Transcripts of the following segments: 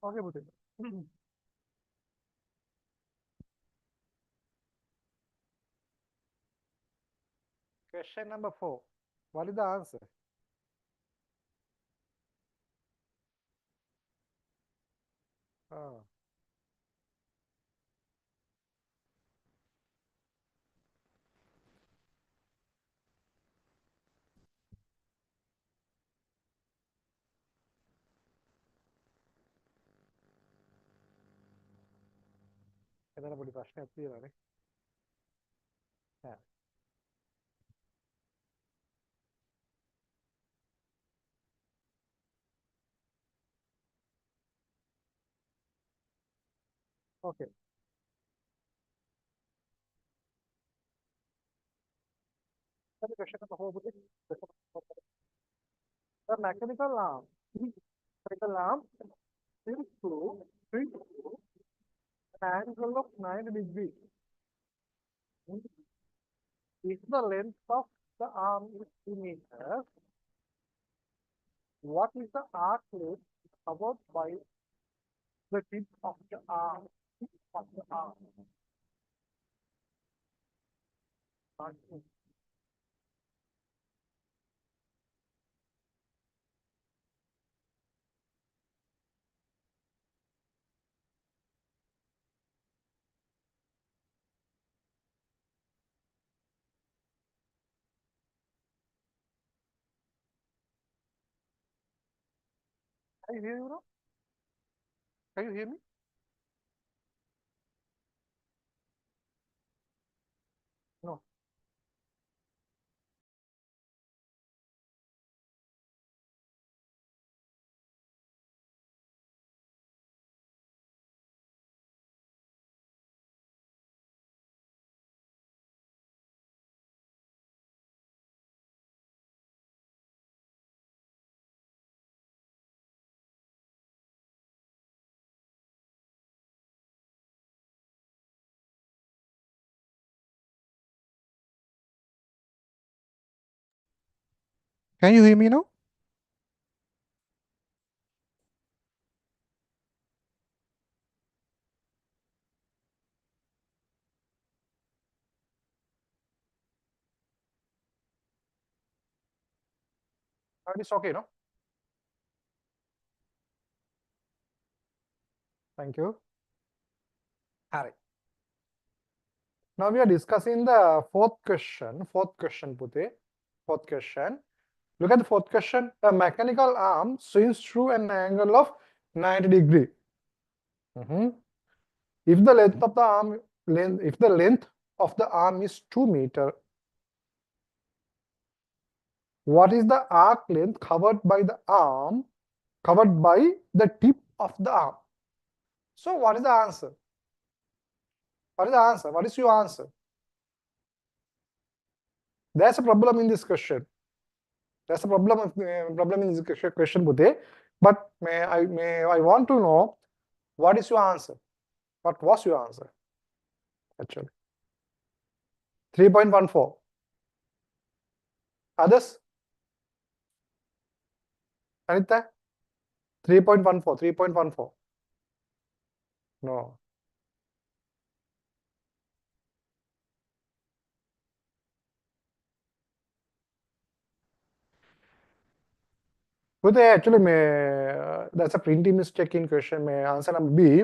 Okay, Bhuti. Question number 4. What is the answer? Ah, എന്താണ് പൊടി പ്രശ്നം എത്തിയതാണ്? Yeah. Okay. That's the question number 4, Bhuti. The mechanical arm. Mechanical arm is to an angle of 90 degrees. If the length of the arm is 2 meters, what is the arc length covered by the tip of the arm? Tip of the arm. Arc length. Can you hear me now? Can you hear me? No. Can you hear me now? It's okay, no? Thank you. Harry. Now we are discussing the fourth question. Fourth question, Pute. Fourth question. Look at the fourth question. A mechanical arm swings through an angle of 90 degree. If the length of the arm is 2 meter, what is the arc length covered by the tip of the arm? So what is the answer? What is the answer? What is your answer? There's a problem in this question. There's a problem in this question, Budhe. But I want to know what is your answer? What was your answer? Actually, 3.14. Others? Anita? 3.14. 3.14. No. Budhe, actually, that's a printing mistake in question. May answer number B.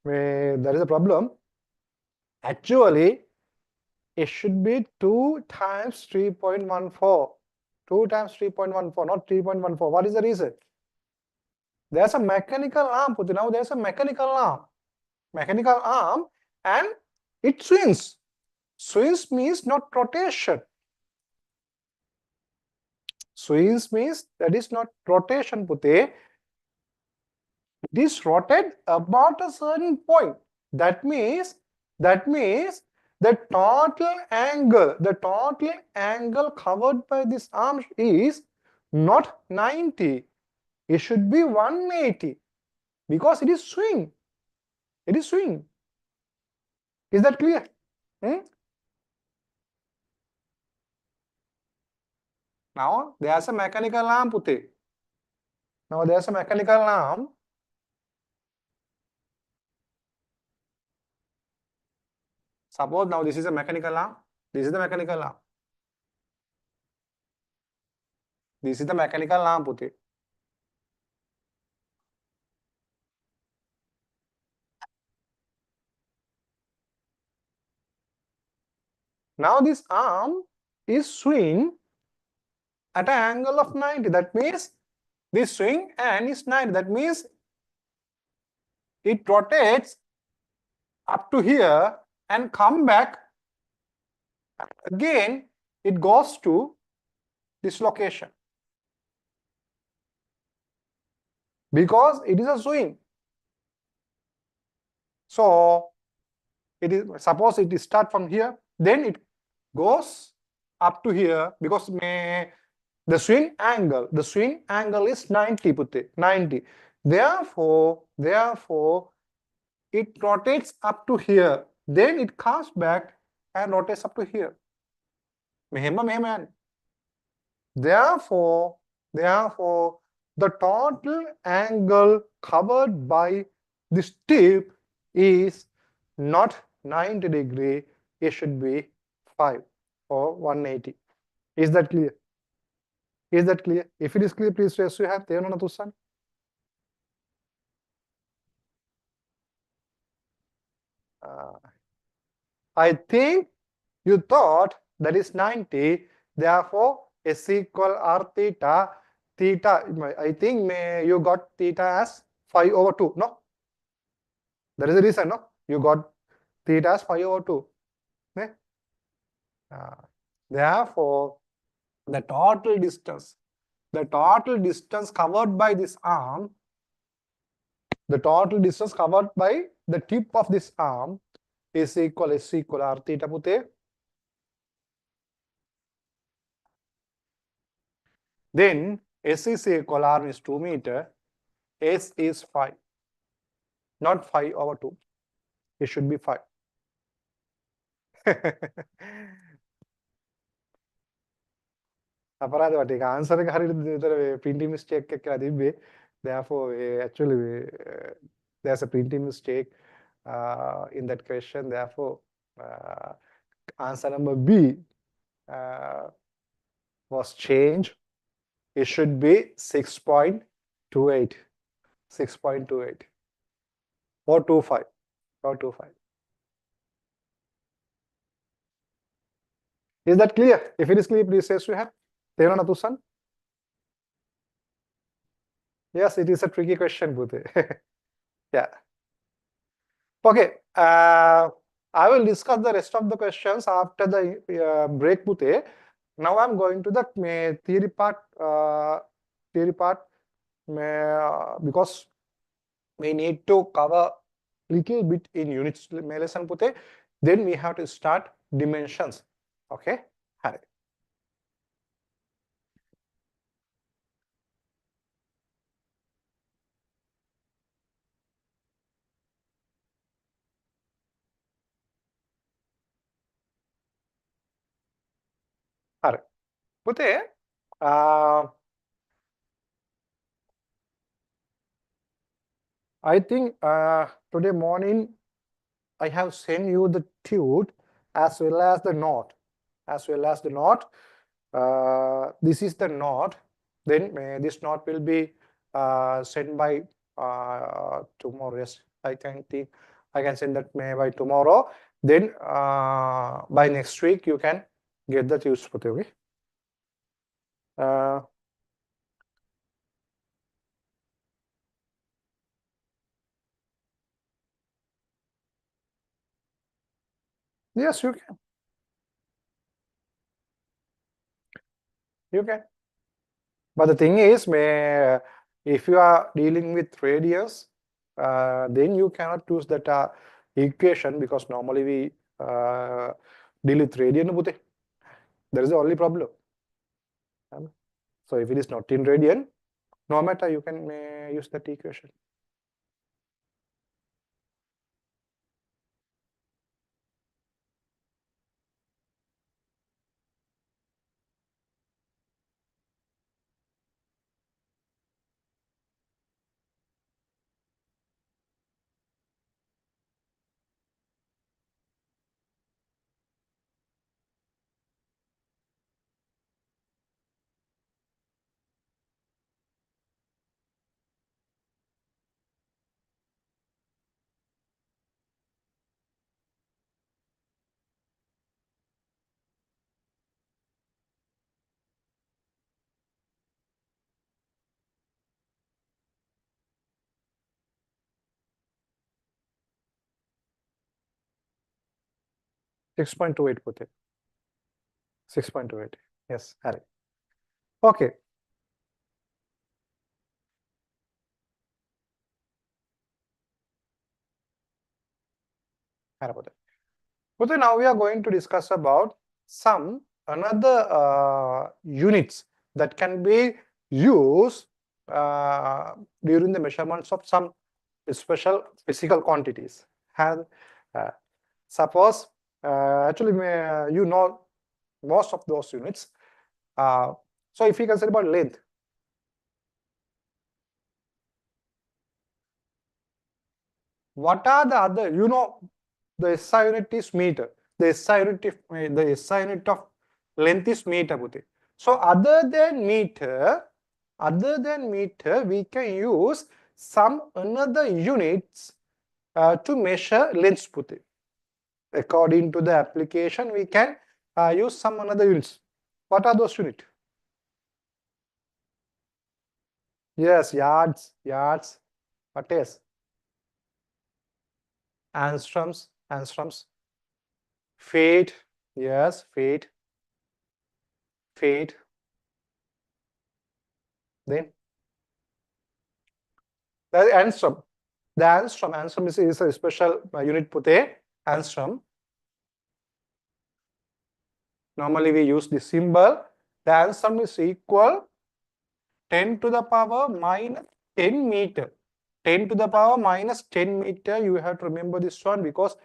There is a problem. Actually, it should be 2 times 3.14. 2 times 3.14, not 3.14. What is the reason? There's a mechanical arm, Puti. Now there's a mechanical arm. Mechanical arm and it swings. Swings means not rotation. Swings means that is not rotation, Puti. It is rotated about a certain point. That means the total angle covered by this arm is not 90. It should be 180 because it is swing. It is swing. Is that clear? Now there's a mechanical arm, Puti. Now there's a mechanical arm. Suppose now this is a mechanical arm. This is the mechanical arm. This is the mechanical arm, Puti. Now this arm is swing at an angle of 90. That means this swing and is 90. That means it rotates up to here and come back. Again, it goes to this location. Because it is a swing. So it is, suppose it is start from here, then it goes up to here because the swing angle is 90, Putte, 90. Therefore, it rotates up to here. Then it comes back and rotates up to here. Therefore, the total angle covered by this tip is not 90 degree, it should be 5 or 180. Is that clear? Is that clear? If it is clear, please raise your hand. I think you thought that is 90, therefore S equal R theta. I think you got theta as 5 over 2, no? That is the reason, no? You got theta as 5 over 2. Ne? Therefore, the total distance covered by this arm, the total distance covered by the tip of this arm is equal R theta, Putte. Then S is equal, R is 2 meter, S is 5, not 5 over 2. It should be 5. අපරාධ වටේ answer එක හරියට විතර printing mistake එකක් කියලා තිබ්බේ. Therefore, actually, there's a printing mistake in that question. Therefore, answer number B was changed. It should be 6.28. 6.28 or 25 or 25. Is that clear? If it is clear, please say you have. Yes, it is a tricky question, Bhute. Yeah. Okay. I will discuss the rest of the questions after the break, Bhute. Now I'm going to the theory part. Because we need to cover little bit in units lesson, Bhute. Then we have to start dimensions. Okay. Hari. Hari. Bhute, I think today morning I have sent you the tube as well as the knot. This is the knot. Then this knot will be sent by tomorrow. Yes, I can send that by tomorrow. Then by next week you can get the tubes. Okay. Yes, you can. You can. But the thing is, if you are dealing with radius, then you cannot use that equation because normally we deal with radian. That is the only problem. So if it is not in radian, no matter, you can use that equation. 6.28 පුතේ. 6.28. Yes, හරි. Okay. හරි පුතේ. Putte, now we are going to discuss about some another units that can be used during the measurements of some special physical quantities. And suppose actually you know most of those units. So if we consider about length, what are the other, you know, the SI unit is meter. The SI unit of length is meter. So other than meter, we can use some another units to measure length. According to the application, we can use some another units. What are those units? Yes, yards. What else? Angstroms. Feet. Yes, feet. Then the angstrom. The angstrom is a special unit. Angstrom. Normally we use the symbol. The angstrom is equal 10 to the power minus 10 meter. 10 to the power minus 10 meter. You have to remember this one because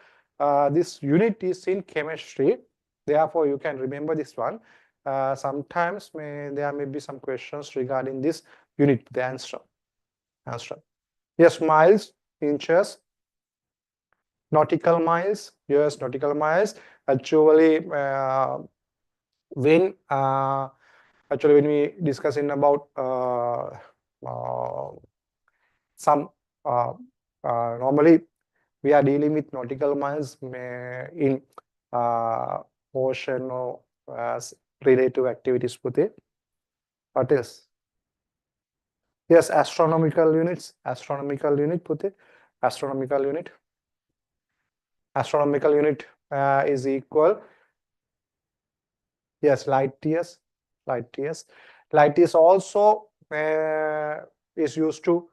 this unit is in chemistry. Therefore, you can remember this one. Sometimes there may be some questions regarding this unit, the angstrom. Yes, miles, inches, nautical miles. Yes, nautical miles. Actually, when we discussing about some normally we are dealing with nautical miles in ocean or relative activities. What else? Yes, astronomical units. Astronomical unit. Astronomical unit is equal. Yes, light years. Light years also is used to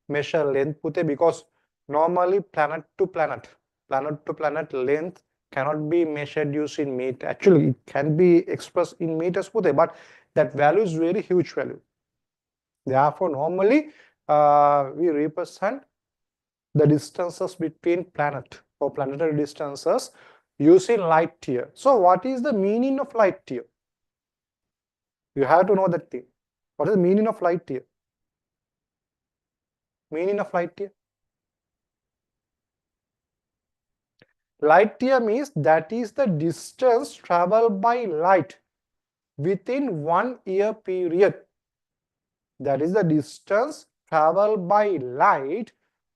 measure length, because normally planet to planet length cannot be measured using meter. Actually, it can be expressed in meters, but that value is very huge value. Therefore, normally we represent the distances between planet or planetary distances using light year. So what is the meaning of light year? You have to know that thing. What is the meaning of light year? Light year means that is the distance traveled by light within 1 year period. That is the distance traveled by light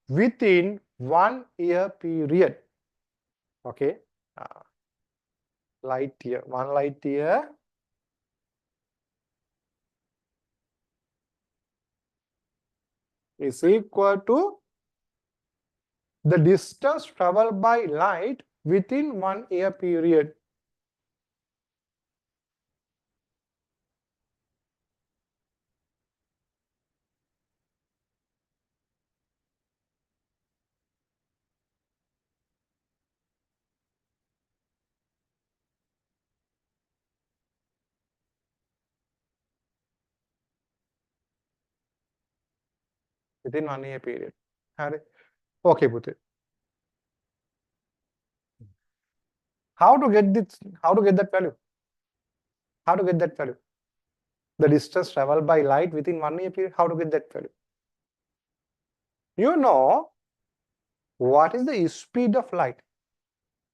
within 1 year period. Okay. Light year. 1 light year is equal to the distance traveled by light within 1 year period. Within 1 year period. Okay, Putte. How to get that value? The distance traveled by light within 1 year period. How to get that value? You know what is the speed of light?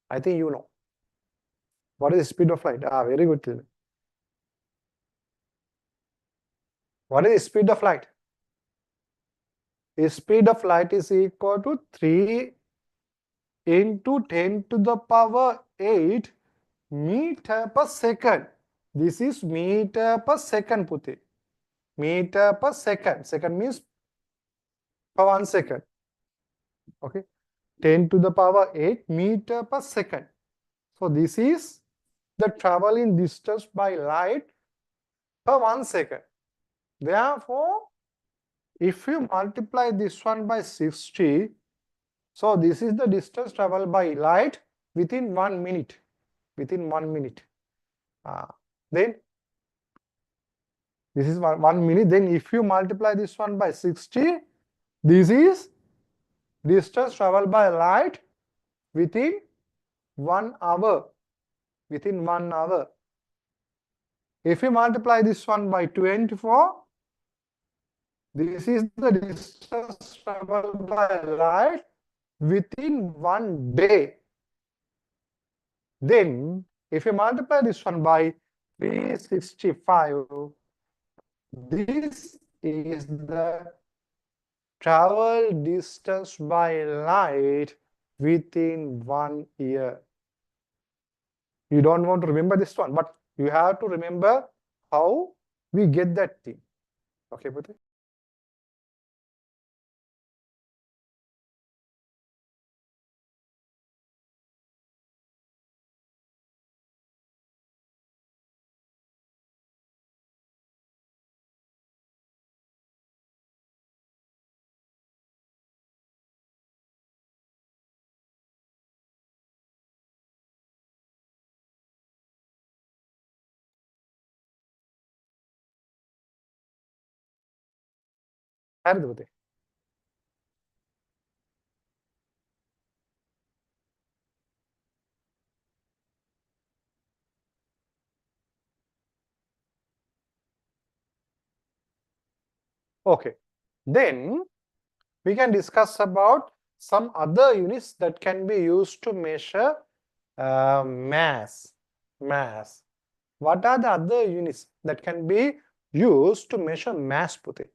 I think you know. What is the speed of light? Very good. What is the speed of light? The speed of light is equal to 3 into 10 to the power 8 meter per second. This is meter per second, Putte. Meter per second. Second means per 1 second. Okay. 10 to the power 8 meter per second. So this is the traveling distance by light per 1 second. Therefore, if you multiply this one by 60, so this is the distance traveled by light within 1 minute. Within 1 minute. Then this is 1 minute. Then if you multiply this one by 60, this is distance traveled by light within 1 hour. Within 1 hour. If you multiply this one by 24, this is the distance traveled by light within 1 day. Then, if you multiply this one by 365, this is the travel distance by light within 1 year. You don't want to remember this one, but you have to remember how we get that thing. Okay, Putri? හරිද පුතේ? Okay, then we can discuss about some other units that can be used to measure mass. What are the other units that can be used to measure mass, Puti?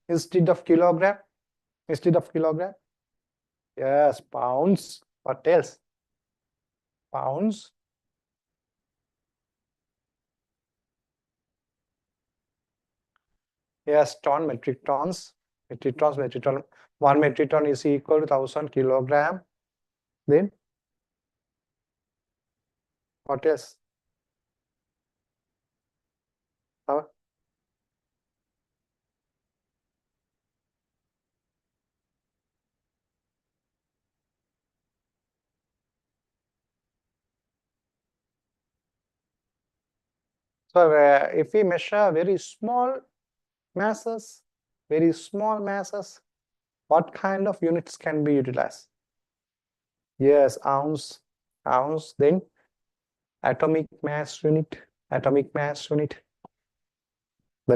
Instead of kilogram? Yes, pounds. What else? Pounds. Yes, metric tons. 1 metric ton is equal to 1000 kilogram. Then, what else? So, if we measure very small masses, what kind of units can be utilized? Yes, ounce. Then atomic mass unit. That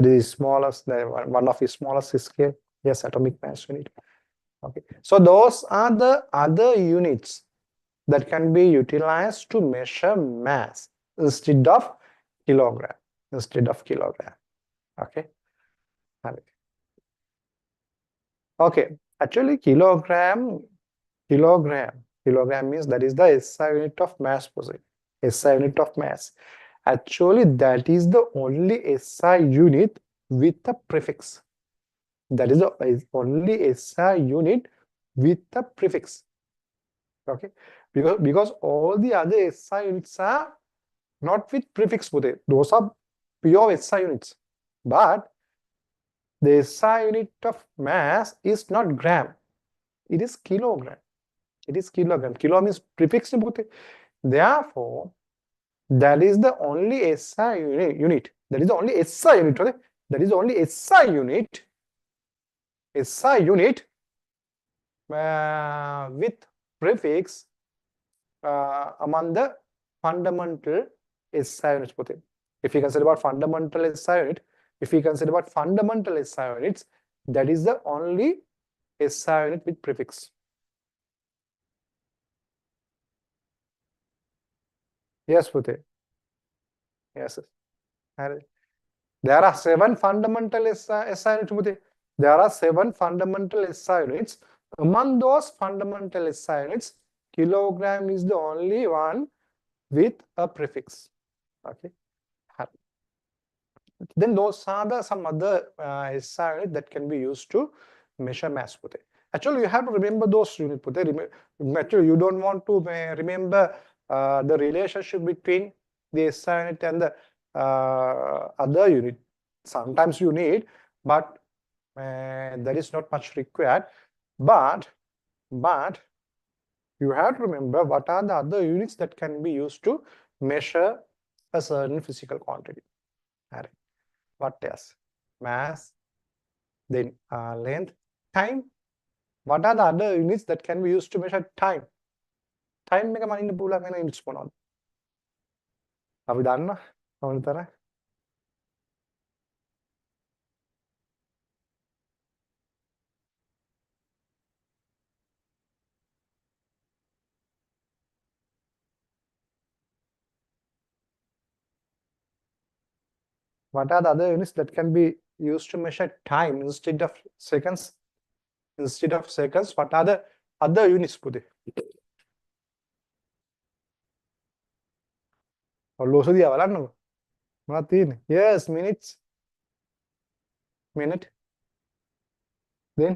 is smallest, one of the smallest scale. Yes, atomic mass unit. Okay. So those are the other units that can be utilized to measure mass instead of kilogram. Okay. Okay. Actually, kilogram means that is the SI unit of mass. SI unit of mass. Actually, that is the only SI unit with a prefix. That is the only SI unit with a prefix. Okay, because all the other SI units are not with prefix. Those are pure SI units. But the SI unit of mass is not gram. It is kilogram. Kilo means prefix. Therefore, that is the only SI unit. That is the only SI unit. That is the only SI unit. SI unit with prefix among the fundamental SI units. If you consider about fundamental SI unit, that is the only SI unit with prefix. Yes, Pute. Yes. There are 7 fundamental SI units, Pute. There are 7 fundamental SI units. Among those fundamental SI units, kilogram is the only one with a prefix. Okay. Then those are some other SI units that can be used to measure mass. Actually, you have to remember those units. Actually, you don't want to remember the relationship between the SI unit and the other unit. Sometimes you need, but there is not much required. But you have to remember what are the other units that can be used to measure a certain physical quantity. What else? Mass, then length, time. What are the other units that can be used to measure time? Time එක මනින්න පුළුවන් වෙන units මොනවද? අපි දන්නා කොහොමද තරහ? What are the other units that can be used to measure time instead of seconds? Instead of seconds, what are the other units පුතේ? ඔලෝසු දිහා බලන්නකෝ. මොනවද තියෙන්නේ? Yes, minutes. Minute. Then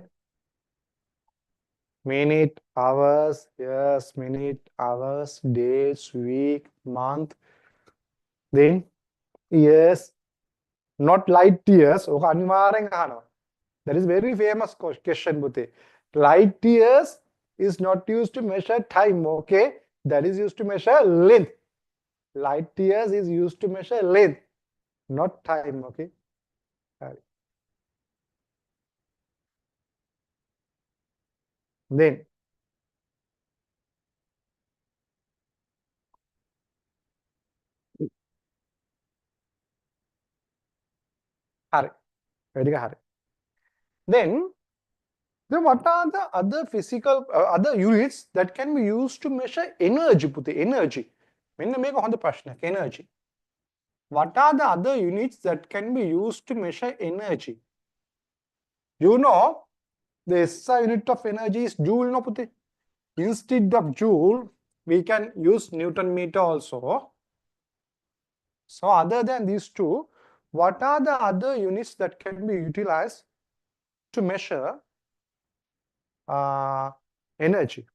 minute, hours, yes, minute, hours, days, week, month. Then years, not light years. ඕක අනිවාර්යෙන් අහනවා. That is very famous question, Bute. Light years is not used to measure time, okay? That is used to measure length. Light years is used to measure length, not time, okay? Then very good. Then what are the other physical other units that can be used to measure energy, Pute? Energy. මෙන්න මේක හොඳ ප්‍රශ්නයක්. Energy. What are the other units that can be used to measure energy? You know, the SI unit of energy is joule, no, Pute? Instead of joule, we can use Newton meter also. So other than these two, what are the other units that can be utilized to measure energy?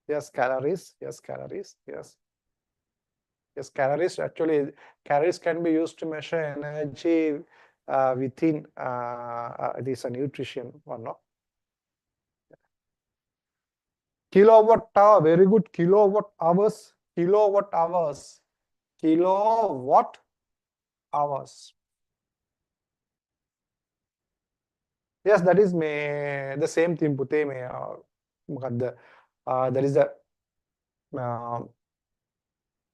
Yes, calories. Yes, calories. Yes. Yes, calories. Actually, calories can be used to measure energy within it is a nutrition or not. Kilowatt hour, very good. Kilowatt hours. Kilowatt hours. Kilowatt hours. Yes, that is the same thing, Pute. That is the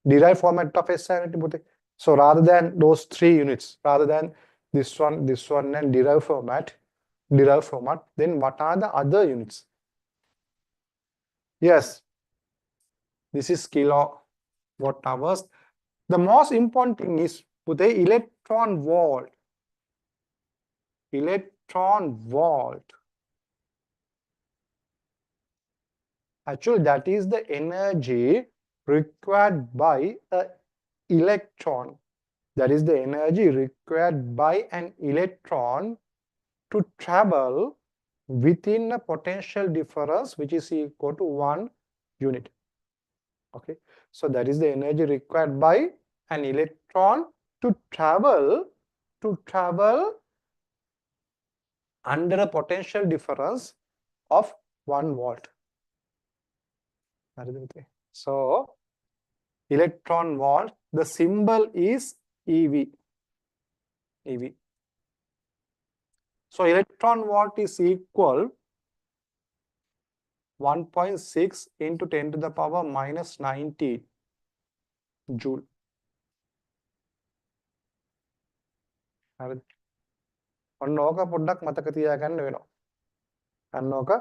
derived format of SI unit, Pute. So rather than those three units, rather than this one, and derived format, then what are the other units? Yes, this is kilowatt hours. The most important thing is Pute, electron volt. Electron volt. Actually, that is the energy required by an electron. That is the energy required by an electron to travel within a potential difference which is equal to 1 unit. Okay, so that is the energy required by an electron to travel under a potential difference of 1 volt. So electron volt, the symbol is EV. EV. So electron volt is equal 1.6 into 10 to the power minus 90 joule. ඔන්න ඕක පොඩ්ඩක් මතක තියාගන්න වෙනවා. අන්න ඕක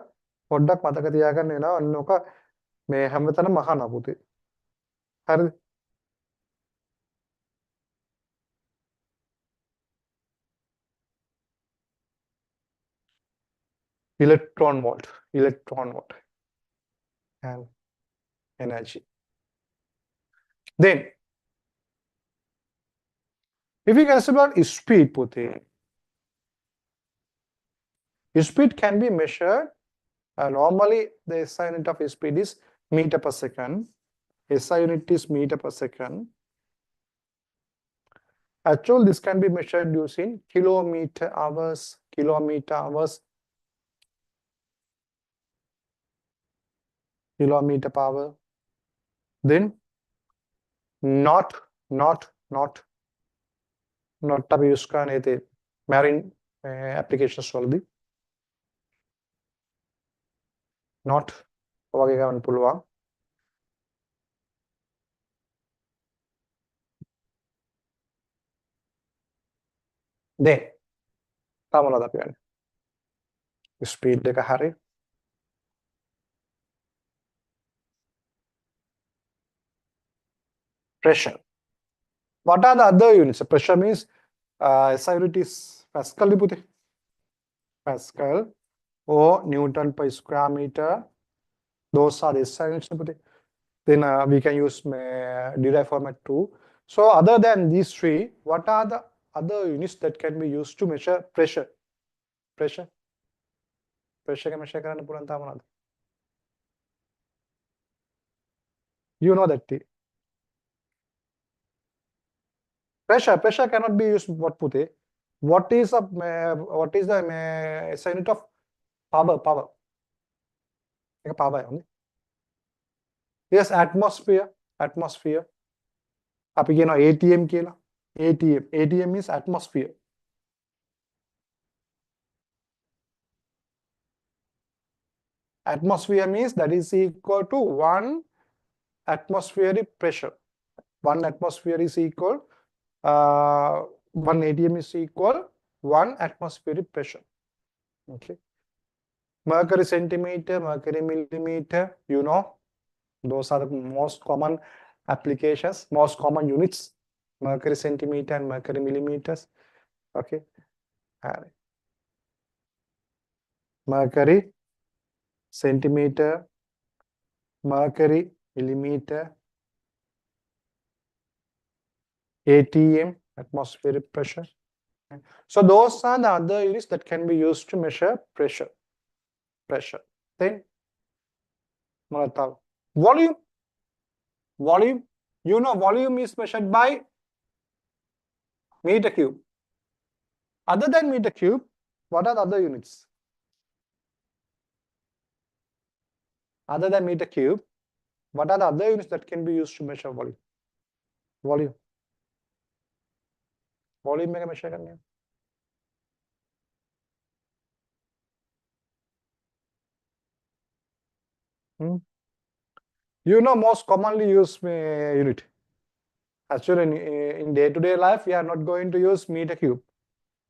පොඩ්ඩක් මතක තියාගන්න වෙනවා. අන්න ඕක මේ හැමතැනම අහනවා පුතේ. හරිද? electron volt and energy. Then if we consider about speed, Pute, speed can be measured. Normally the SI unit of speed is meter per second. SI unit is meter per second. Actually, this can be measured using kilometer hours, kilometer per hour. Then not අපි use කරන්නේ ඒ marine applications වලදී not වගේ ගන්න පුළුවන්. then තව මොනවද අපි ගන්නේ? speed එක හරි. pressure. What are the other units? Pressure means SI unit is Pascal පුතේ. Pascal or Newton per square meter. Those are the SI units පුතේ. Then we can use derived format too. So other than these three, what are the other units that can be used to measure pressure? Pressure එක measure කරන්න පුළුවන් තව මොනවද? You know that. Pressure cannot be used what පුතේ? What is the SI unit of power? එක power යන්නේ. Yes, atmosphere. අපි කියනවා ATM කියලා. ATM means atmosphere. Atmosphere means that is equal to 1 atmospheric pressure. 1 atmosphere is equal 1 ATM is equal 1 atmospheric pressure. Okay. Mercury centimeter, mercury millimeter, you know, those are the most common applications, most common units. Mercury centimeter and mercury millimeters. Okay. Mercury centimeter, mercury millimeter, ATM, atmospheric pressure. So those are the other units that can be used to measure pressure. Then volume. You know, volume is measured by meter cube. Other than meter cube, what are the other units? Other than meter cube, what are the other units that can be used to measure volume? Volume එක measure කරන්නේ. You know, most commonly used unit. Actually, in day-to-day life, we are not going to use meter cube.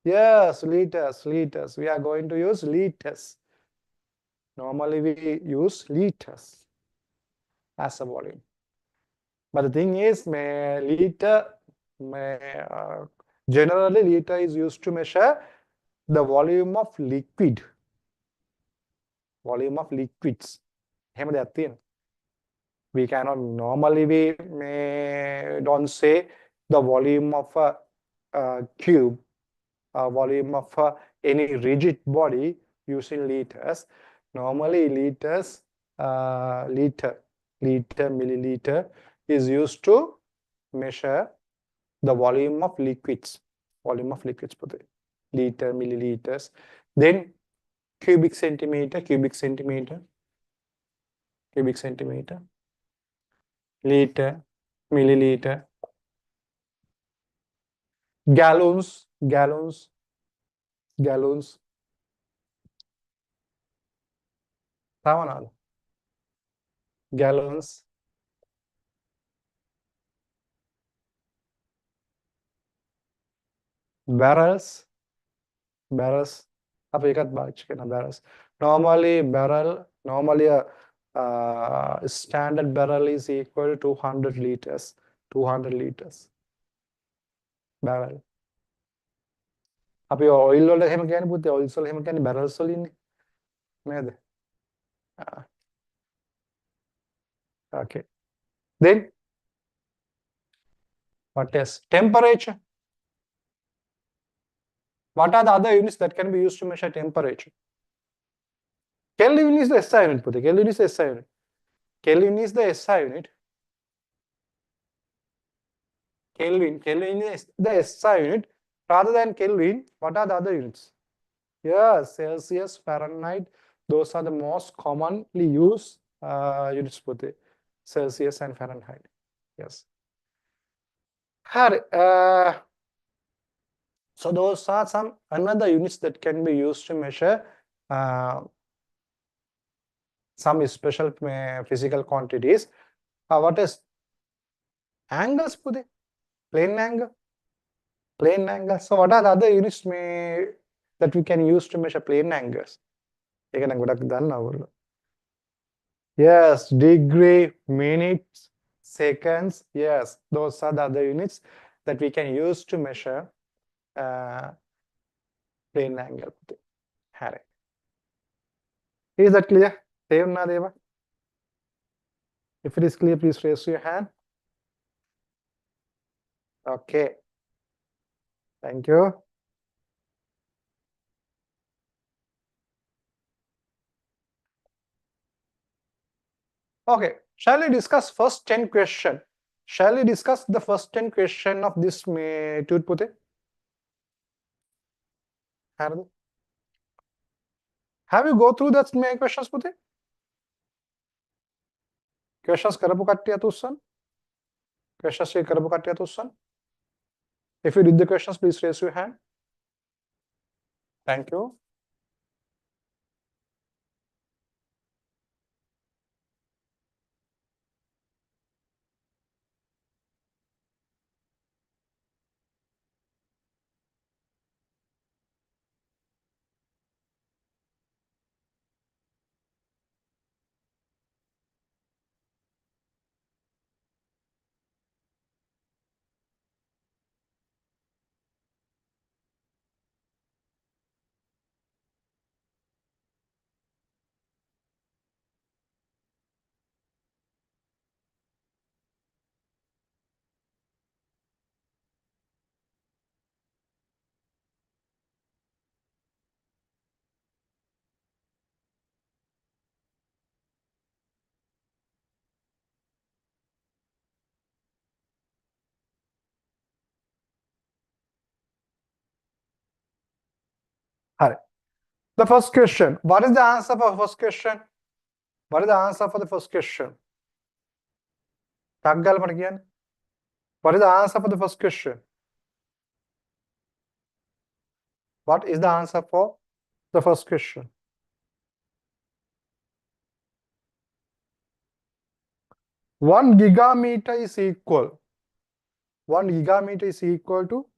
Yes, liters. We are going to use liters. Normally, we use liters as a volume. But the thing is, generally, liter is used to measure the volume of liquid. Volume of liquids. We cannot normally don't say the volume of a cube, volume of any rigid body using liters. Normally liters, liter, milliliter is used to measure the volume of liquids. Liter, milliliters. Then cubic centimeter, liter, milliliter, gallons, gallons, barrels. අපි එකත් පාවිච්චි කරන barrels. Normally a standard barrel is equal to 200 liters. Barrel. අපි oil වල එහෙම කියන්නේ පුතේ oils වල එහෙම කියන්නේ barrels වල ඉන්නේ. නේද? Okay. Then what else? Temperature. What are the other units that can be used to measure temperature? Kelvin is the SI unit. Kelvin is the SI unit. Kelvin is the SI unit. Kelvin is the SI unit. Rather than Kelvin, what are the other units? Yes, Celsius, Fahrenheit. Those are the most commonly used units. Celsius and Fahrenheit. Yes. So those are some another units that can be used to measure some special physical quantities. What is angles? Plane angle. Plane angle. So what are the other units that we can use to measure plane angles? Yes, degree, minutes, seconds. Yes, those are the other units that we can use to measure plane angle. Is that clear? If it is clear, please raise your hand. Okay. Thank you. Okay. Shall we discuss first 10 question? Shall we discuss the first 10 question of this tooth putty? Have you go through that questions putty? Questions karabu kattiya tussan? Questions karabu kattiya tussan? If you did the questions, please raise your hand. Thank you. Hi. The first question. What is the answer for the first question? What is the answer for the first question? What is the answer for the first question? What is the answer for the first question? 1 gigameter is equal. 1 gigameter is equal to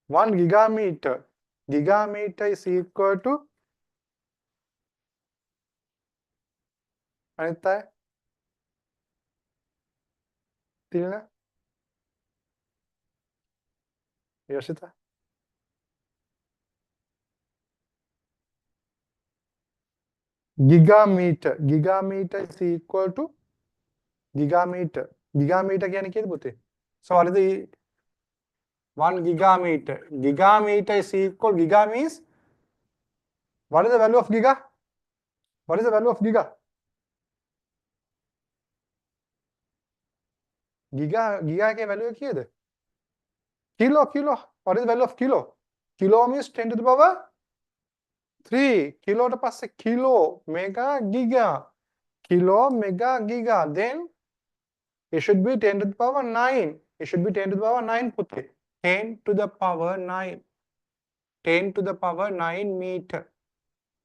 1 gigameter. Gigameter is equal to Anita? Tilna? Yoshita? Gigameter. Gigameter is equal to gigameter. Gigameter කියන්නේ කීයද පුතේ? So what is the 1 gigameter? Gigameter is equal, giga means, what is the value of giga? What is the value of giga? Giga के value किये Kilo. What is the value of kilo? Kilo means 10 to the power 3. Kilo to pass kilo, mega, giga. Kilo, mega, giga. Then it should be 10 to the power 9. It should be 10 to the power 9 putte. 10 to the power 9. 10 to the power 9 meter.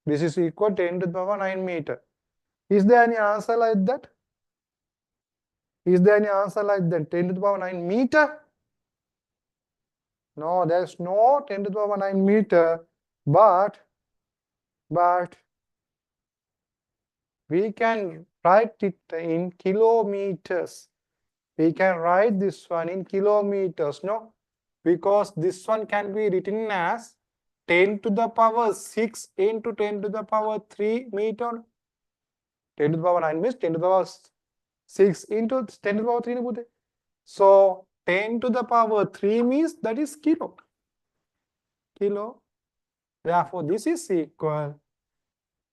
This is equal 10 to the power 9 meter. Is there any answer like that? Is there any answer like that? 10 to the power 9 meter? No, there's no 10 to the power 9 meter, but we can write it in kilometers. We can write this one in kilometers, no? Because this one can be written as 10 to the power 6 into 10 to the power 3 meter. 10 to the power 9 means 10 to the power 6 into 10 to the power 3. So 10 to the power 3 means that is kilo. Kilo. Therefore, this is equal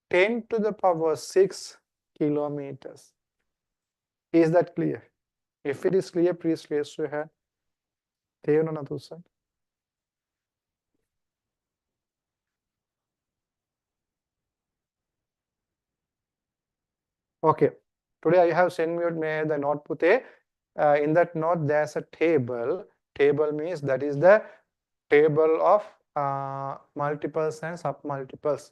10 to the power 6 kilometers. Is that clear? If it is clear, please raise your hand. Okay. Today I have sent you the note puthe. In that note, there's a table. Table means that is the table of multiples and submultiples.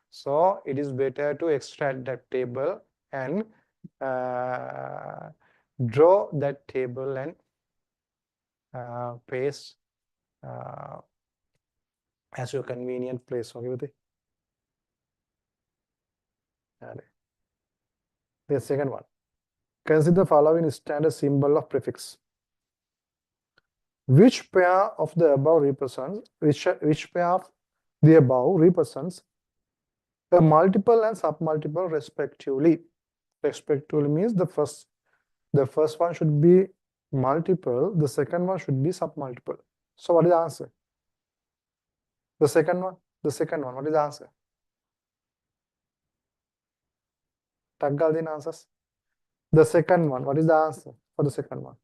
So it is better to extract that table and draw that table and paste as your convenient place. Okay, the second one. Consider the following standard symbol of prefix. Which pair of the above represents which pair of the above represents a multiple and submultiple respectively? Respectively means the first one should be multiple, the second one should be submultiple. So what is the answer? The second one, what is the answer? Taggal answers. The second one, what is the answer for the second one?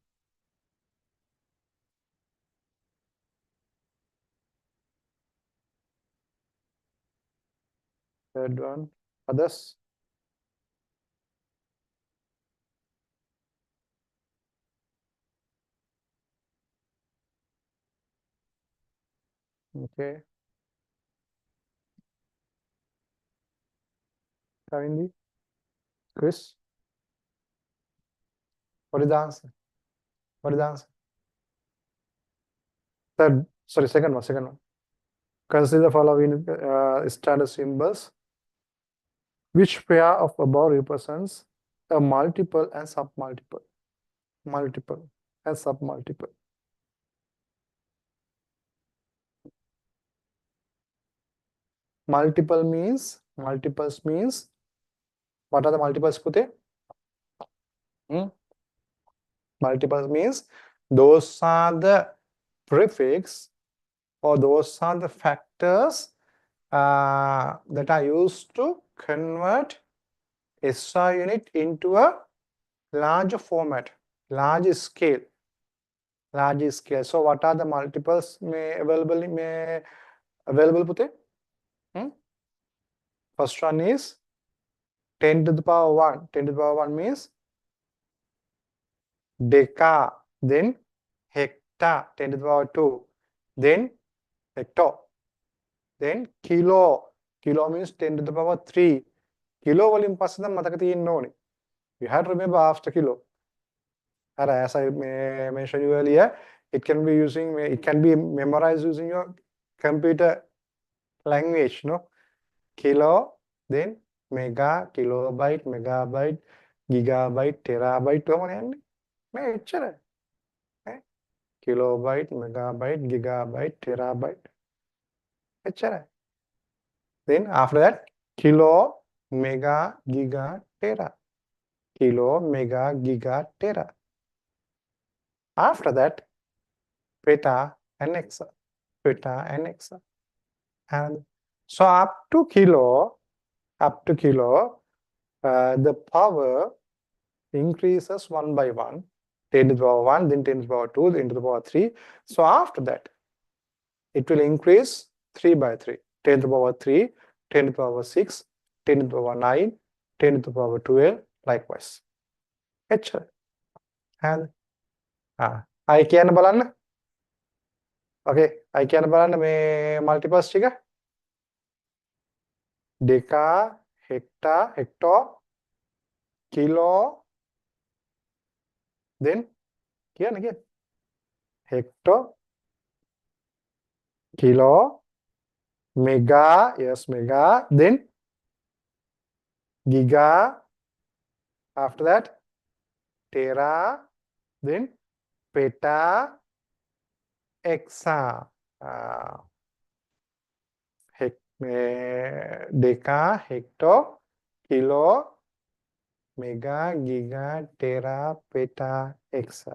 Third one, others? Okay. Kavindi? Chris? What is the answer? What is the answer? Second one. Consider the following standard symbols. Which pair of above represents a multiple and submultiple? Multiple and submultiple. Multiples means, what are the multiples, Pute? Multiples means those are the prefix or those are the factors that are used to convert SI unit into a larger format, large scale. So what are the multiples available, Pute? First one is 10 to the power 1. 10 to the power 1 means deca, then hecta, 10 to the power 2, then hecto, then kilo. Kilo means 10 to the power 3. Kilo volume passada mataka tiyenne one. You have to remember after kilo. As I mentioned earlier, it can be memorized using your computer language, no? Kilo, then mega, kilobyte, megabyte, gigabyte, terabyte, kilobyte, megabyte, gigabyte, terabyte. Then after that, kilo, mega, giga, tera. Kilo, mega, giga, tera. After that, peta and hexa. Peta and hexa. And so up to kilo, the power increases 1 by 1. 10 to the power 1, then 10 to the power 2, then 10 to the power 3. So after that, it will increase 3 by 3. 10 to the power 3, 10 to the power 6, 10 to the power 9, 10 to the power 12, likewise. And I can balance. Okay, I can balance me multiples chica. Deca, hecta, hecto, kilo, then again. Hecto, kilo, mega, yes, mega, then giga, after that, tera, then peta, hexa, deca, hecto, kilo, mega, giga, tera, peta, hexa,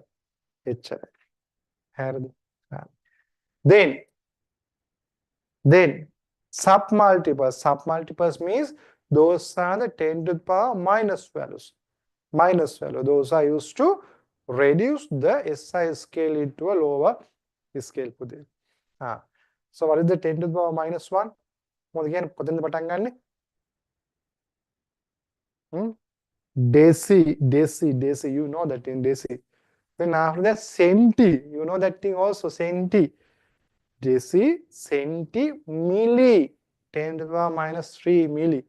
etc. Then submultiples means those are the 10 to the power minus values. Those are used to reduce the SI scale into a lower scale. So what is the 10 to the power minus 1? Again, Deci, you know that in Deci. Then after that, centi, you know that thing also, centi. Deci, centi, milli, 10 to the power minus 3 milli.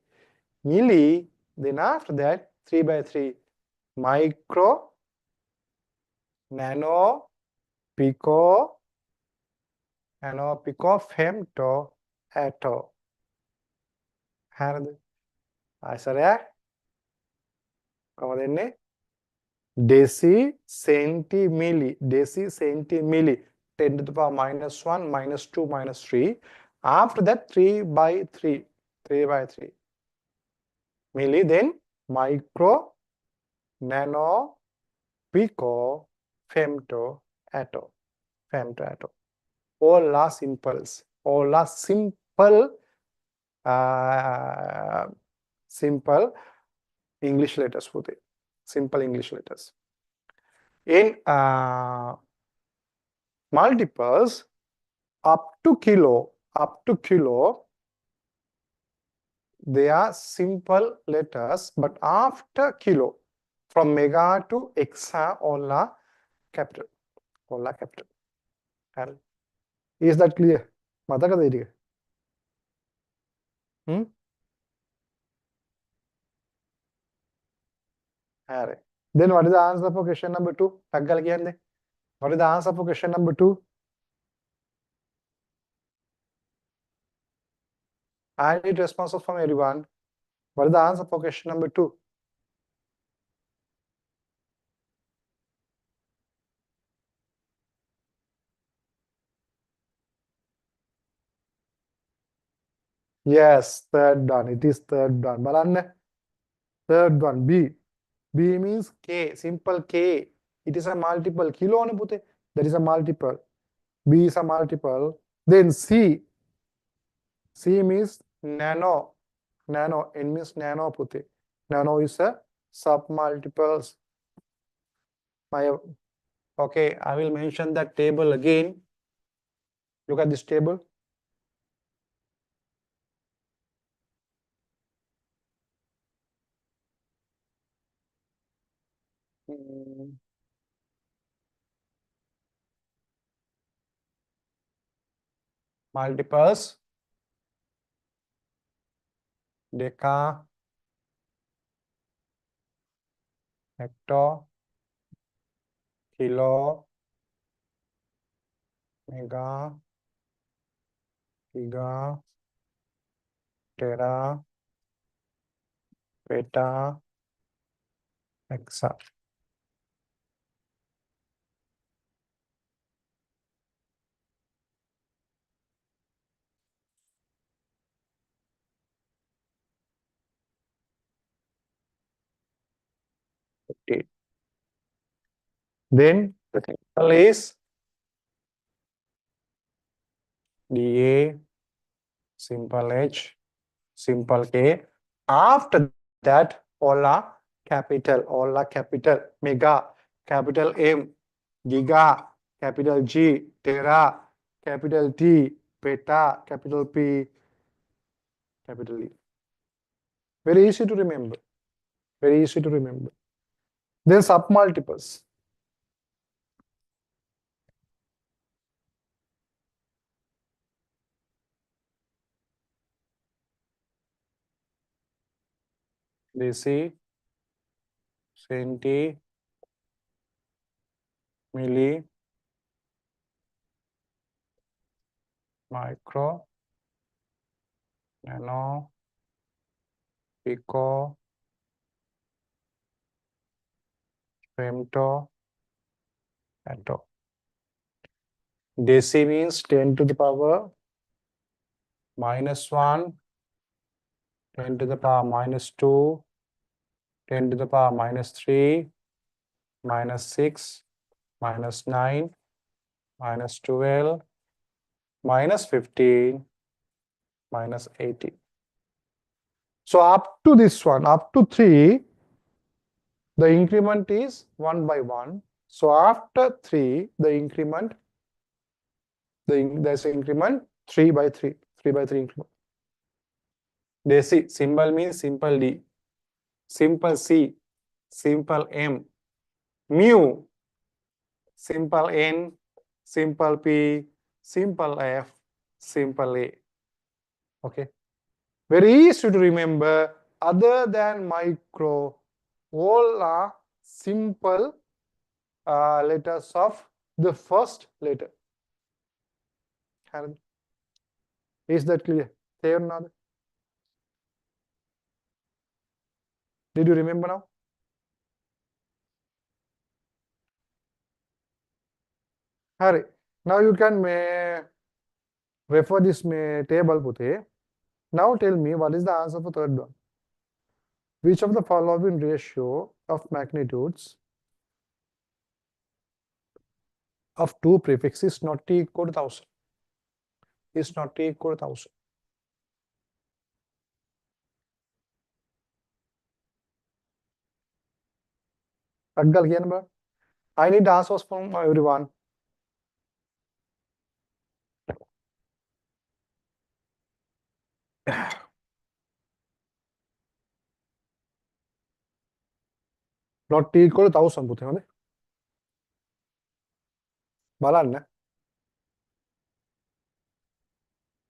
Milli, then after that, 3 by 3. Micro, nano, pico, femto, atto. Harad. Asaraya. Kamadenne. Deci, centi, milli. Deci, centi, milli. 10 to the power minus 1, minus 2, minus 3. After that, 3 by 3. 3 by 3. Milli, then micro, nano, pico, femto, atto. All are simples. All are simple English letters. Simple English letters. In multiples, up to kilo, they are simple letters, but after kilo, from mega to exa, all are capital. Is that clear? Then what is the answer for question number 2? What is the answer for question number 2? I need responses from everyone. What is the answer for question number 2? Yes, third one. It is third one. Balanne. Third one, B. B means K, simple K. It is a multiple. Kilo ne pute. That is a multiple. B is a multiple. Then C. C means nano. Nano. N means nano pute. Nano is a submultiples. Okay, I will mention that table again. Look at this table. Multiples. Deca. Hecto. Kilo. Mega. Giga. Tera. Peta. Hexa. Okay. Then the symbol is DA, simple H, simple K. After that, all are capital. Mega, capital M, giga, capital G, tera, capital T, peta, capital P, capital E. Very easy to remember. Then submultiples. Deci, centi, milli, micro, nano, pico, femto, atto. Deci means 10 to the power minus 1, 10 to the power minus 2, 10 to the power minus 3, minus 6, minus 9, minus 12, minus 15, minus 18. So up to this one, up to 3, the increment is 1 by 1. So after 3, the increment, there's increment 3 by 3, 3 by 3 increment. Deci, symbol means simple D, simple C, simple M, mu, simple N, simple P, simple F, simple A. Okay. Very easy to remember. Other than micro, all are simple letters of the first letter. Is that clear? Did you remember now? Hurry. Now you can refer this table puthe. Now tell me what is the answer for third one. Which of the following ratio of magnitudes of two prefixes is not equal to 1000? Is not equal to 1000. I need answers from everyone. Not equal to 1000 පුතේ හොඳේ බලන්න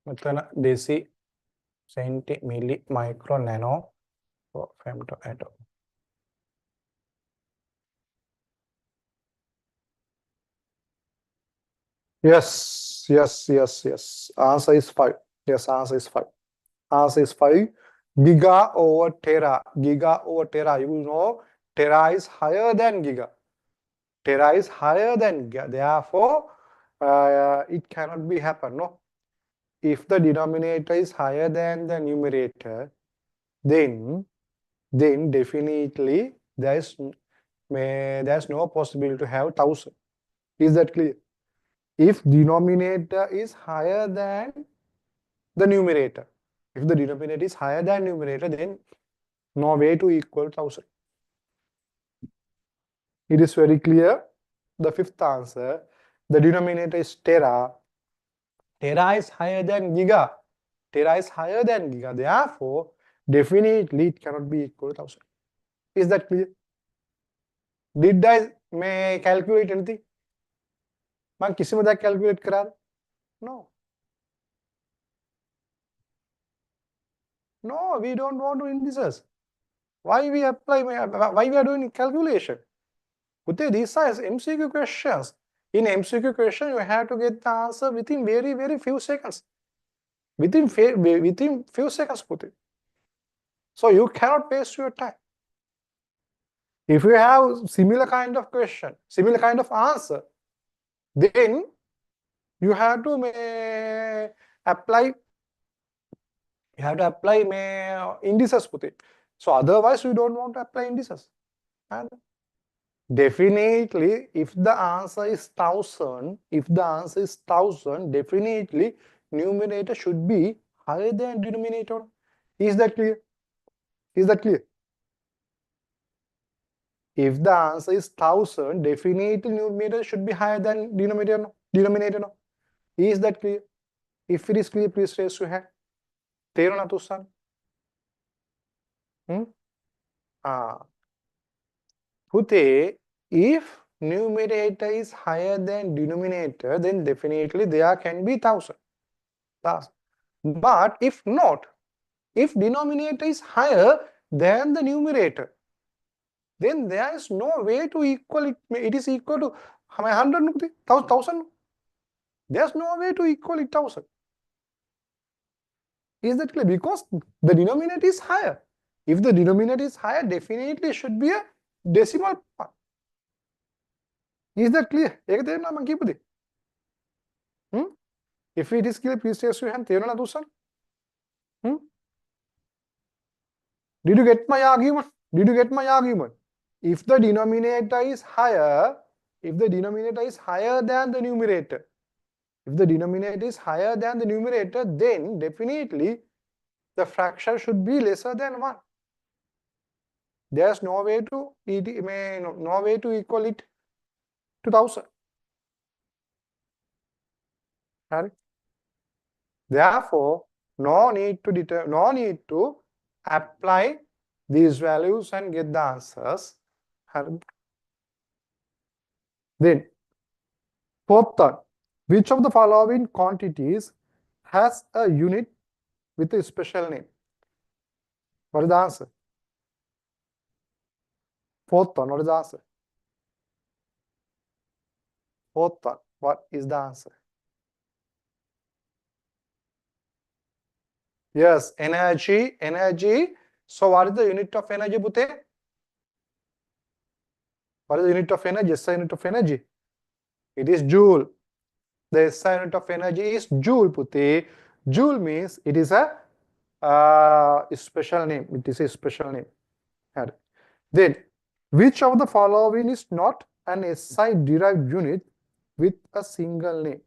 මෙතන deci centi milli micro nano femto atom. Yes. Answer is 5. Yes, answer is 5. Answer is 5. Giga over tera. Giga over tera. You know, tera is higher than giga. Tera is higher than giga. Therefore, it cannot be happen. No. If the denominator is higher than the numerator, then definitely there's no possibility to have 1000. Is that clear? If denominator is higher than the numerator, if the denominator is higher than numerator, then no way to equal 1000. It is very clear. The fifth answer, the denominator is tera. Tera is higher than giga. Tera is higher than giga. Therefore, definitely it cannot be equal to 1000. Is that clear? Did I calculate anything? Man, किसी में calculate करा? No. No, we don't want to indices. Why we apply? Why we are doing calculation? These are MCQ questions. In MCQ question, you have to get the answer within very few seconds. Within few seconds, so you cannot waste your time. If you have similar kind of question, similar kind of answer, then you have to apply. You have to apply indices. So otherwise, you don't want to apply indices. And definitely, if the answer is 1000, definitely numerator should be higher than denominator. Is that clear? Is that clear? If the answer is 1000, definitely numerator should be higher than denominator. No? Is that clear? If it is clear, please raise your hand. තේරුණා තුස්සන්? Pute, if numerator is higher than denominator, then definitely there can be 1000. But if not, if denominator is higher than the numerator, then there is no way to equal it. It is equal to 100, 1000. There's no way to equal it 1000. Is that clear? Because the denominator is higher. If the denominator is higher, definitely it should be a decimal part. Is that clear? If it is clear, please raise your hand. Did you get my argument? If the denominator is higher, if the denominator is higher than the numerator. If the denominator is higher than the numerator, then definitely the fraction should be lesser than 1. There's no way to equal it to 1000. Right? Therefore, no need to apply these values and get the answers. Then, fourth one, which of the following quantities has a unit with a special name? What is the answer? Fourth one, what is the answer? Fourth one, what is the answer? Yes, energy. So what is the unit of energy, Pute? What is the unit of energy? SI unit of energy? It is joule. The SI unit of energy is joule, Pute. Joule means it is a special name. It is a special name. Then, which of the following is not an SI derived unit with a single name?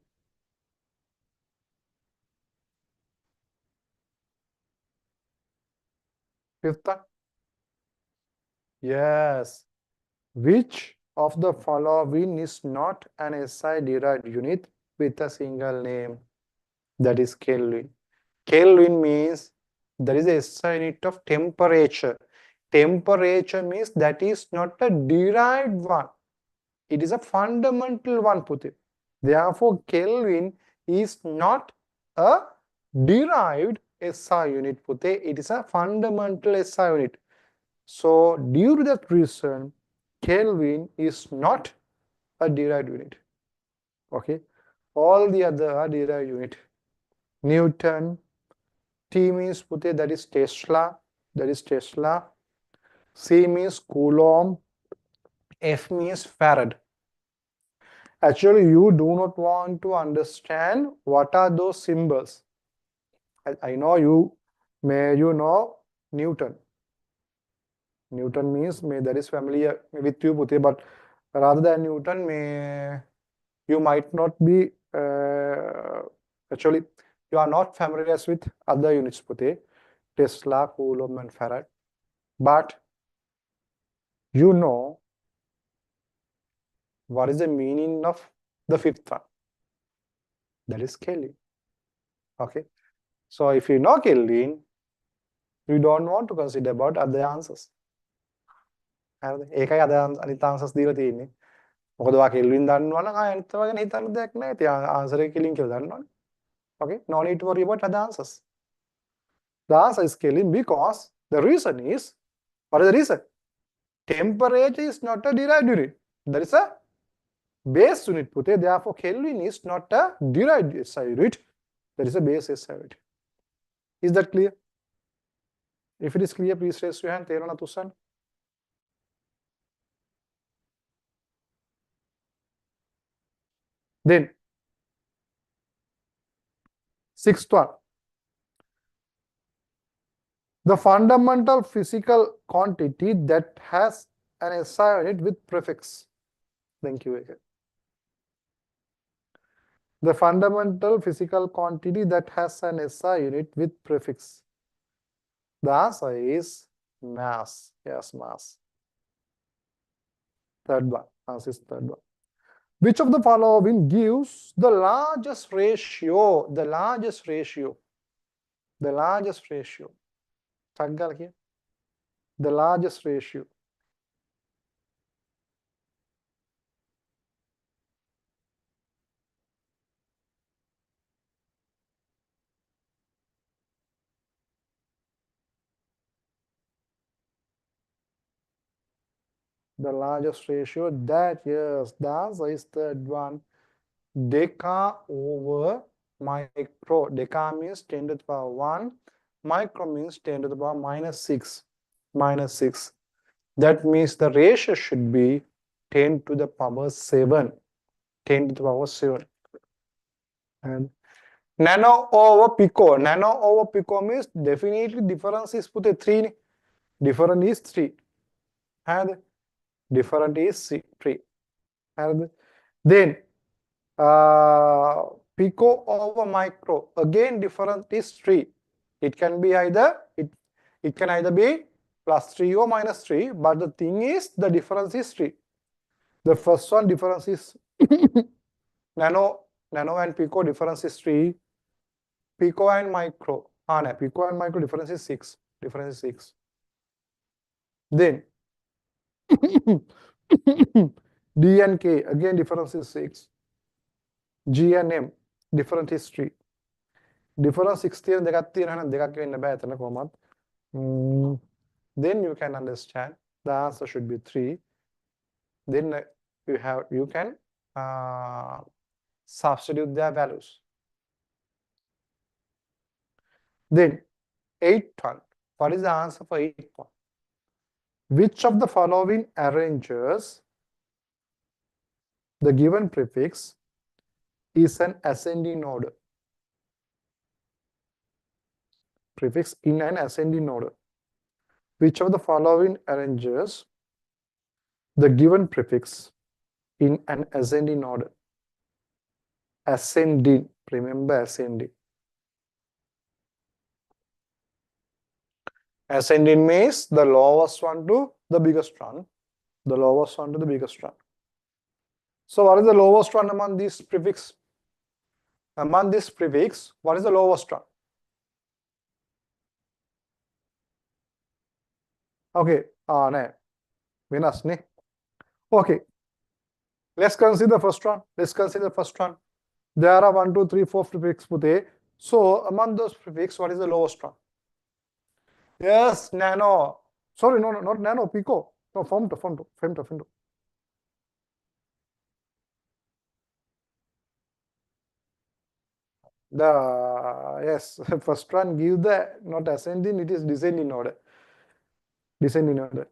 Fifth one. Yes. Which of the following is not an SI derived unit with a single name? That is Kelvin. Kelvin means there is a SI unit of temperature. Temperature means that is not a derived one. It is a fundamental one, Puti. Therefore, Kelvin is not a derived SI unit, Puti. It is a fundamental SI unit. So, due to that reason, Kelvin is not a derived unit. Okay. All the other are derived unit. Newton, T means Puti, that is Tesla. C means Coulomb. F means Farad. Actually, you do not want to understand what are those symbols. I know you know Newton. Newton means that is familiar with you, Puti, but rather than Newton, you might not be actually you are not familiar with other units, Puti, Tesla, Coulomb, and Farad, but you know what is the meaning of the fifth one? That is Kelvin. Okay. So if you know Kelvin, you don't want to consider about other answers. ඒකයි අද අනිත් answers දීලා තියෙන්නේ. මොකද ඔයා කෙල්වින් දන්නවනම් අනිත් ඒවා ගැන හිතන්න දෙයක් නැහැ. ඉතින් answer එක කෙලින් කියලා දන්නවනේ. Okay, no need to worry about other answers. The answer is Kelvin because the reason is, what is the reason? Temperature is not a derived unit. There is a base unit, Pute. Therefore, Kelvin is not a derived SI unit. There is a base SI unit. Is that clear? If it is clear, please raise your hand. තේරුණා Thushan? Then, sixth one. The fundamental physical quantity that has an SI unit with prefix. Thank you again. The fundamental physical quantity that has an SI unit with prefix. The answer is mass. Yes, mass. Third one. Answer is third one. Which of the following gives the largest ratio? The largest ratio. The largest ratio. The largest ratio. The largest ratio, that yes, the answer is third one. Deca over micro. Deca means 10 to the power 1. Micro means 10 to the power minus 6. Minus 6. That means the ratio should be 10 to the power 7. 10 to the power 7. And nano over pico. Nano over pico means definitely difference is put a 3. Difference is 3. And different is 3. Then pico over micro, again difference is 3. It can be either it can either be plus 3 or minus 3, but the thing is the difference is 3. The first one difference is nano and pico difference is 3. Pico and micro, pico and micro difference is 6. Difference is 6. Then D and K, again difference is 6. G and M, difference is 3. Difference 16 දෙකක් තියෙනවා නම් දෙකක් වෙන්න බෑ එතන කොහොමත්. Then you can understand the answer should be 3. Then you can substitute their values. Then 8th one, what is the answer for 8th one? Which of the following arranges the given prefix is an ascending order? Prefix in an ascending order. Which of the following arranges the given prefix in an ascending order? Ascending, remember ascending. Ascending means the lowest one to the biggest one. The lowest one to the biggest one. So what is the lowest one among these prefix? Among this prefix, what is the lowest one? Okay, no. Venas, ne? Okay. Let's consider the first one. Let's consider the first one. There are 1, 2, 3, 4 prefix pute. So among those prefix, what is the lowest one? Yes, nano. Sorry, no, not nano, pico. No, femto. Yes, first one give the not ascending, it is descending order. Descending order.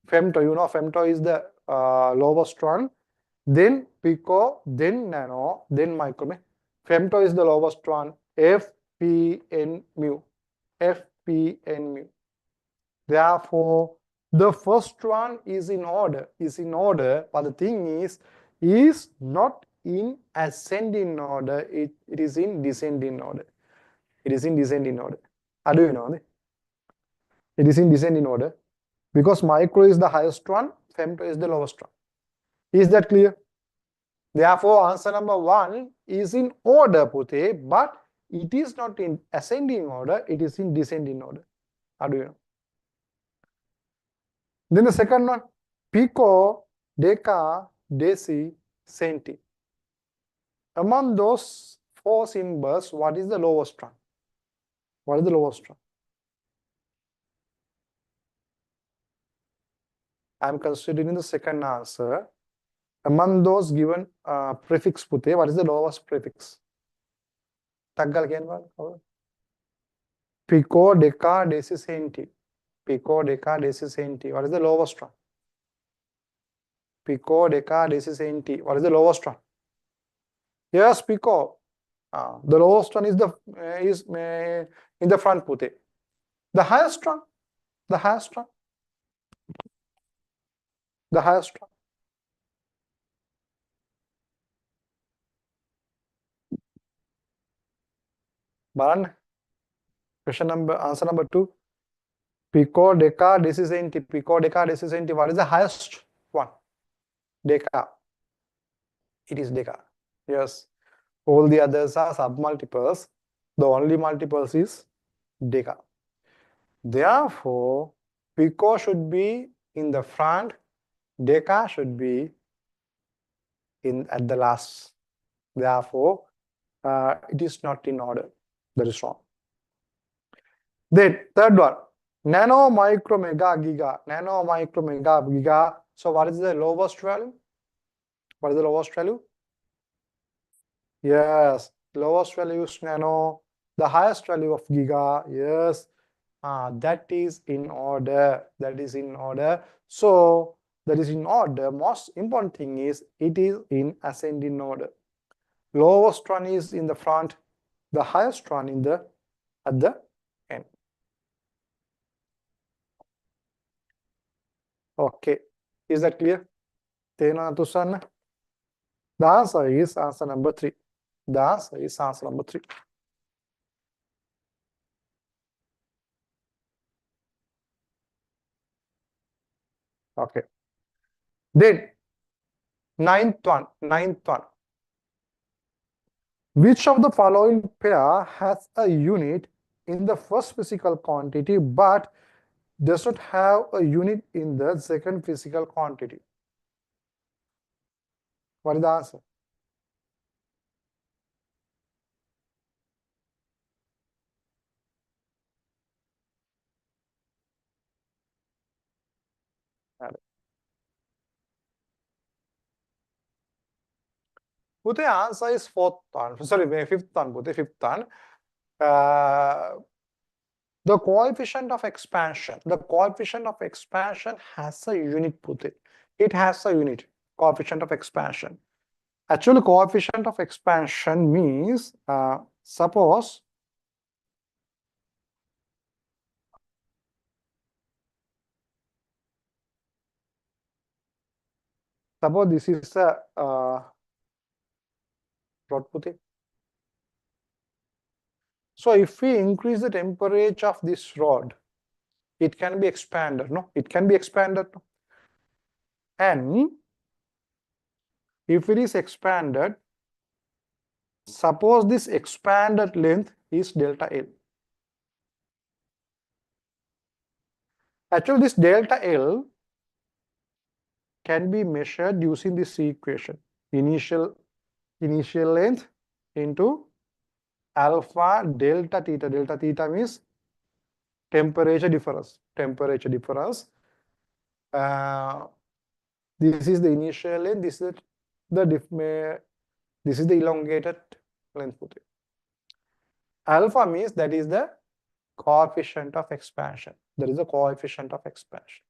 Femto, you know, femto is the lowest one. Then pico, then nano, then micro. Femto is the lowest one. F, P, N, mu. F, P, N, mu. Therefore, the first one is in order. But the thing is not in ascending order. It is in descending order. It is in descending order. How do you know? It is in descending order because micro is the highest one, femto is the lowest one. Is that clear? Therefore, answer number 1 is in order, Pute, but it is not in ascending order, it is in descending order. How do you know? Then the second one, pico, deca, deci, centi. Among those 4 symbols, what is the lowest one? What is the lowest one? I am considering the second answer. Among those given prefix pute, what is the lowest prefix? Taggal kenwa? Pico, deca, deci, centi. Pico, deca, deci, centi. What is the lowest one? Pico, deca, deci, centi. What is the lowest one? Yes, pico. The lowest one is in the front pute. The highest one. The highest one. The highest one. Baran. Question number, answer number 2. Pico, deca, deci, centi. Pico, deca, deci, centi. What is the highest one? Deca. It is deca. Yes. All the others are submultiples. The only multiples is deca. Therefore, pico should be in the front. Deca should be at the last. Therefore, it is not in order. That is wrong. Then third one, nano, micro, mega, giga. Nano, micro, mega, giga. So what is the lowest value? What is the lowest value? Yes, lowest value is nano. The highest value of giga. Yes, that is in order. That is in order. So that is in order. Most important thing is it is in ascending order. Lowest one is in the front. The highest one at the end. Okay, is that clear? තේනවා තුසන්න? The answer is answer number 3. The answer is answer number 3. Okay. Then ninth one. Which of the following pair has a unit in the first physical quantity but does not have a unit in the second physical quantity? What is the answer? The answer is fourth one. Sorry, fifth one. Fifth one. The coefficient of expansion. The coefficient of expansion has a unit. It has a unit. Coefficient of expansion. Actually, coefficient of expansion means suppose this is a rod. So if we increase the temperature of this rod, it can be expanded. No, it can be expanded. And if it is expanded, suppose this expanded length is delta L. Actually, this delta L can be measured using this equation. Initial length into alpha delta theta. Delta theta means temperature difference. Temperature difference. This is the initial length. This is the elongated length. Alpha means that is the coefficient of expansion. That is the coefficient of expansion.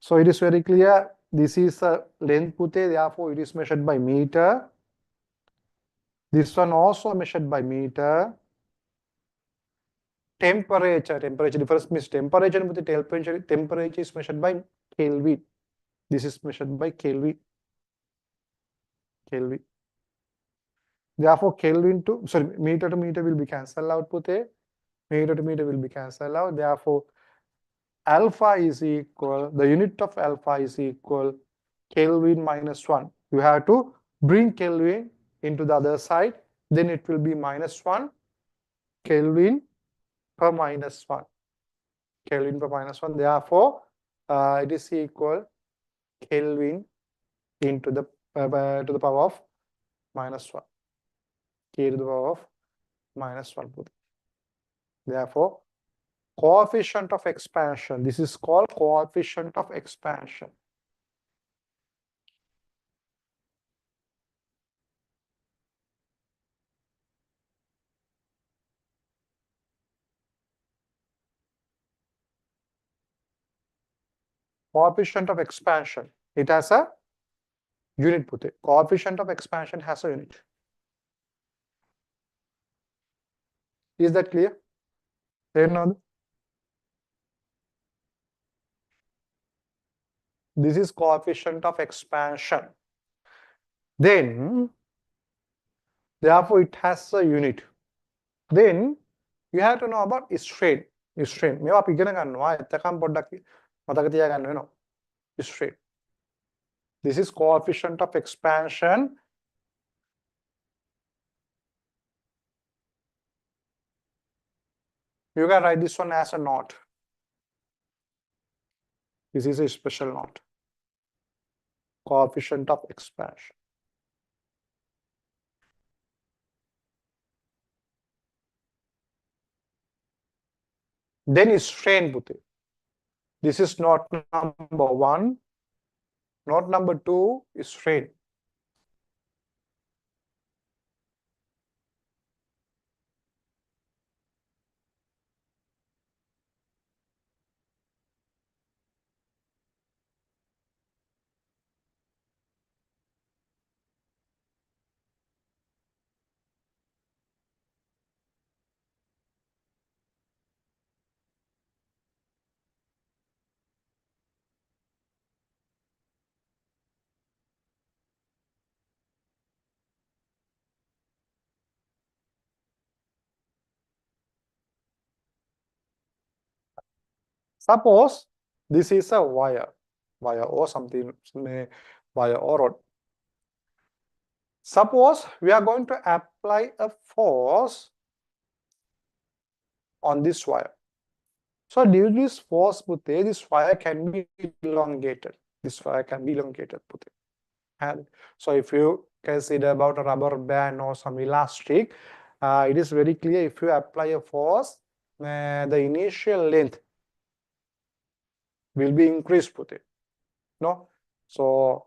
So it is very clear. This is a length, therefore it is measured by meter. This one also measured by meter. Temperature difference means temperature with the temperature is measured by Kelvin. This is measured by Kelvin. Therefore, meter to meter will be cancelled out. Meter to meter will be cancelled out. Therefore, alpha is equal, the unit of alpha is equal Kelvin minus 1. You have to bring Kelvin into the other side, then it will be minus 1 Kelvin per minus 1. Kelvin per minus 1. Therefore, it is equal Kelvin into the to the power of minus 1. K to the power of minus 1. Therefore, coefficient of expansion. This is called coefficient of expansion. Coefficient of expansion. It has a unit. Coefficient of expansion has a unit. Is that clear? This is coefficient of expansion. Then, therefore, it has a unit. Then, you have to know about strain. Strain. මේවා අපි ඉගෙන ගන්නවා. එතකම් පොඩ්ඩක් මතක තියාගන්න වෙනවා. Strain. This is coefficient of expansion. You can write this one as a knot. This is a special knot. Coefficient of expansion. Then is strain. This is knot number 1. Knot number 2 is strain. Suppose this is a wire or something, wire or rod. Suppose we are going to apply a force on this wire. So due to this force, Pute, this wire can be elongated. This wire can be elongated, Pute. And so if you consider about a rubber band or some elastic, it is very clear if you apply a force, the initial length will be increased, Pute. No? So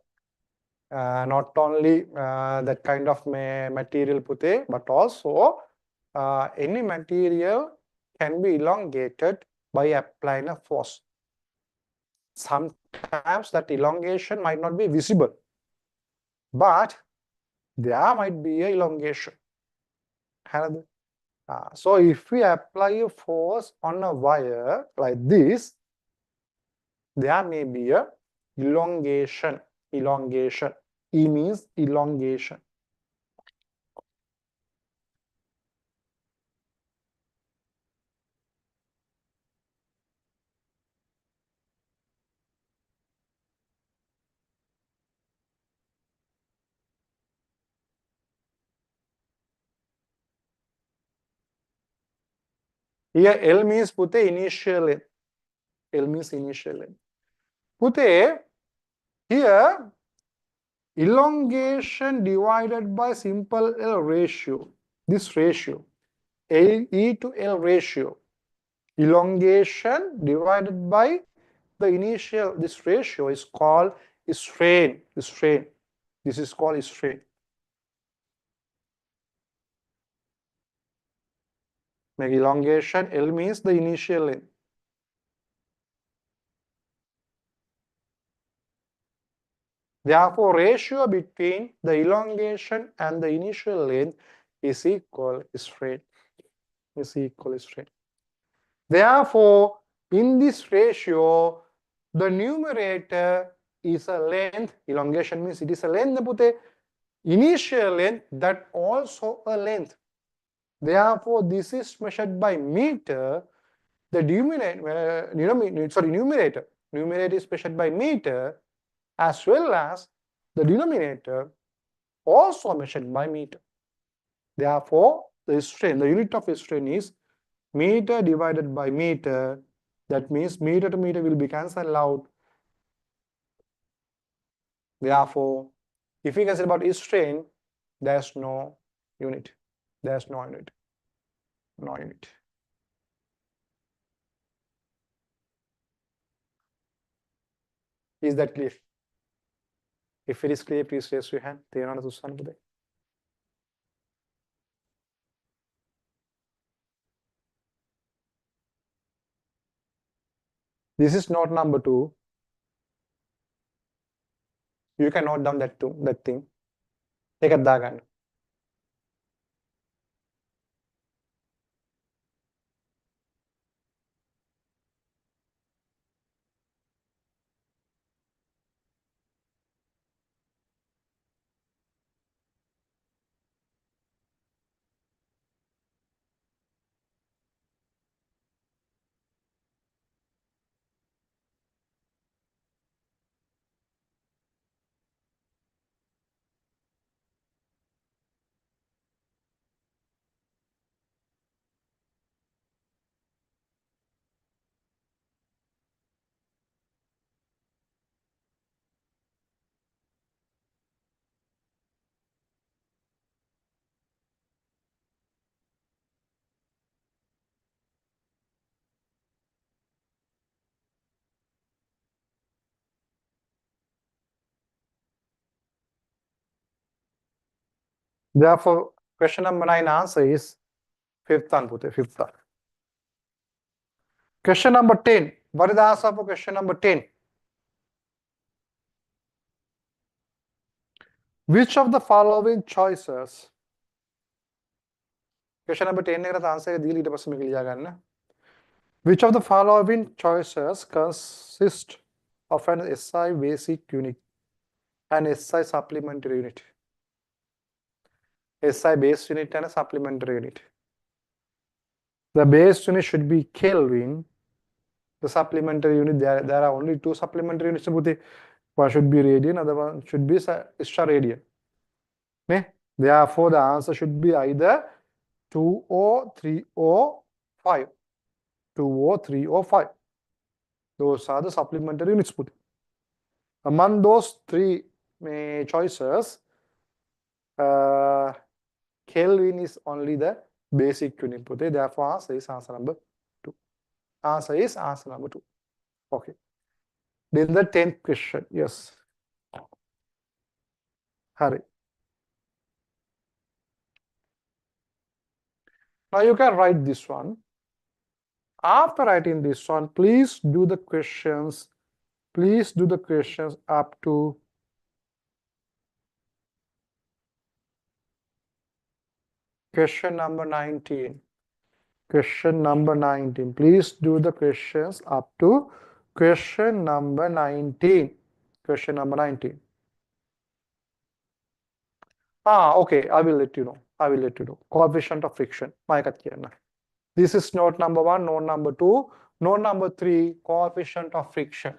not only that kind of material, Pute, but also any material can be elongated by applying a force. Sometimes that elongation might not be visible, but there might be an elongation. So if we apply a force on a wire like this, there may be a elongation. E means elongation. Here L means Pute initial length. L means initial length. Pute, here elongation divided by simple L ratio. This ratio, E to L ratio. Elongation divided by the initial, this ratio is called strain. This is called strain. Make elongation, L means the initial length. Therefore, ratio between the elongation and the initial length is equal strain. Therefore, in this ratio, the numerator is a length. Elongation means it is a length. Initial length, that also a length. Therefore, this is measured by meter. The numerator is measured by meter, as well as the denominator also measured by meter. Therefore, the strain, the unit of strain is meter divided by meter. That means meter to meter will be cancelled out. Therefore, if we consider about strain, there's no unit. There's no unit. No unit. Is that clear? If it is clear, please raise your hand. This is note number 2. You can note down that thing. Take a dagan. Therefore, question number 9 answer is fifth one. Question number 10. What is the answer for question number 10? Which of the following choices? Question number 10 का answer दिली बस में लिया गया. Which of the following choices consist of an SI basic unit and SI supplementary unit? SI base unit and a supplementary unit. The base unit should be Kelvin the supplementary unit, there are only two supplementary units. One should be radian, other one should be extra radian. Therefore, the answer should be either 2 or 3 or 5. 2 or 3 or 5. Those are the supplementary units. Among those three choices, Kelvin is only the basic unit. Therefore, answer is answer number 2. Answer is answer number 2. Okay. Then the 10th question. Yes. Hurry. Now you can write this one. After writing this one, please do the questions. Please do the questions up to question number 19. Question number 19. Please do the questions up to question number 19. Question number 19. Okay. I will let you know. I will let you know. Coefficient of friction. This is note number 1, note number 2, note number 3, coefficient of friction.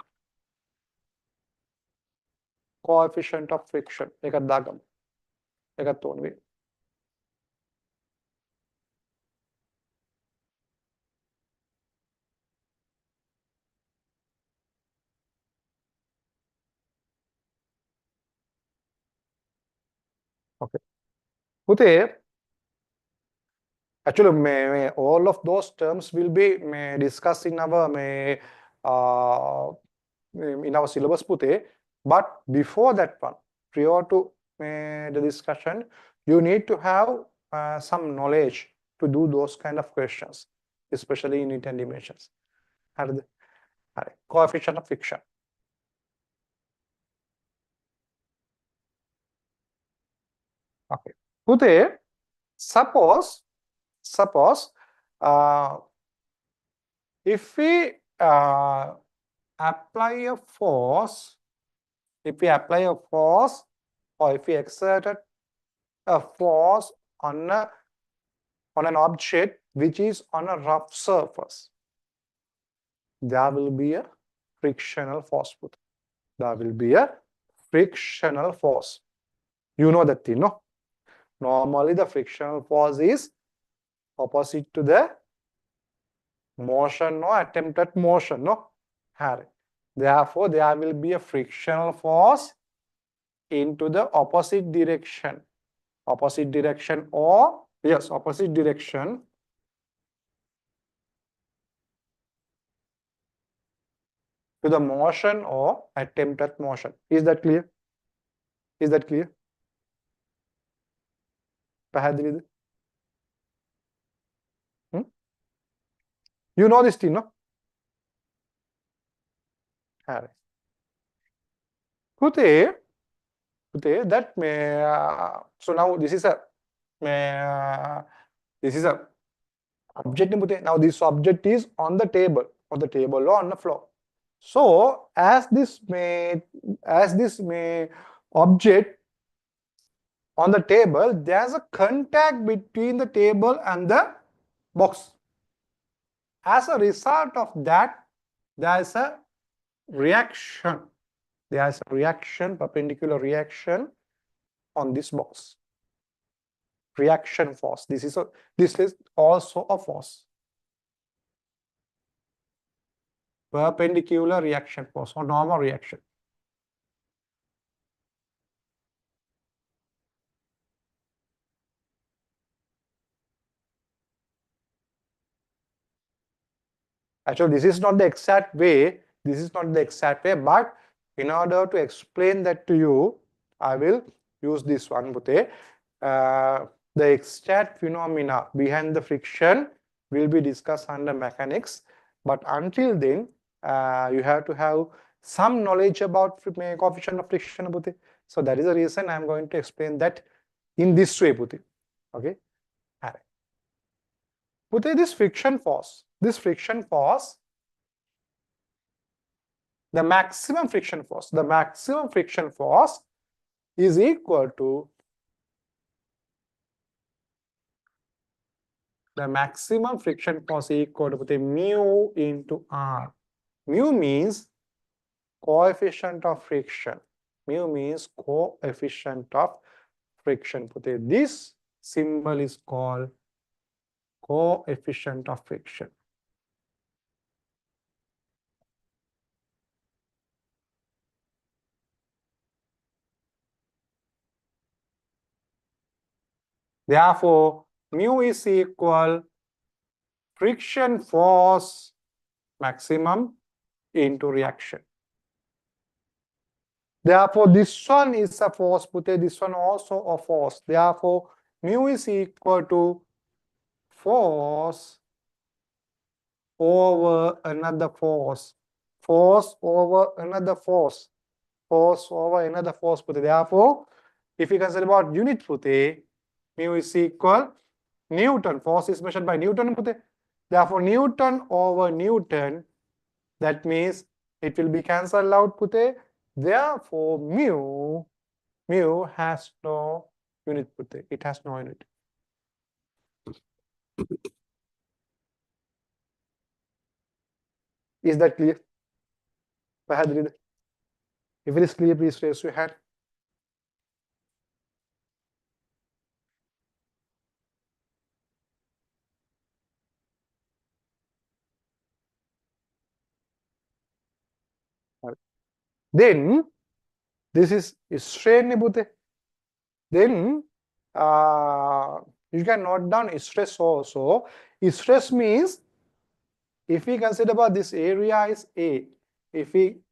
Coefficient of friction. Okay. Actually, all of those terms will be discussed in our syllabus. But before that one, prior to the discussion, you need to have some knowledge to do those kind of questions, especially in unit and dimensions. Coefficient of friction. Okay. Suppose if we apply a force, or if we exerted a force on an object which is on a rough surface, there will be a frictional force. There will be a frictional force. You know that thing, no? Normally, the frictional force is opposite to the motion or attempted motion, no? Therefore, there will be a frictional force into the opposite direction. Opposite direction or, yes, opposite direction. To the motion or attempted motion. Is that clear? Is that clear? You know this thing, no? That may so now this is a object. Now this object is on the table, or on the floor. So as this object on the table, there's a contact between the table and the box. As a result of that, there's a reaction. There's a reaction, perpendicular reaction on this box. Reaction force. This is also a force. Perpendicular reaction force or normal reaction. Actually, this is not the exact way. But in order to explain that to you, I will use this one. The exact phenomena behind the friction will be discussed under mechanics. But until then, you have to have some knowledge about coefficient of friction. So that is the reason I am going to explain that in this way. Okay. This friction force, the maximum friction force is equal to mu into R. Mu means coefficient of friction. Mu means coefficient of friction. This symbol is called coefficient of friction. Therefore, mu is equal friction force maximum into reaction. Therefore, this one is a force, this one also a force. Therefore, mu is equal to force over another force. Force over another force. Force over another force. Therefore, if you consider about unit, mu is equal Newton. Force is measured by Newton. Therefore, Newton over Newton, that means it will be cancelled out. Therefore, mu has no unit. It has no unit. Is that clear? If it is clear, please raise your hand. Then this is strain. Then you can note down stress also. Stress means if we consider about this area is A, if we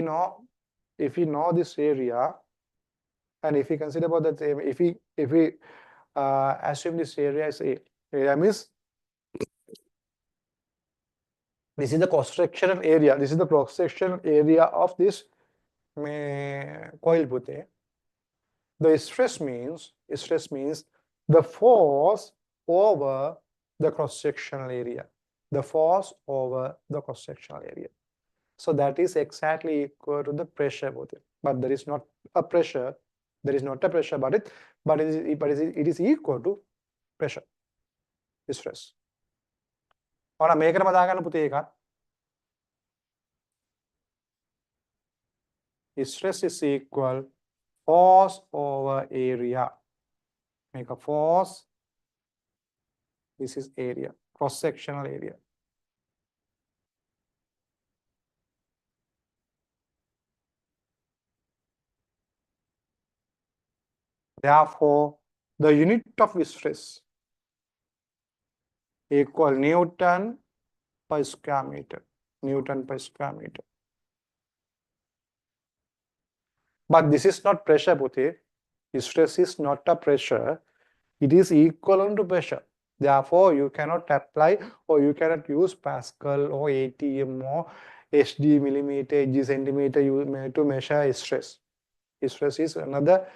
know this area, and if we consider about that, if we assume this area is A, area means this is the cross-sectional area. This is the cross-sectional area of this coil. The stress means the force over the cross-sectional area. The force over the cross-sectional area. So that is exactly equal to the pressure. But there is not a pressure. There is not a pressure, but it is equal to pressure. Stress. और මේකටම දාගන්න පුතේ එකක්. Stress is equal force over area. Make a force. This is area, cross-sectional area. Therefore, the unit of stress equal Newton per square meter. Newton per square meter. But this is not pressure, Puti. Stress is not a pressure. It is equivalent to pressure. Therefore, you cannot apply or you cannot use Pascal or ATM or HD, millimeter, G centimeter to measure stress. Stress is another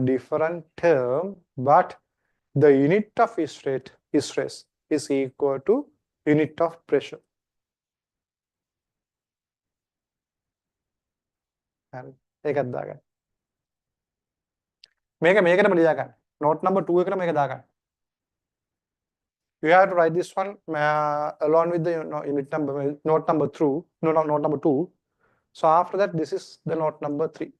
different term, but the unit of stress is equal to unit of pressure. And ඒකත් දාගන්න. මේකටම ලියා ගන්න. Note number 2 එකට මේක දාගන්න. You have to write this one along with the unit number, note number 2. No, not note number 2. So after that, this is the note number 3.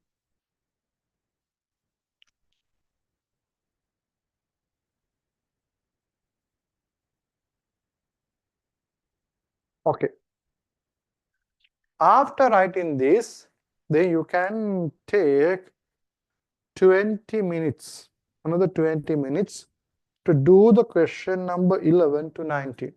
Okay. After writing this, then you can take 20 minutes, another 20 minutes to do the question number 11 to 19.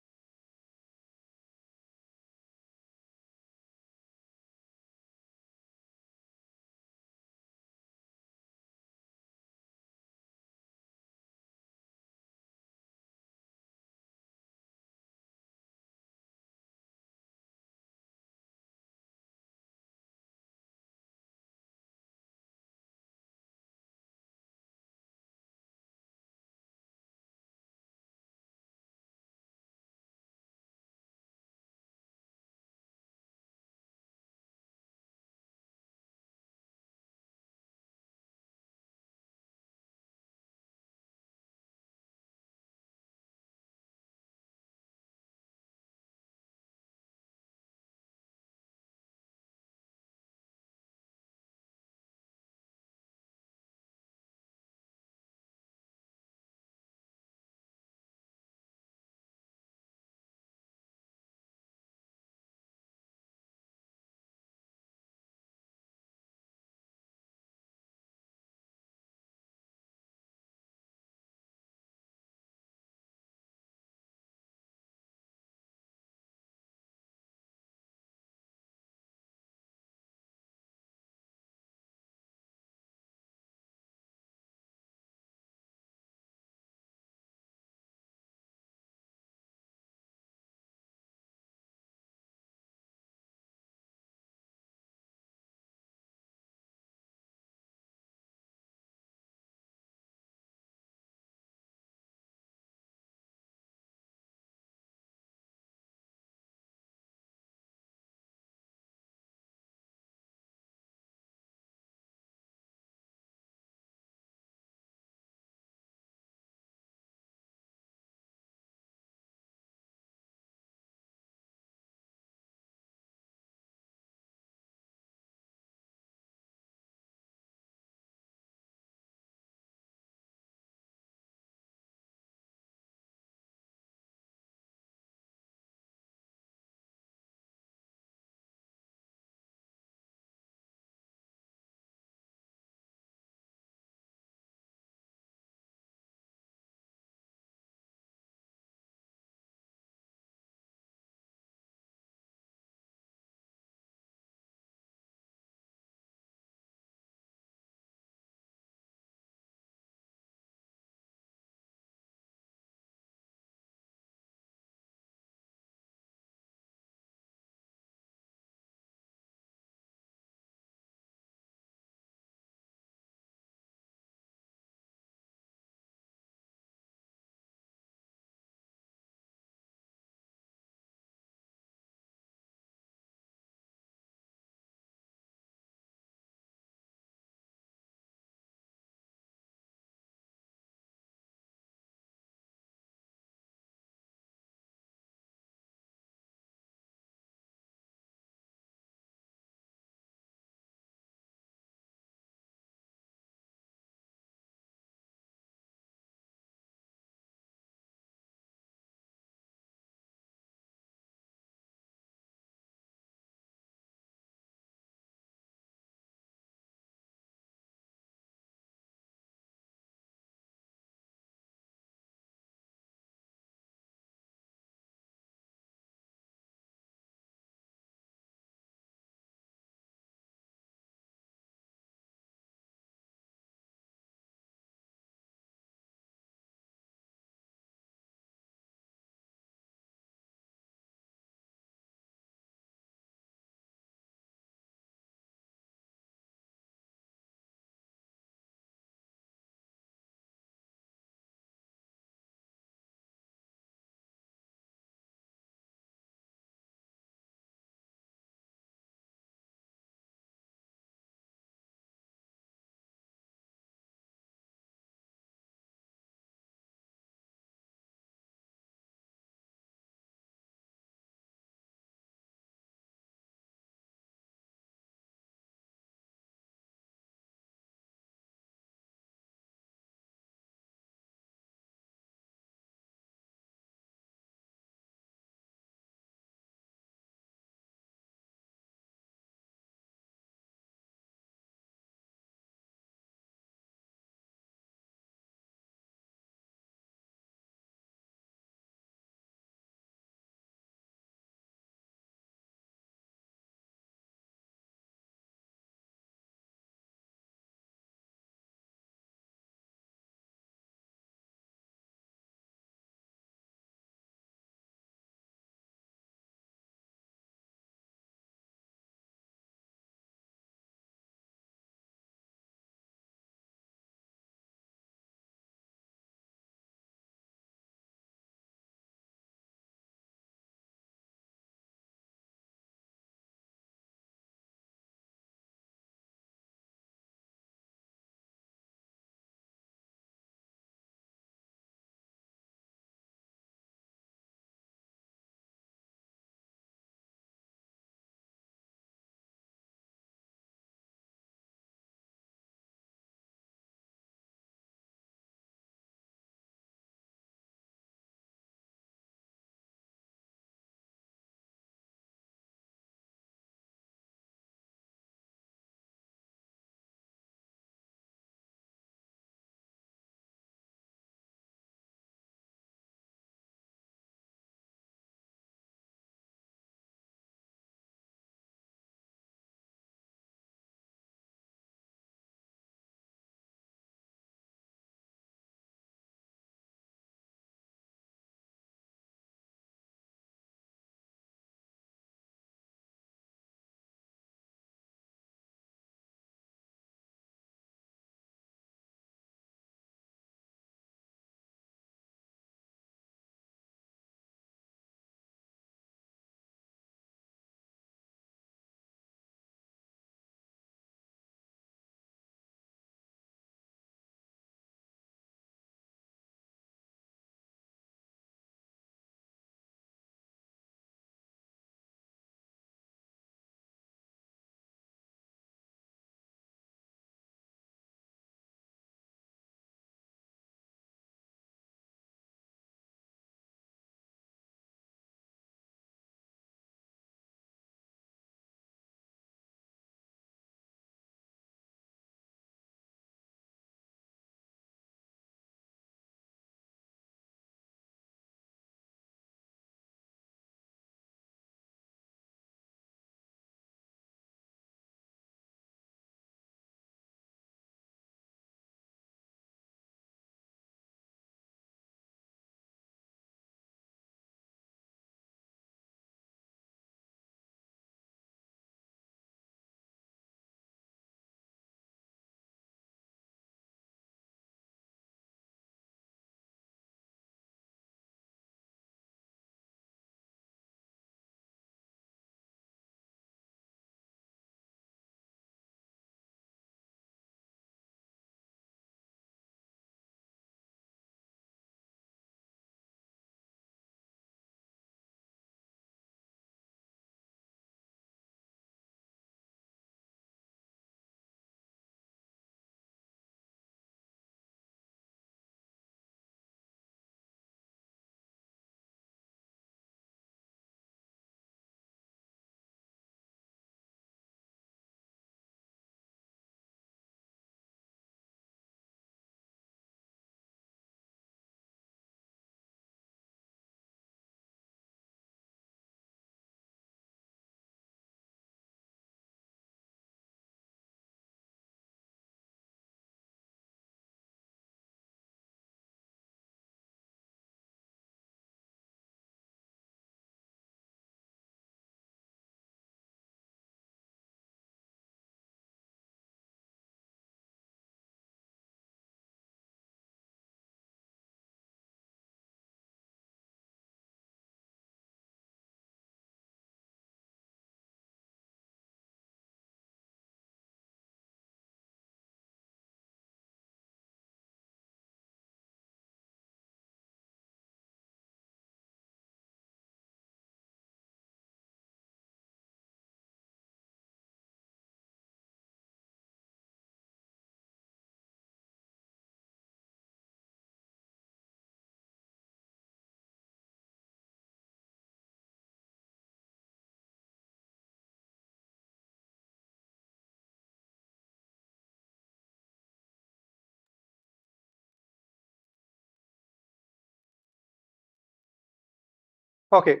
Okay.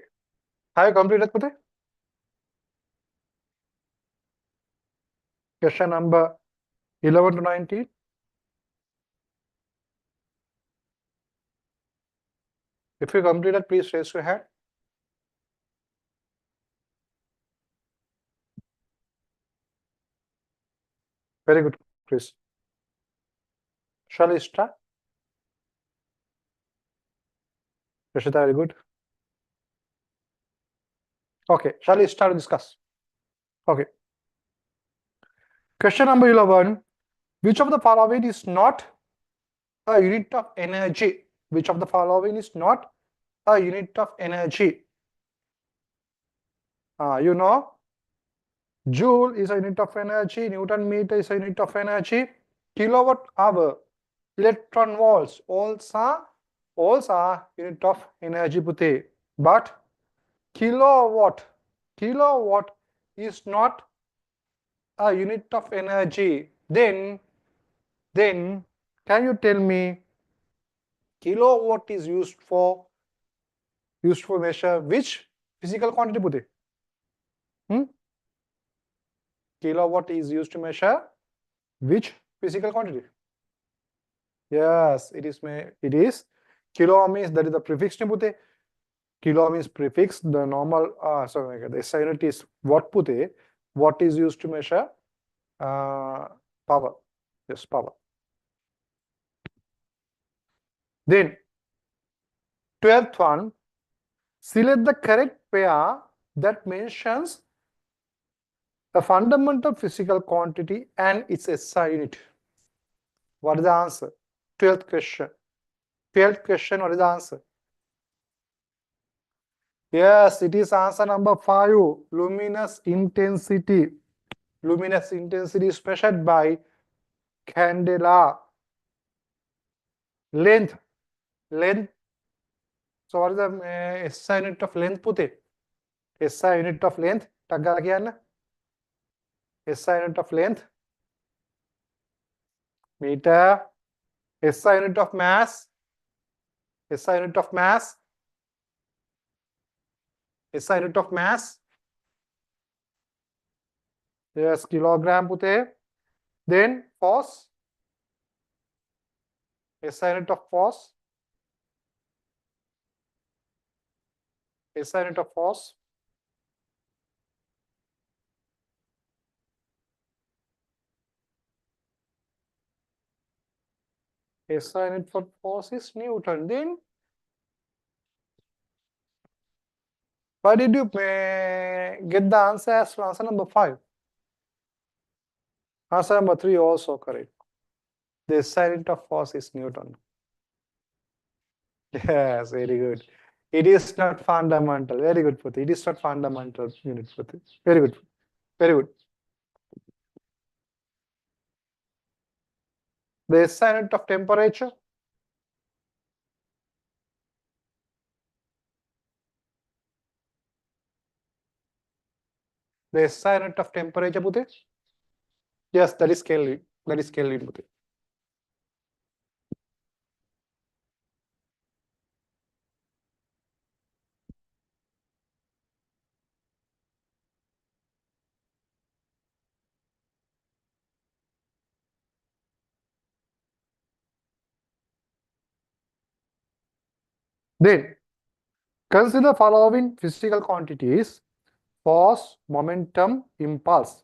Have you completed, Pute? Question number 11 to 19. If you completed, please raise your hand. Very good, Chris. Shall we start? Rashida, very good. Okay, shall we start to discuss? Okay. Question number 11. Which of the following is not a unit of energy? Which of the following is not a unit of energy? You know, joule is a unit of energy, Newton meter is a unit of energy, kilowatt hour, electron volts, all are unit of energy, Pute. But kilowatt is not a unit of energy. Then can you tell me kilowatt is used for measure which physical quantity, Pute? Kilowatt is used to measure which physical quantity? Yes, it is kilo means that is the prefix, Pute. Kilo means prefix. The normal sorry, the SI unit is watt, Pute. What is used to measure power? Yes, power. Then 12th one, select the correct pair that mentions a fundamental physical quantity and its SI unit. What is the answer? 12th question. 12th question, what is the answer? Yes, it is answer number 5. Luminous intensity. Luminous intensity is measured by candela. Length. So what is the SI unit of length, Pute? SI unit of length. Tagga kiyanna. SI unit of length. Meter. SI unit of mass. SI unit of mass. SI unit of mass. Yes, kilogram, Pute. Then force. SI unit of force. SI unit of force. SI unit for force is Newton. Then why did you get the answer as answer number 5? Answer number 3 also correct. The SI unit of force is Newton. Yes, very good. It is not fundamental. Very good, Puti. It is not fundamental unit, Puti. Very good. Very good. The SI unit of temperature. The SI unit of temperature, Puti. Yes, that is Kelvin. That is Kelvin, Puti. Then consider following physical quantities: force, momentum, impulse.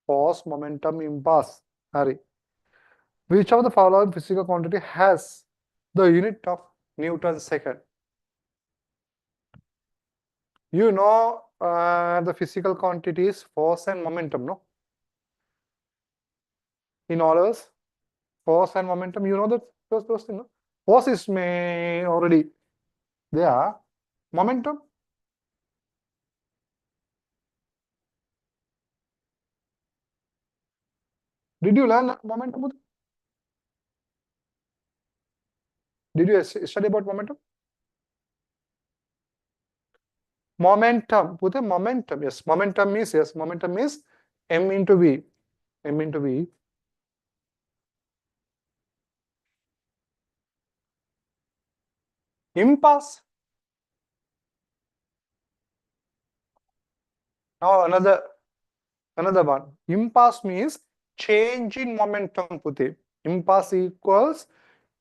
Force, momentum, impulse. Hurry. Which of the following physical quantity has the unit of Newton second? You know the physical quantities force and momentum, no? In orders, force and momentum, you know that those things, no? Force is may already there. Momentum, did you learn momentum? Did you study about momentum? Momentum, put a momentum. Yes, momentum means m into v. M into v. Impulse. Now another one. Impasse means change in momentum, Puti. Impasse equals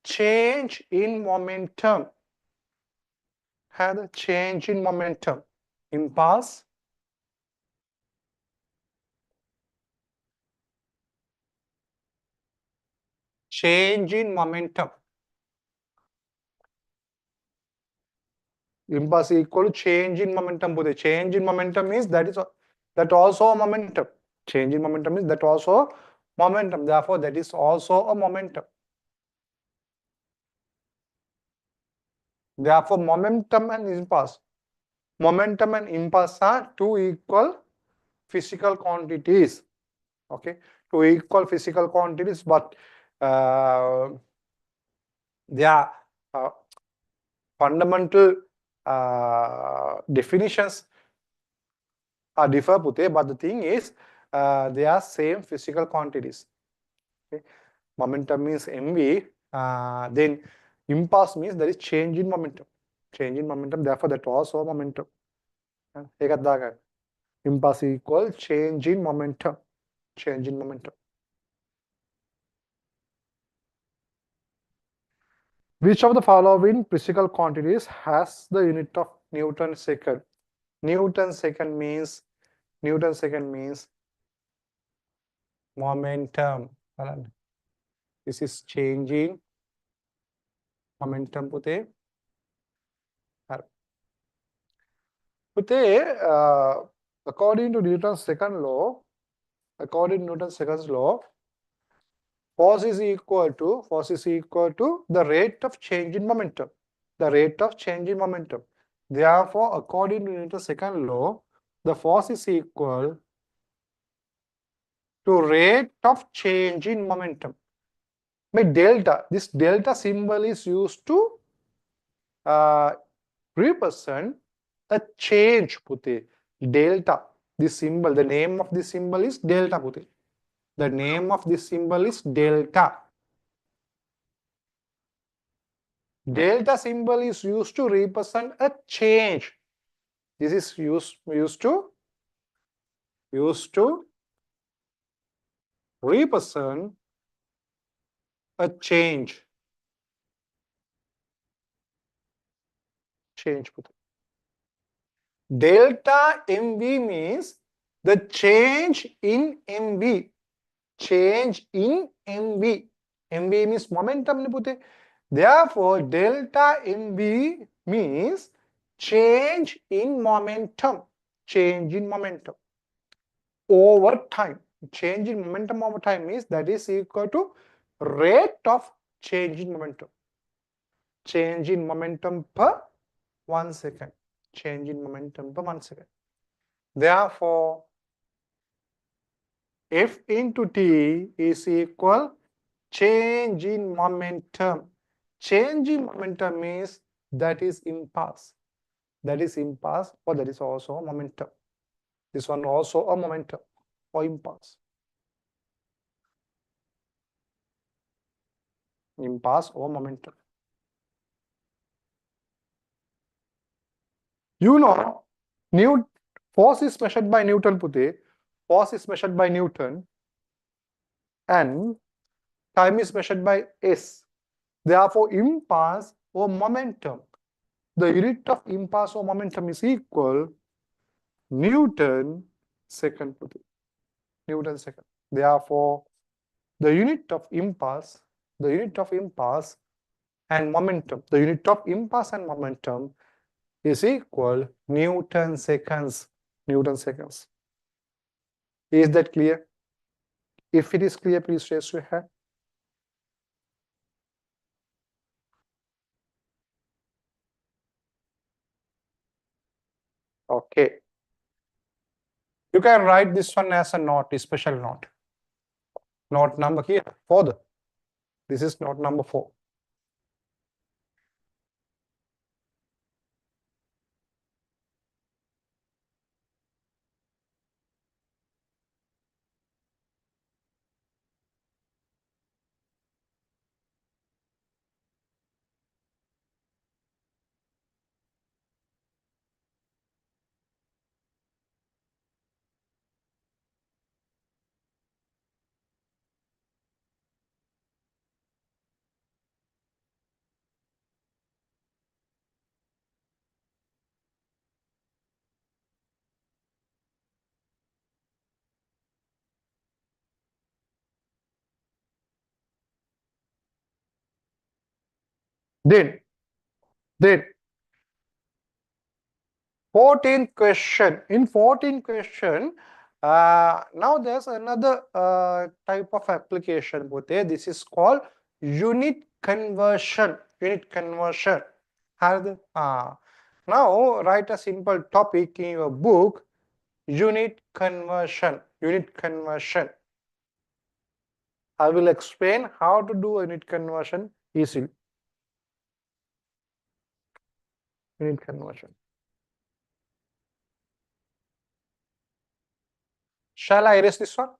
change in momentum. Had a change in momentum. Impasse change in momentum. Impasse equal to change in momentum. Puti. Change in momentum means that also a momentum. Change in momentum is that also momentum. Therefore, that is also a momentum. Therefore, momentum and impasse. Momentum and impasse are two equal physical quantities. Okay, two equal physical quantities, but their fundamental definitions are differ, Pute, but the thing is they are same physical quantities. Okay. Momentum means mv, then impasse means there is change in momentum. Change in momentum, therefore that also momentum. Impasse equal change in momentum. Change in momentum. Which of the following physical quantities has the unit of Newton second? Newton second means momentum. This is changing momentum. Pute, according to Newton's second law, force is equal to the rate of change in momentum. The rate of change in momentum. Therefore, according to Newton's second law, the force is equal to rate of change in momentum. By delta, this delta symbol is used to represent a change, Puti. Delta, this symbol, the name of this symbol is delta, Puti. The name of this symbol is delta. Delta symbol is used to represent a change. This is used to represent a change. Delta mv means the change in mv. Change in mv. mv means momentum. Therefore, delta mv means change in momentum. Change in momentum over time. Change in momentum over time means that is equal to rate of change in momentum. Change in momentum per 1 second. Change in momentum per 1 second. Therefore, F into T is equal change in momentum. Change in momentum means that is impasse. That is impasse, or that is also momentum. This one also a momentum or impasse. Impasse or momentum. You know, force is measured by Newton, Puti. Force is measured by Newton, and time is measured by S. Therefore, impasse or momentum, the unit of impasse or momentum is equal Newton second, Puti. Newton second. Therefore, the unit of impasse and momentum, the unit of impasse and momentum is equal Newton seconds. Newton seconds. Is that clear? If it is clear, please raise your hand. Okay. You can write this one as a note, a special note. Note number here, 4. This is note number 4. Then 14th question. In 14th question, now there's another type of application. This is called unit conversion. Unit conversion. Now write a simple topic in your book. Unit conversion. Unit conversion. I will explain how to do a unit conversion easily. Unit conversion. Shall I erase this one?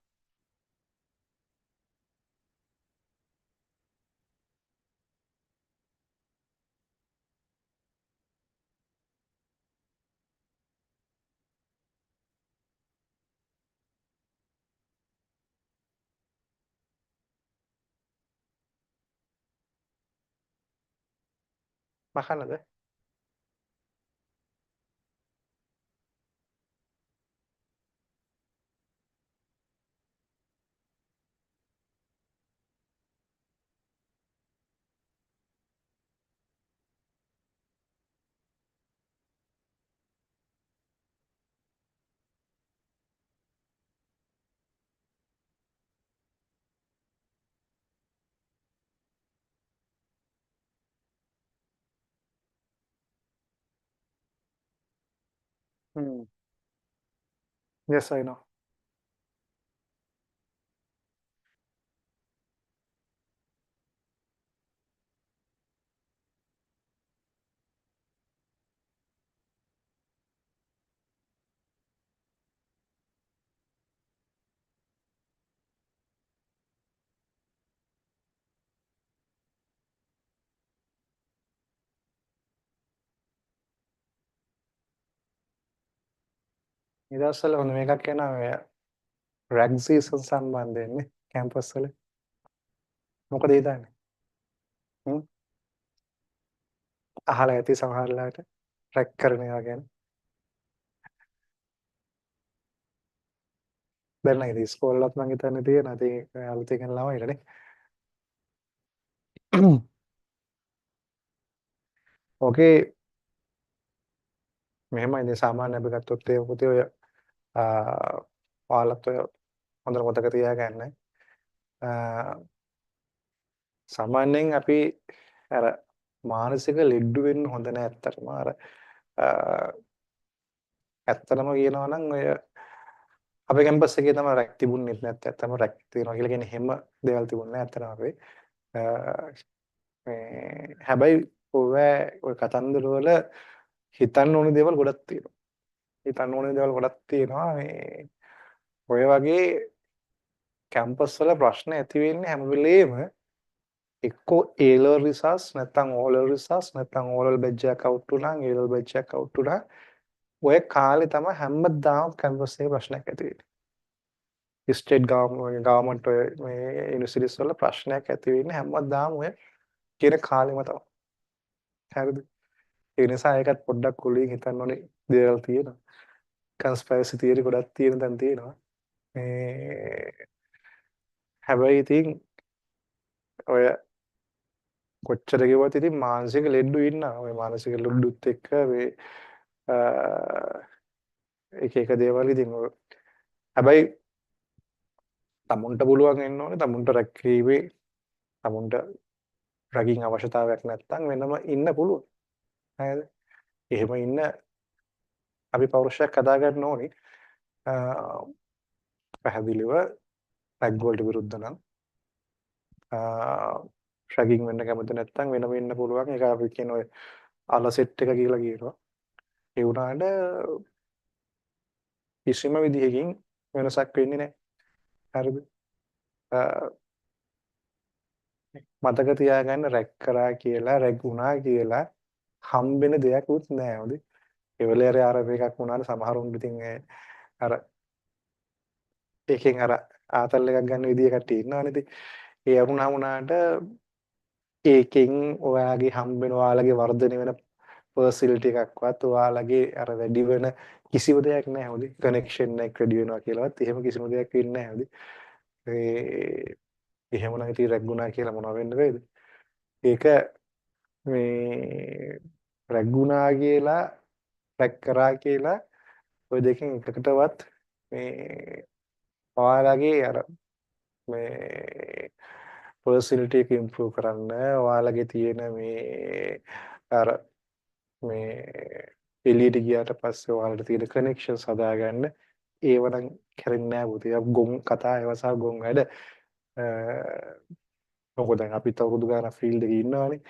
Makan ada. Yes, I know. නිදර්ශල හොඳ මේකක් කියනවා ඔය rag season සම්බන්ධයෙන් නේ campus වල මොකද හිතන්නේ? හ්ම් අහලා ඇති සමහරලාට රැග් කරන ඒවා ගැන. දැන් නම් ඉතින් ඉස්කෝලේවත් මං හිතන්නේ තියෙනවා. ඉතින් අලුතෙන් එන ළමයිලා නේ. ඕකේ මෙහෙමයි ඉතින් සාමාන්‍ය අපි ගත්තොත් ඒ පුතේ ඔය ඔයාලත් ඔය හොඳට මතක තියාගන්න. සාමාන්‍යයෙන් අපි අර මානසික ලෙඩ්ඩු වෙන්න හොඳ නෑ ඇත්තටම. අර ඇත්තටම කියනවා නම් ඔය අපේ කැම්පස් එකේ තමයි රැක් තිබුණෙත් නැත්නම් ඇත්තටම රැක් තියනවා කියලා කියන්නේ හැම දේවල් තිබුණේ නැහැ ඇත්තටම අපේ. මේ හැබැයි ඔය කතන්දර වල හිතන්න ඕන දේවල් ගොඩක් තියෙනවා. හිතන්න ඕන දේවල් ගොඩක් තියෙනවා. මේ ඔය වගේ කැම්පස් වල ප්‍රශ්න ඇති වෙන්නේ හැම වෙලේම එක්කෝ A level results නැත්නම් O level results නැත්නම් O level batch එකක් out වුණා නම් A level batch එකක් out වුණා. ඔය කාලේ තමයි හැමදාම කැම්පස් එකේ ප්‍රශ්නයක් ඇති වෙන්නේ. ස්ටේට් ගවර්න්මන්ට් ඔය මේ යුනිවර්සිටිස් වල ප්‍රශ්නයක් ඇති වෙන්නේ හැමදාම ඔය කියන කාලෙම තමයි. හරිද? ඒ නිසා ඒකත් පොඩ්ඩක් කුලියෙන් හිතන්න ඕනේ දේවල් තියෙනවා. කන්ස්පයරසි තියරි ගොඩක් තියෙන තැන් තියෙනවා. මේ හැබැයි ඉතින් ඔය කොච්චර කිව්වත් ඉතින් මානසික ලෙඩ්ඩු ඉන්නවා. ඔය මානසික ලෙඩ්ඩුත් එක්ක මේ එක එක දේවල් ඉතින් ඔය හැබැයි තමුන්ට පුළුවන් වෙන්න ඕනේ තමුන්ට රැකීමේ තමුන්ට රැකින් අවශ්‍යතාවයක් නැත්නම් වෙනම ඉන්න පුළුවන්. හරිද? එහෙම ඉන්න අපි පෞරුෂයක් හදා ගන්න ඕනේ. පැහැදිලිව රැග් වලට විරුද්ධ නම් රැගින් වෙන්න කැමති නැත්නම් වෙනම ඉන්න පුළුවන්. ඒක අපි කියන ඔය අලසෙට් එක කියලා කියනවා. ඒ වුණාට කිසිම විදිහකින් වෙනසක් වෙන්නේ නැහැ. හරිද? මතක තියාගන්න රැග් කරා කියලා රැග් වුණා කියලා හම්බෙන දෙයක් උත් නෑ හොඳ. ඒ වෙලේ අර මේකක් වුණාට සමහරුන් ඉතින් අර ඒකෙන් අර ආතල් එකක් ගන්න විදිය කට්ටිය ඉන්නවනේ ඉතින්. ඒ වුණාට ඒකෙන් ඔයාගේ හම්බෙන ඔයාලගේ වර්ධනය වෙන පර්සනැලිටි එකක්වත් ඔයාලගේ අර වැඩි වෙන කිසිම දෙයක් නැහැ හොඳ. කනෙක්ෂන් එකක් වැඩි වෙනවා කියලාවත් එහෙම කිසිම දෙයක් වෙන්නේ නැහැ හොඳ. ඒ එහෙමනම් ඉතින් රැග් වුණා කියලා මොනව වෙන්න වේද? ඒක මේ රැග්ගුණා කියලා රැක් කරා කියලා ඔය දෙකෙන් එකකටවත් මේ ඔයාලගේ අර මේ පර්සනැලිටි එක ඉම්ප්‍රූව් කරන්න ඔයාලගේ තියෙන මේ අර මේ එළියට ගියාට පස්සේ ඔයාලට තියෙන කනෙක්ෂන්ස් හදාගන්න ඒවනම් කරන්නේ නැහැ පුතේ. ගොන් කතා ඒවා සහ ගොන් වැඩ මොකද දැන් අපිත් අවුරුදු ගානක් ෆීල්ඩ් එකේ ඉන්නවානේ.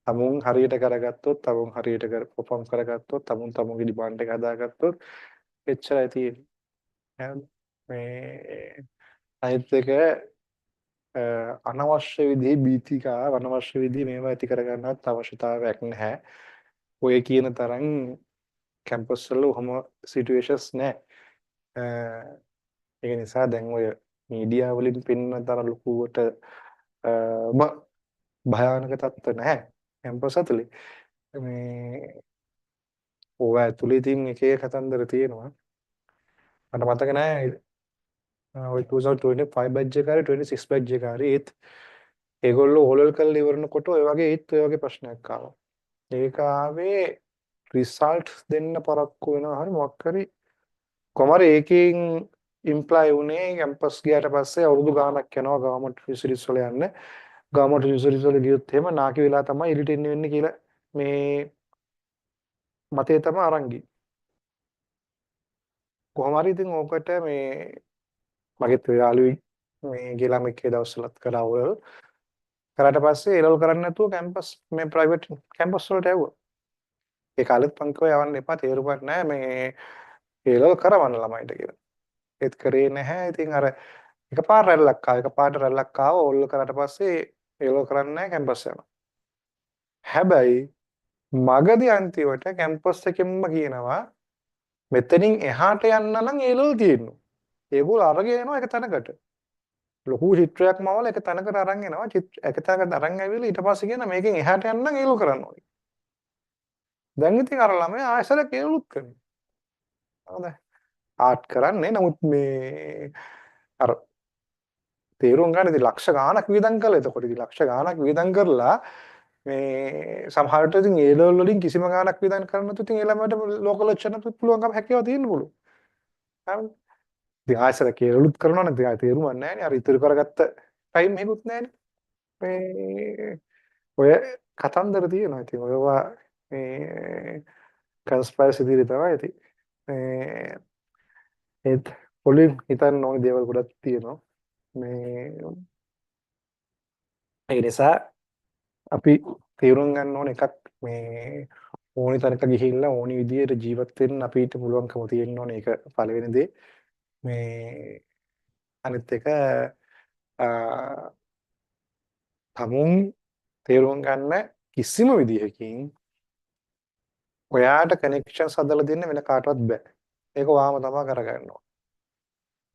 තමුන් හරියට කරගත්තොත් තමුන් හරියට පර්ෆෝම් කරගත්තොත් තමුන්ගේ ඩිමාන්ඩ් එක හදාගත්තොත් එච්චරයි තියෙන්නේ. හරිද? මේ අනිත් එක අනවශ්‍ය විදිහේ බීතිකා අනවශ්‍ය විදිහේ මේවා ඇති කරගන්නවත් අවශ්‍යතාවයක් නැහැ. ඔය කියන තරම් කැම්පස් වල ඔහම සිටුේෂන්ස් නැහැ. ඒක නිසා දැන් ඔය මීඩියා වලින් පෙන්වන තරම් ලොකුවට භයානක තත්ත්ව නැහැ කැම්පස් ඇතුලේ. මේ ඕවා ඇතුලේ තියෙන එක එක කතන්දර තියෙනවා. මට මතක නැහැ ඔය 2025 බැච් එක හරි 26 බැච් එක හරි ඒත් ඒගොල්ලෝ ඕලල් කරලා ඉවරනකොට ඔය වගේ ප්‍රශ්නයක් ආවා. ඒක ආවේ රිසල්ට්ස් දෙන්න පරක්කු වෙනවා හරි මොකක් හරි කොහමද ඒකෙන් ඉම්ප්ලයි වුණේ කැම්පස් ගියාට පස්සේ අවුරුදු ගාණක් යනවා ගවර්න්මන්ට් ෆැසිලිටිස් වල යන්න. ගවර්න්මන්ට් ෆැසිලිටිස් වල ගියොත් එහෙම නාකි වෙලා තමයි එලිට එන්න වෙන්නේ කියලා මේ මතේ තමයි අරන් ගියේ. කොහොම හරි ඉතින් ඕකට මේ මගෙත් යාළුවෙක් මේ ගිහලා මේකේ දවස්වලත් කරා ඔය කරාට පස්සේ එලවල් කරන්නේ නැතුව කැම්පස් මේ ප්‍රයිවට් කැම්පස් වලට ඇව්වා. ඒ කාලෙත් පන්කෝ යවන්න එපා තේරුමක් නැහැ මේ එලවල් කරවන්න ළමයිට කියලා. ඒත් කරේ නැහැ. ඉතින් අර එකපාර රැල්ලක් ආවා. එකපාරට රැල්ලක් ආවා. ඕල්ල කරාට පස්සේ එලවල් කරන්නේ නැහැ කැම්පස් යනවා. හැබැයි මගදී අන්තිමට කැම්පස් එකෙන්ම කියනවා මෙතනින් එහාට යන්න නම් එලවල් තියෙනවා. ඒගොල්ලෝ අරගෙන යනවා එක තැනකට. ලොකු චිත්‍රයක් මවල එක තැනකට අරන් එනවා. එක තැනකට අරන් ඇවිල්ලා ඊට පස්සේ කියන මේකෙන් එහාට යන්න නම් එලවල් කරන්න ඕනේ. දැන් ඉතින් අර ළමයා ආයෙසරක් එලවලුත් කරනවා. හරිද? ආර්ට් කරන්නේ නමුත් මේ අර තේරුම් ගන්න ඉතින් ලක්ෂ ගාණක් වියදම් කළා. එතකොට ඉතින් ලක්ෂ ගාණක් වියදම් කරලා මේ සමහරට ඉතින් ඒ ලෙවල් වලින් කිසිම ගාණක් වියදම් කරන්න නැතු ඉතින් ඒ ළමයට ලෝකල් ලක්ෂණ පුළුවන්කම හැකියාව තියෙන්න පුළුවන්. හරිද? ඉතින් ආයෙසර කේලුත් කරනවා නම් ඉතින් ආයෙ තේරුමක් නැහැ නේ. අර ඉතුරු කරගත්ත ටයිම් එකකුත් නැහැ නේ. මේ ඔය කතන්දර තියෙනවා. ඉතින් ඔයවා මේ කන්ස්පයරසි තියරි තමයි ඉතින්. මේ ඒත් පොලින් හිතන්න ඕනේ දේවල් ගොඩක් තියෙනවා. මේ ඒ නිසා අපි තේරුම් ගන්න ඕන එකක් මේ ඕනි තැනක ගිහිල්ලා ඕනි විදියට ජීවත් වෙන්න අපිට පුළුවන්කම තියෙන්න ඕනේ. ඒක පළවෙනි දේ. මේ අනිත් එක තමුන් තේරුම් ගන්න කිසිම විදිහකින් ඔයාට කනෙක්ෂන්ස් හදලා දෙන්න වෙන කාටවත් බෑ. ඒක ඔයාම තමයි කරගන්න ඕනේ.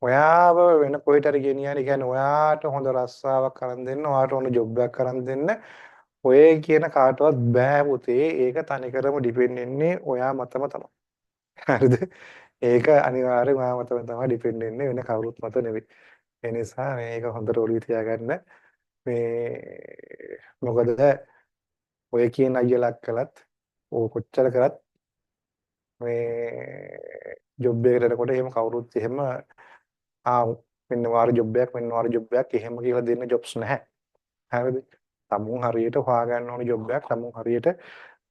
ඔයාව වෙන කොහෙට හරි ගෙනියන්න කියන්නේ ඔයාට හොඳ රස්සාවක් කරන් දෙන්න, ඔයාට ඕන ජොබ් එකක් කරන් දෙන්න ඔය කියන කාටවත් බෑ පුතේ. ඒක තනිකරම ඩිපෙන්ඩ් වෙන්නේ ඔයා මතම තමයි. හරිද? ඒක අනිවාර්යයෙන් ඔයා මතම තමයි ඩිපෙන්ඩ් වෙන්නේ වෙන කවුරුත් මත නෙවෙයි. ඒ නිසා මේක හොඳට ඔළුවේ තියාගන්න. මේ මොකද ඔය කියන අයියලක් කළත් ඕක කොච්චර කරත් මේ ජොබ් එකකට එනකොට එහෙම කවුරුත් එහෙම මෙන්න වාර ජොබ් එකක් මෙන්න වාර ජොබ් එකක් එහෙම කියලා දෙන්න ජොබ්ස් නැහැ. හරිද? තමුන් හරියට හොයාගන්න ඕනේ ජොබ් එකක්. තමුන් හරියට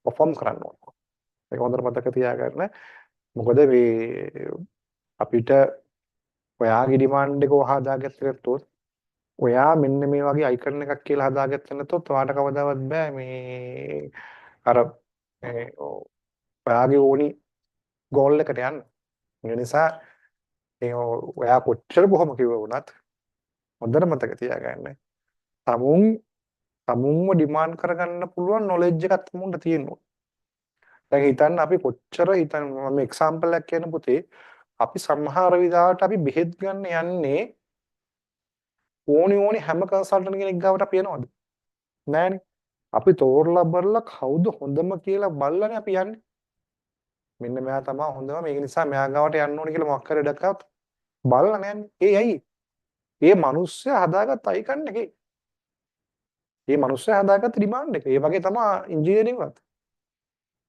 පර්ෆෝම් කරන්න ඕනේ. ඒක හොඳට මතක තියාගන්න. මොකද මේ අපිට ඔයාගේ ඩිමාන්ඩ් එක හදාගත්තේ නැත්නම් ඔයා මෙන්න මේ වගේ අයිකන් එකක් කියලා හදාගත්තේ නැත්නම් ඔයාට කවදාවත් බෑ මේ අර ඔයාගේ ඕනි ගෝල් එකට යන්න. ඒ නිසා ඒ ඔයා කොච්චර බොහොම කිව්ව වුණත් හොඳට මතක තියාගන්න. තමුන්ව ඩිමාන්ඩ් කරගන්න පුළුවන් නොලෙජ් එකක් තමුන්ට තියෙනවා. දැන් හිතන්න අපි කොච්චර මම එක්සැම්පල් එකක් කියන පුතේ අපි සමහර විදිහට අපි බෙහෙත් ගන්න යන්නේ ඕනි හැම කන්සල්ටන්ට් කෙනෙක් ගාවට අපි යනවද? නෑනේ. අපි තෝරලා බලලා කවුද හොඳම කියලා බලලානේ අපි යන්නේ. මෙන්න මෙයා තමයි හොඳම මේක නිසා මෙයා ගාවට යන්න ඕනේ කියලා මොකක් හරි දැක්කත් බලලා නෑනේ. ඒ ඇයි? ඒ මිනිස්සයා හදාගත්ත අයිකන් එකේ. මේ මිනිස්සයා හදාගත්ත ඩිමාන්ඩ් එක. ඒ වගේ තමයි ඉංජිනේරින් වත්.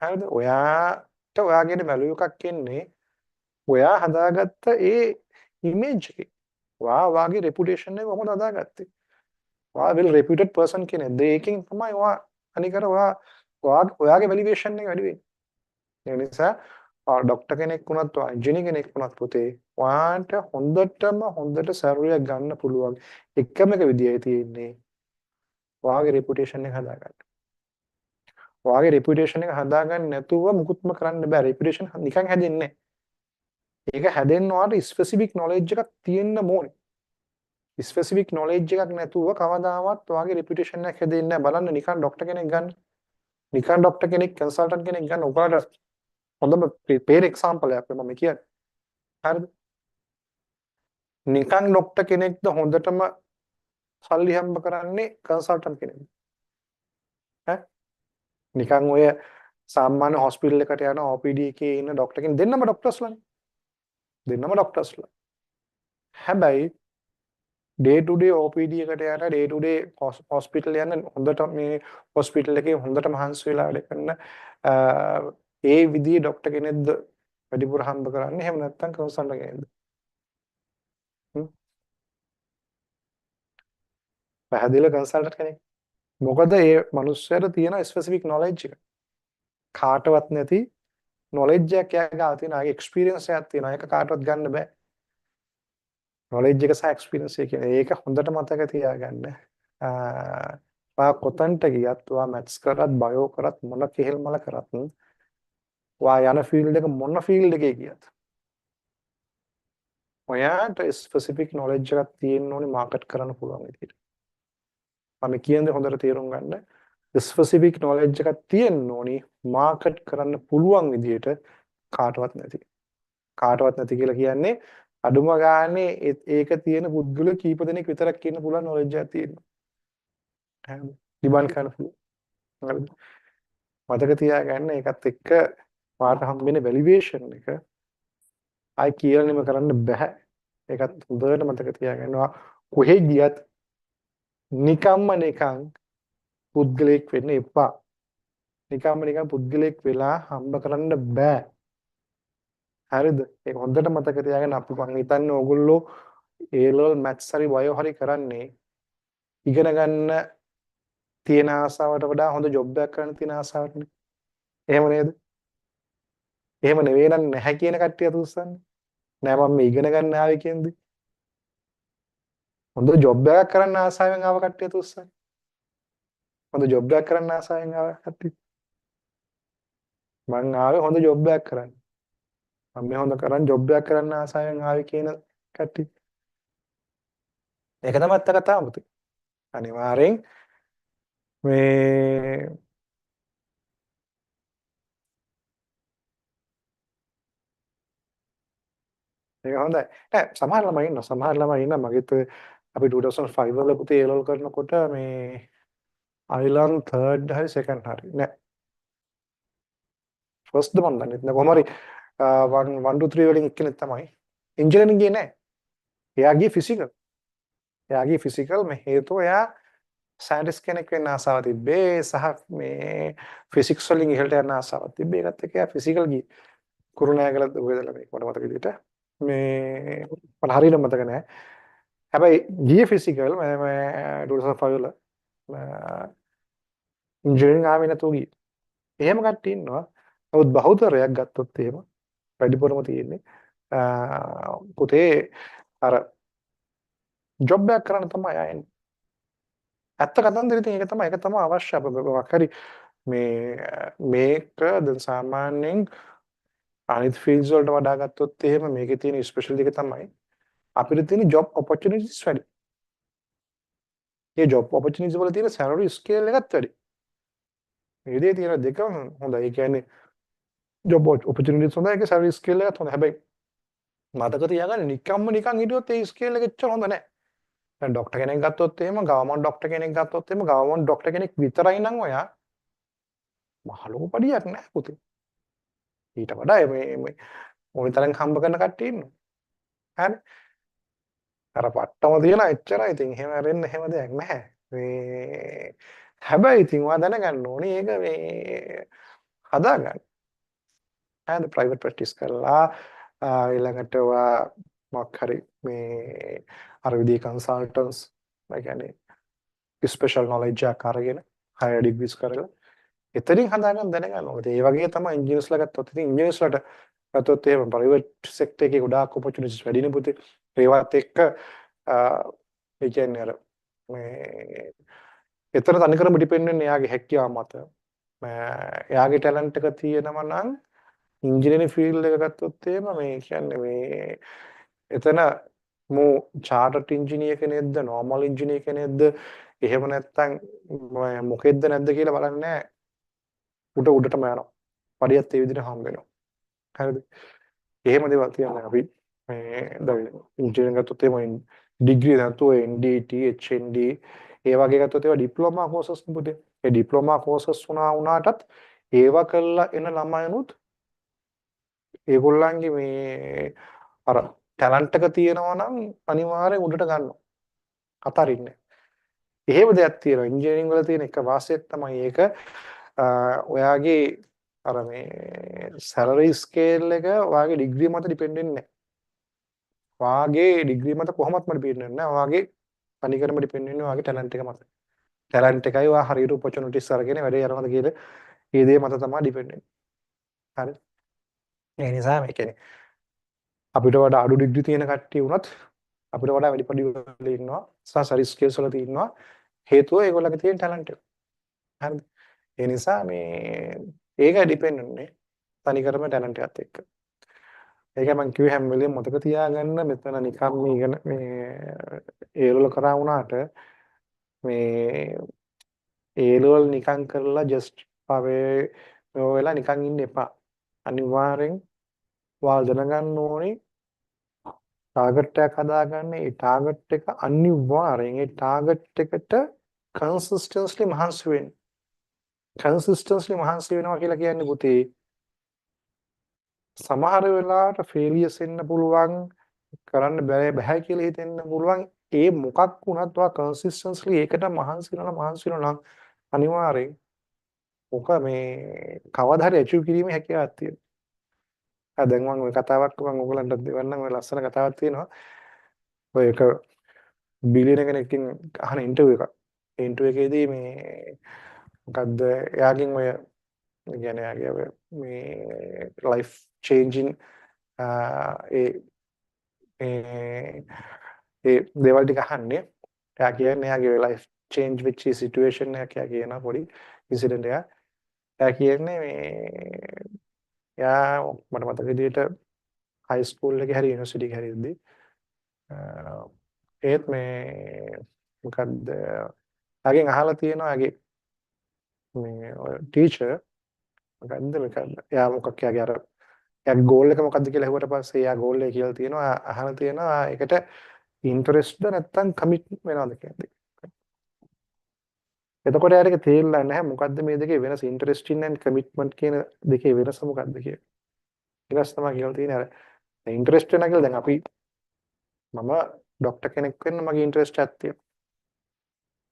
හරිද? ඔයාට ඔයාගේ වැලියු එකක් එන්නේ ඔයා හදාගත්ත ඒ ඉමේජ් එකේ. ඔයාගේ රෙපියුටේෂන් එක කොහොමද හදාගත්තේ? ඔයා වෙල් රෙපියුටඩ් පර්සන් කෙනෙක්ද? ඒකෙන් තමයි ඔයා අනිකර ඔයාගේ වැලිඩේෂන් එක වැඩි වෙන්නේ. ඒ නිසා ડોක්ටර් කෙනෙක් වුණත් ඉංජිනේර කෙනෙක් වුණත් පුතේ ඔයාට හොඳට සර්වයක් ගන්න පුළුවන් එකම එක විදියයි තියෙන්නේ ඔයාගේ රෙපියුටේෂන් එක හදාගන්න. ඔයාගේ රෙපියුටේෂන් එක හදාගන්න නැතුව මුකුත්ම කරන්න බෑ. රෙපියුටේෂන් නිකන් හැදෙන්නේ නැහැ. ඒක හැදෙන්න ඔයාට ස්පෙસિෆික් නොලෙජ් එකක් තියෙන්න ඕනේ. ස්පෙસિෆික් නොලෙජ් එකක් නැතුව කවදාවත් ඔයාගේ රෙපියුටේෂන් එක හැදෙන්නේ නැහැ. බලන්න නිකන් ડોක්ටර් කෙනෙක් ගන්න. නිකන් ડોක්ටර් කෙනෙක් කන්සල්ටන්ට් කෙනෙක් ගන්න. ඔයාලට හොඳම පේර එක්සැම්පල් එකක් මම කියන්නේ. හරිද? නිකන් ડોක්ටර් කෙනෙක්ද හොඳටම සල්ලි හම්බ කරන්නේ කන්සල්ටන්ට් කෙනෙක්ද? ඈ නිකන් ඔය සාමාන්‍ය හොස්පිටල් එකට යන OPD එකේ ඉන්න ડોක්ටර් කෙනෙක් දෙන්නම ડોක්ටර්ස්ලානේ. දෙන්නම ડોක්ටර්ස්ලා. හැබැයි ඩේ ටු ඩේ OPD එකට යන ඩේ ටු ඩේ හොස්පිටල් යන හොඳට මේ හොස්පිටල් එකේ හොඳට මහන්සි වෙලා වැඩ කරන ඒ විදිහේ ડોක්ටර් කෙනෙක්ද වැඩිපුර හම්බ කරන්නේ? එහෙම නැත්නම් කන්සල්ටන්ට් කෙනෙක්ද? පැහැදිලිව කන්සල්ටන්ට් කෙනෙක්. මොකද ඒ මිනිස්සයාට තියෙන ස්පෙસિෆික් නොලෙජ් එක. කාටවත් නැති නොලෙජ් එකක් එයා ගාව තියෙන. ආගේ එක්ස්පීරියන්ස් එකක් තියෙනවා. ඒක කාටවත් ගන්න බෑ. නොලෙජ් එක සහ එක්ස්පීරියන්ස් එක කියන්නේ ඒක හොඳට මතක තියාගන්න. ඔයා කොතන්ට ගියත් ඔයා මැත්ස් කරත් බයෝ කරත් මොන කෙහෙල් මල කරත් ඔයා යන ෆීල්ඩ් එක මොන ෆීල්ඩ් එකේ ගියත් ඔයාට ස්පෙસિෆික් නොලෙජ් එකක් තියෙන්න ඕනේ මාකට් කරන්න පුළුවන් විදිහට. මම කියන්නේ හොඳට තේරුම් ගන්න. ස්පෙસિෆික් නොලෙජ් එකක් තියෙන්න ඕනේ මාකට් කරන්න පුළුවන් විදිහට කාටවත් නැති. කාටවත් නැති කියලා කියන්නේ අඩුම ගානේ ඒක තියෙන පුද්ගල කීප දෙනෙක් විතරක් ඉන්න පුළුවන් නොලෙජ් එකක් තියෙනවා. හරිද? ඩිමාන්ඩ් කරන්න පුළුවන්. හරිද? මතක තියාගන්න ඒකත් එක්ක වාට හම්බෙන වැලිඩේෂන් එක ආයි කියලානෙම කරන්න බෑ. ඒකත් හොඳට මතක තියාගන්න. කොහෙ ගියත් නිකම්ම නිකන් පුද්ගලෙක් වෙන්න එපා. නිකම්ම නිකන් පුද්ගලෙක් වෙලා හම්බ කරන්න බෑ. හරිද? ඒක හොඳට මතක තියාගන්න. අපි මං හිතන්නේ ඕගොල්ලෝ A level maths හරි bio හරි කරන්නේ ඉගෙන ගන්න තියෙන ආසාවට වඩා හොඳ ජොබ් එකක් කරන්න තියෙන ආසාවටනේ. එහෙම නේද? එහෙම නෙවෙයි නම් නැහැ කියන කට්ටිය අතුස්සන්නේ. නෑ මම මේ ඉගෙන ගන්න ආවේ කියන්නේ. හොඳ ජොබ් එකක් කරන්න ආසාවෙන් ආව කට්ටිය අතුස්සන්නේ. හොඳ ජොබ් එකක් කරන්න ආසාවෙන් ආව කට්ටිය. මං ආවේ හොඳ ජොබ් එකක් කරන්න. මම මේ හොඳ කරන් ජොබ් එකක් කරන්න ආසාවෙන් ආවේ කියන කට්ටිය. ඒක තමයි අත්ත කතාව පුතේ. අනිවාර්යෙන් මේ ඒක හොඳයි. නෑ සමහර ළමයි ඉන්නවා. සමහර ළමයි ඉන්නවා මගෙත් අපි 2005 වල පුතේ A level කරනකොට මේ අයිලන් 3rd හරි 2nd හරි නෑ ෆස්ට්ද මම දන්නේ නැහැ. කොහොම හරි 1 2 3 වලින් එක්කෙනෙක් තමයි. ඉන්ජිනියරින්గ్ ගියේ නෑ. එයා ගියේ ෆිසිකල්. එයාගේ ෆිසිකල් මේ හේතුව එයා සයන්ටිස්ට් කෙනෙක් වෙන්න ආසාව තිබ්බේ සහ මේ ෆිසික්ස් වලින් ඉහළට යන්න ආසාවක් තිබ්බේ. ඒකත් එක්ක එයා ෆිසිකල් ගියේ. කුරුණෑගල ඔයදලා මේක මට මතක විදිහට. මේ මට හරියට මතක නෑ. හැබැයි ගියේ ෆිසිකල් මම 2005 වල ඉන්ජිනියරින් ආවේ නැතුව ගියේ. එහෙම කට්ටිය ඉන්නවා. නමුත් බහුතරයක් ගත්තොත් එහෙම වැඩිපුරම තියෙන්නේ පුතේ අර ජොබ් එකක් කරන්න තමයි ආයෙන්නේ. ඇත්ත කතන්දර ඉතින් ඒක තමයි අවශ්‍ය අපිට හරි මේක දැන් සාමාන්‍යයෙන් අනිත් ෆීල්ඩ්ස් වලට වඩා ගත්තොත් එහෙම මේකේ තියෙන ස්පෙෂල් එක තමයි අපිට තියෙන ජොබ් ඔපචුනිටිස් වැඩි. මේ ජොබ් ඔපචුනිටිස් වල තියෙන සැලරි ස්කේල් එකත් වැඩි. මේ දේ තියෙන දෙකම හොඳයි. ඒ කියන්නේ ජොබ් ඔපචුනිටිස් හොඳයි ඒක සැලරි ස්කේල් එකත් හොඳයි. හැබැයි මතක තියාගන්න නිකන් හිටියොත් ඒ ස්කේල් එක එච්චර හොඳ නැහැ. දැන් ડોක්ටර් කෙනෙක් ගත්තොත් එහෙම ගවර්න්මන්ට් ડોක්ටර් කෙනෙක් ගත්තොත් එහෙම ගවර්න්මන්ට් ડોක්ටර් කෙනෙක් විතරයි නම් ඔයා මහ ලොකු පඩියක් නෑ පුතේ. ඊට වඩා මේ ওই තරම් හම්බ කරන කට්ටිය ඉන්නවා. හරි. අර පට්ටම තියලා එච්චරයි. ඉතින් එහෙම රෙන්න එහෙම දෙයක් නැහැ. මේ හැබැයි ඉතින් ඔයා දැනගන්න ඕනේ ඒක මේ හදාගන්න. හරිද? ප්‍රයිවට් ප්‍රැක්ටිස් කරලා ඊළඟට ඔයා මොකක් හරි මේ අර විදිහේ කන්සල්ටන්ට්ස් ඒ කියන්නේ ස්පෙෂල් නොලෙජ් එකක් අරගෙන හයර් ඩිග්‍රීස් කරලා එතනින් හදාගන්න දැනගන්න ඕනේ. ඒ වගේ තමයි ඉන්ජිනියර්ස්ලා ගත්තොත් ඉතින් ඉන්ජිනියර්ස්ලාට ගත්තොත් එහෙම ප්‍රයිවට් සෙක්ටර් එකේ ගොඩාක් ඔපචුනිටිස් වැඩිනේ පුතේ. ඒවත් එක්ක ඒ කියන්නේ අර මේ එතන තනිකරම ඩිපෙන්ඩ් වෙන්නේ එයාගේ හැකියාව මත. එයාගේ ටැලන්ට් එක තියෙනවා නම් ඉංජිනේරින් ෆීල්ඩ් එක ගත්තොත් එහෙම මේ කියන්නේ මේ එතන මෝ චාර්ටර්ඩ් ඉංජිනේර කෙනෙක්ද නෝමල් ඉංජිනේර කෙනෙක්ද එහෙම නැත්නම් මොකෙද්ද නැද්ද කියලා බලන්නේ නැහැ. උඩටම යනවා. පඩියත් ඒ විදිහට හම්බ වෙනවා. හරිද? එහෙම දේවල් කියන්නේ අපි මේ දැන් ඉංජිනේරින් ගත්තොත් එහෙම ඩිග්‍රී නැතුව NDT HND ඒ වගේ ගත්තොත් ඒවා ඩිප්ලෝමා කෝසස් නෙපුතේ. ඒ ඩිප්ලෝමා කෝසස් වුණාටත් ඒවා කළා එන ළමයිනුත් ඒගොල්ලන්ගේ මේ අර ටැලන්ට් එක තියෙනවා නම් අනිවාර්යෙන් උඩට ගන්නවා. අතරින්නේ. එහෙම දෙයක් තියෙනවා. ඉංජිනේරින් වල තියෙන එක වාසියක් තමයි ඒක. ඔයාගේ අර මේ සැලරි ස්කේල් එක ඔයාගේ ඩිග්‍රී මත ඩිපෙන්ඩ් වෙන්නේ නැහැ. ඔයාගේ ඩිග්‍රී මත කොහොමත්ම ඩිපෙන්ඩ් වෙන්නේ නැහැ. ඔයාගේ තනිකරම ඩිපෙන්ඩ් වෙන්නේ ඔයාගේ ටැලන්ට් එක මත. ටැලන්ට් එකයි ඔයා හරියට ඔපචුනිටිස් අරගෙන වැඩේ යනවාද කියලා ඒ දේ මත තමයි ඩිපෙන්ඩ් වෙන්නේ. හරි. ඒ නිසා මේ කියන්නේ අපිට වඩා අඩු ඩිග්‍රී තියෙන කට්ටිය වුණත් අපිට වඩා වැඩි පඩි වල ඉන්නවා. සාසරි ස්කේල්ස් වල තියෙනවා. හේතුව ඒගොල්ලන්ගේ තියෙන ටැලන්ට් එක. හරිද? ඒ නිසා මේ ඒක ඩිපෙන්ඩ් වෙන්නේ තනිකරම ටැලන්ට් එකත් එක්ක. ඒකයි මම කිව්වේ හැම වෙලේම මතක තියාගන්න මෙතන නිකම් මේ ඉගෙන මේ ඒලවල කරා වුණාට මේ ඒලවල නිකන් කරලා ජස්ට් පවේ ඔය වෙලා නිකන් ඉන්න එපා. අනිවාර්යෙන් ඔයාලා දැනගන්න ඕනේ ටාගට් එකක් හදාගන්න. ඒ ටාගට් එක අනිවාර්යෙන් ඒ ටාගට් එකට කන්සිස්ටන්ස්ලි මහන්සි වෙන්න. කන්සිස්ටන්ස්ලි මහන්සි වෙනවා කියලා කියන්නේ පුතේ සමහර වෙලාවට ෆේලියර්ස් එන්න පුළුවන් කරන්න බෑ කියලා හිතෙන්න පුළුවන්. ඒ මොකක් වුණත් ඔයා කන්සිස්ටන්ස්ලි ඒකට මහන්සි වෙනවා නම් අනිවාර්යෙන් ඔක මේ කවදා හරි අචීව් කිරීමේ හැකියාවක් තියෙනවා. දැන් මම ওই කතාවක් මම ඔයගලන්ට දෙවන්නම්. ඔය ලස්සන කතාවක් තියෙනවා. ඔය එක බිලියන කෙනෙක්ගෙන් අහන ඉන්ටර්විව් එකක්. ඒ ඉන්ටර්විව් එකේදී මේ මොකද්ද එයාගෙන් ඔය කියන්නේ එයාගේ මේ ලයිෆ් චේන්ජින් ඒ ඒ දේවල් ටික අහන්නේ. එයා කියන්නේ එයාගේ ලයිෆ් චේන්ජ් වෙච්ච සිටුේෂන් එකක් එයා කියන පොඩි ඉන්සිඩන්ට් එකක්. එයා කියන්නේ මේ එයා මට මතක විදිහට හයි ස්කූල් එකේ හරි යුනිවර්සිටි එකේ හරි ඉද්දි ඒත් මේ මොකද්ද එයාගෙන් අහලා තියෙනවා එයාගේ මේ ටීචර් මොකද්ද එයා මොකක් එයාගේ අර එයාගේ ගෝල් එක මොකද්ද කියලා ඇහුවට පස්සේ එයා ගෝල් එක කියලා තියෙනවා අහලා තියෙනවා ඒකට ඉන්ටරෙස්ට්ද නැත්නම් කමිට් වෙනවද කියන්නේ. එතකොට එයාට ඒක තේරෙන්නේ නැහැ මොකද්ද මේ දෙකේ වෙනස ඉන්ටරෙස්ටින් and කමිට්මන්ට් කියන දෙකේ වෙනස මොකද්ද කියලා. ඊළඟට තමයි කියලා තියෙන්නේ අර ඉන්ටරෙස්ට් වෙනවා කියලා දැන් අපි මම ડોක්ටර් කෙනෙක් වෙන්න මගේ ඉන්ටරෙස්ට් එකක් තියෙනවා.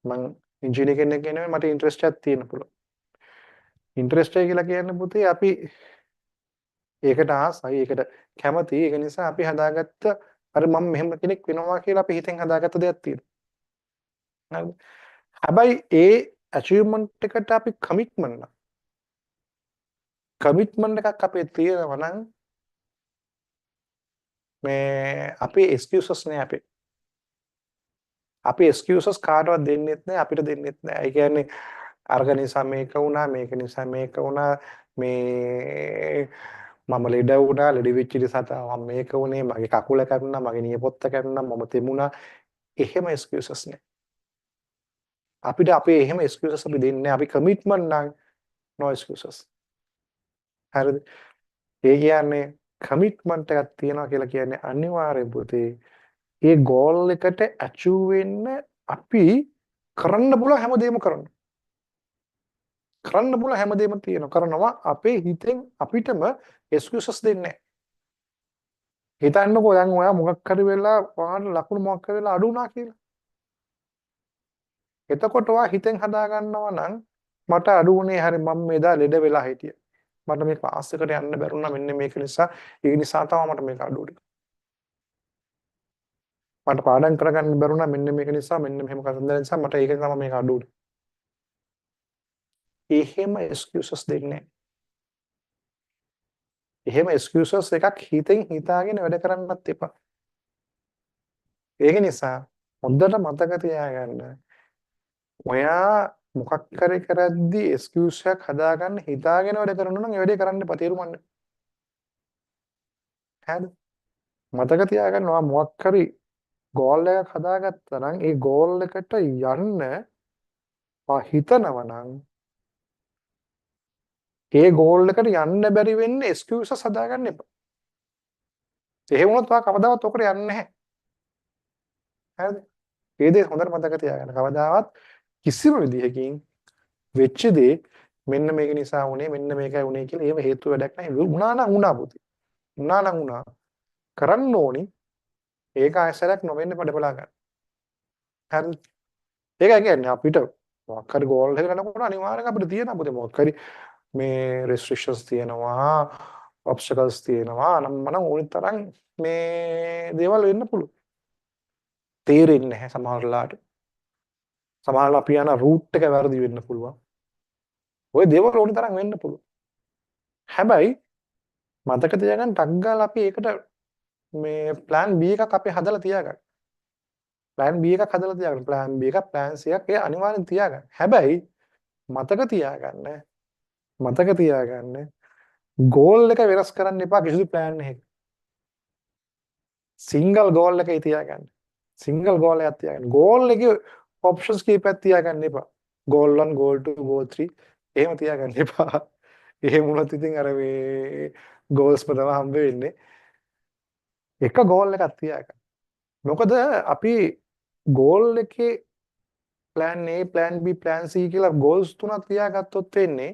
මම ඉංජිනේර කෙනෙක් වෙන්න මට ඉන්ටරෙස්ට් එකක් තියෙන්න පුළුවන්. ඉන්ටරෙස්ට් එක කියලා කියන්නේ පුතේ අපි ඒකට ආසයි ඒකට කැමති ඒක නිසා අපි හදාගත්ත අර මම මෙහෙම කෙනෙක් වෙනවා කියලා අපි හිතෙන් හදාගත්ත දෙයක් තියෙනවා. හරිද? හැබැයි ඒ අචීව්මන්ට් එකට අපි කමිට්මන්ට් එකක් අපේ තියෙනවා නම් මේ අපේ එක්ස්කියුසස් නෑ අපේ. අපි එක්ස්කියුසස් කාටවත් දෙන්නෙත් නෑ අපිට දෙන්නෙත් නෑ. ඒ කියන්නේ අර්ග නිසා මේක වුණා මේක නිසා මේක වුණා මේ මම ලෙඩ වුණා ලෙඩ වෙච්ච නිසා මම මේක වුණේ මගේ කකුල කැඩුණා මගේ නියපොත්ත කැඩුණා මම තෙමුණා එහෙම එක්ස්කියුසස් නෑ. අපිට අපේ එහෙම එක්ස්කියුසස් අපි දෙන්නේ නෑ. අපි කමිට්මන්ට් නම් no excuses. හරිද? ඒ කියන්නේ කමිට්මන්ට් එකක් තියනවා කියලා කියන්නේ අනිවාර්යෙන් පුතේ ඒ ගෝල් එකට ඇචීව් වෙන්න අපි කරන්න පුළුවන් හැමදේම කරනවා. කරන්න පුළුවන් හැමදේම කරනවා අපේ හිතෙන් අපිටම එක්ස්කියුසස් දෙන්නේ නැහැ. හිතන්නකෝ දැන් ඔයා මොකක් හරි වෙලා ඔයාලට ලකුණු මොකක් හරි වෙලා අඩු වුණා කියලා. එතකොට ඔයා හිතෙන් හදා ගන්නවා නම් මට අඩු වුණේ හරි මම මෙදා ලෙඩ වෙලා හිටියේ. මට මේ ක්ලාස් එකට යන්න බැරුණා මෙන්න මේක නිසා. ඒ නිසා තමයි මට මේක අඩු වුනේ. මට පාඩම් කරගන්න බැරුණා මෙන්න මේක නිසා මෙන්න මෙහෙම කතන්දර නිසා මට ඒක තමයි මේක අඩු වුනේ. එහෙම excuses දෙන්නේ නැහැ. එහෙම excuses එකක් හිතෙන් හිතාගෙන වැඩ කරන්නත් එපා. ඒක නිසා හොඳට මතක තියාගන්න. ඔයා මොකක් කරේ කරද්දි excuse එකක් හදාගන්න හිතාගෙන වැඩ කරනවා නම් ඒ වැඩේ කරන්න එපා තේරුම් ගන්න. හරිද? මතක තියාගන්න ඔයා මොකක් හරි ගෝල් එකක් හදාගත්තා නම් ඒ ගෝල් එකට යන්න ඔයා හිතනවා නම් ඒ ගෝල් එකට යන්න බැරි වෙන්නේ excuses හදාගන්න එපා. එහෙම වුණොත් ඔයා කවදාවත් ඔකට යන්නේ නැහැ. හරිද? ඒ දේ හොඳට මතක තියාගන්න. කවදාවත් කිසිම විදිහකින් වෙච්ච දේ මෙන්න මේක නිසා වුනේ මෙන්න මේකයි වුනේ කියලා ඒව හේතු වැඩක් නැහැ. වුණා නම් වුණා පුතේ. වුණා නම් වුණා. කරන්න ඕනි ඒක ආයසරයක් නොවෙන්න බඩබලා ගන්න. හරිද? ඒකයි කියන්නේ අපිට මොකක් හරි ගෝල් එකකට යනකොට අනිවාර්යෙන් අපිට තියෙන අපිට මොකක් හරි මේ restrictions තියෙනවා, obstacles තියෙනවා. නම් මනම් ඕනි තරම් මේ දේවල් වෙන්න පුළුවන්. තේරෙන්නේ නැහැ සමහර වෙලාවට. සමහරවල් අපි යන රූට් එක වැරදි වෙන්න පුළුවන්. ওই දේවල් ඕනි තරම් වෙන්න පුළුවන්. හැබැයි මතක තියාගන්න ටක් ගාලා අපි ඒකට මේ plan B එකක් අපි හදලා තියාගන්න. plan B එකක් හදලා තියාගන්න. plan B එකක් plan C එකක් ඒ අනිවාර්යෙන් තියාගන්න. හැබැයි මතක තියාගන්න goal එක වෙනස් කරන්න එපා කිසිදු plan එකක. single goal එකයි තියාගන්න. single goal එකක් තියාගන්න. goal එකේ options කීපයක් තියාගන්න එපා. goal 1, goal 2, goal 3 එහෙම තියාගන්න එපා. එහෙම වුණොත් ඉතින් අර මේ goals තමයි හම්බ වෙන්නේ. එක goal එකක් තියාගන්න. මොකද අපි goal එකේ plan A, plan B, plan C කියලා goals තුනක් තියාගත්තොත් වෙන්නේ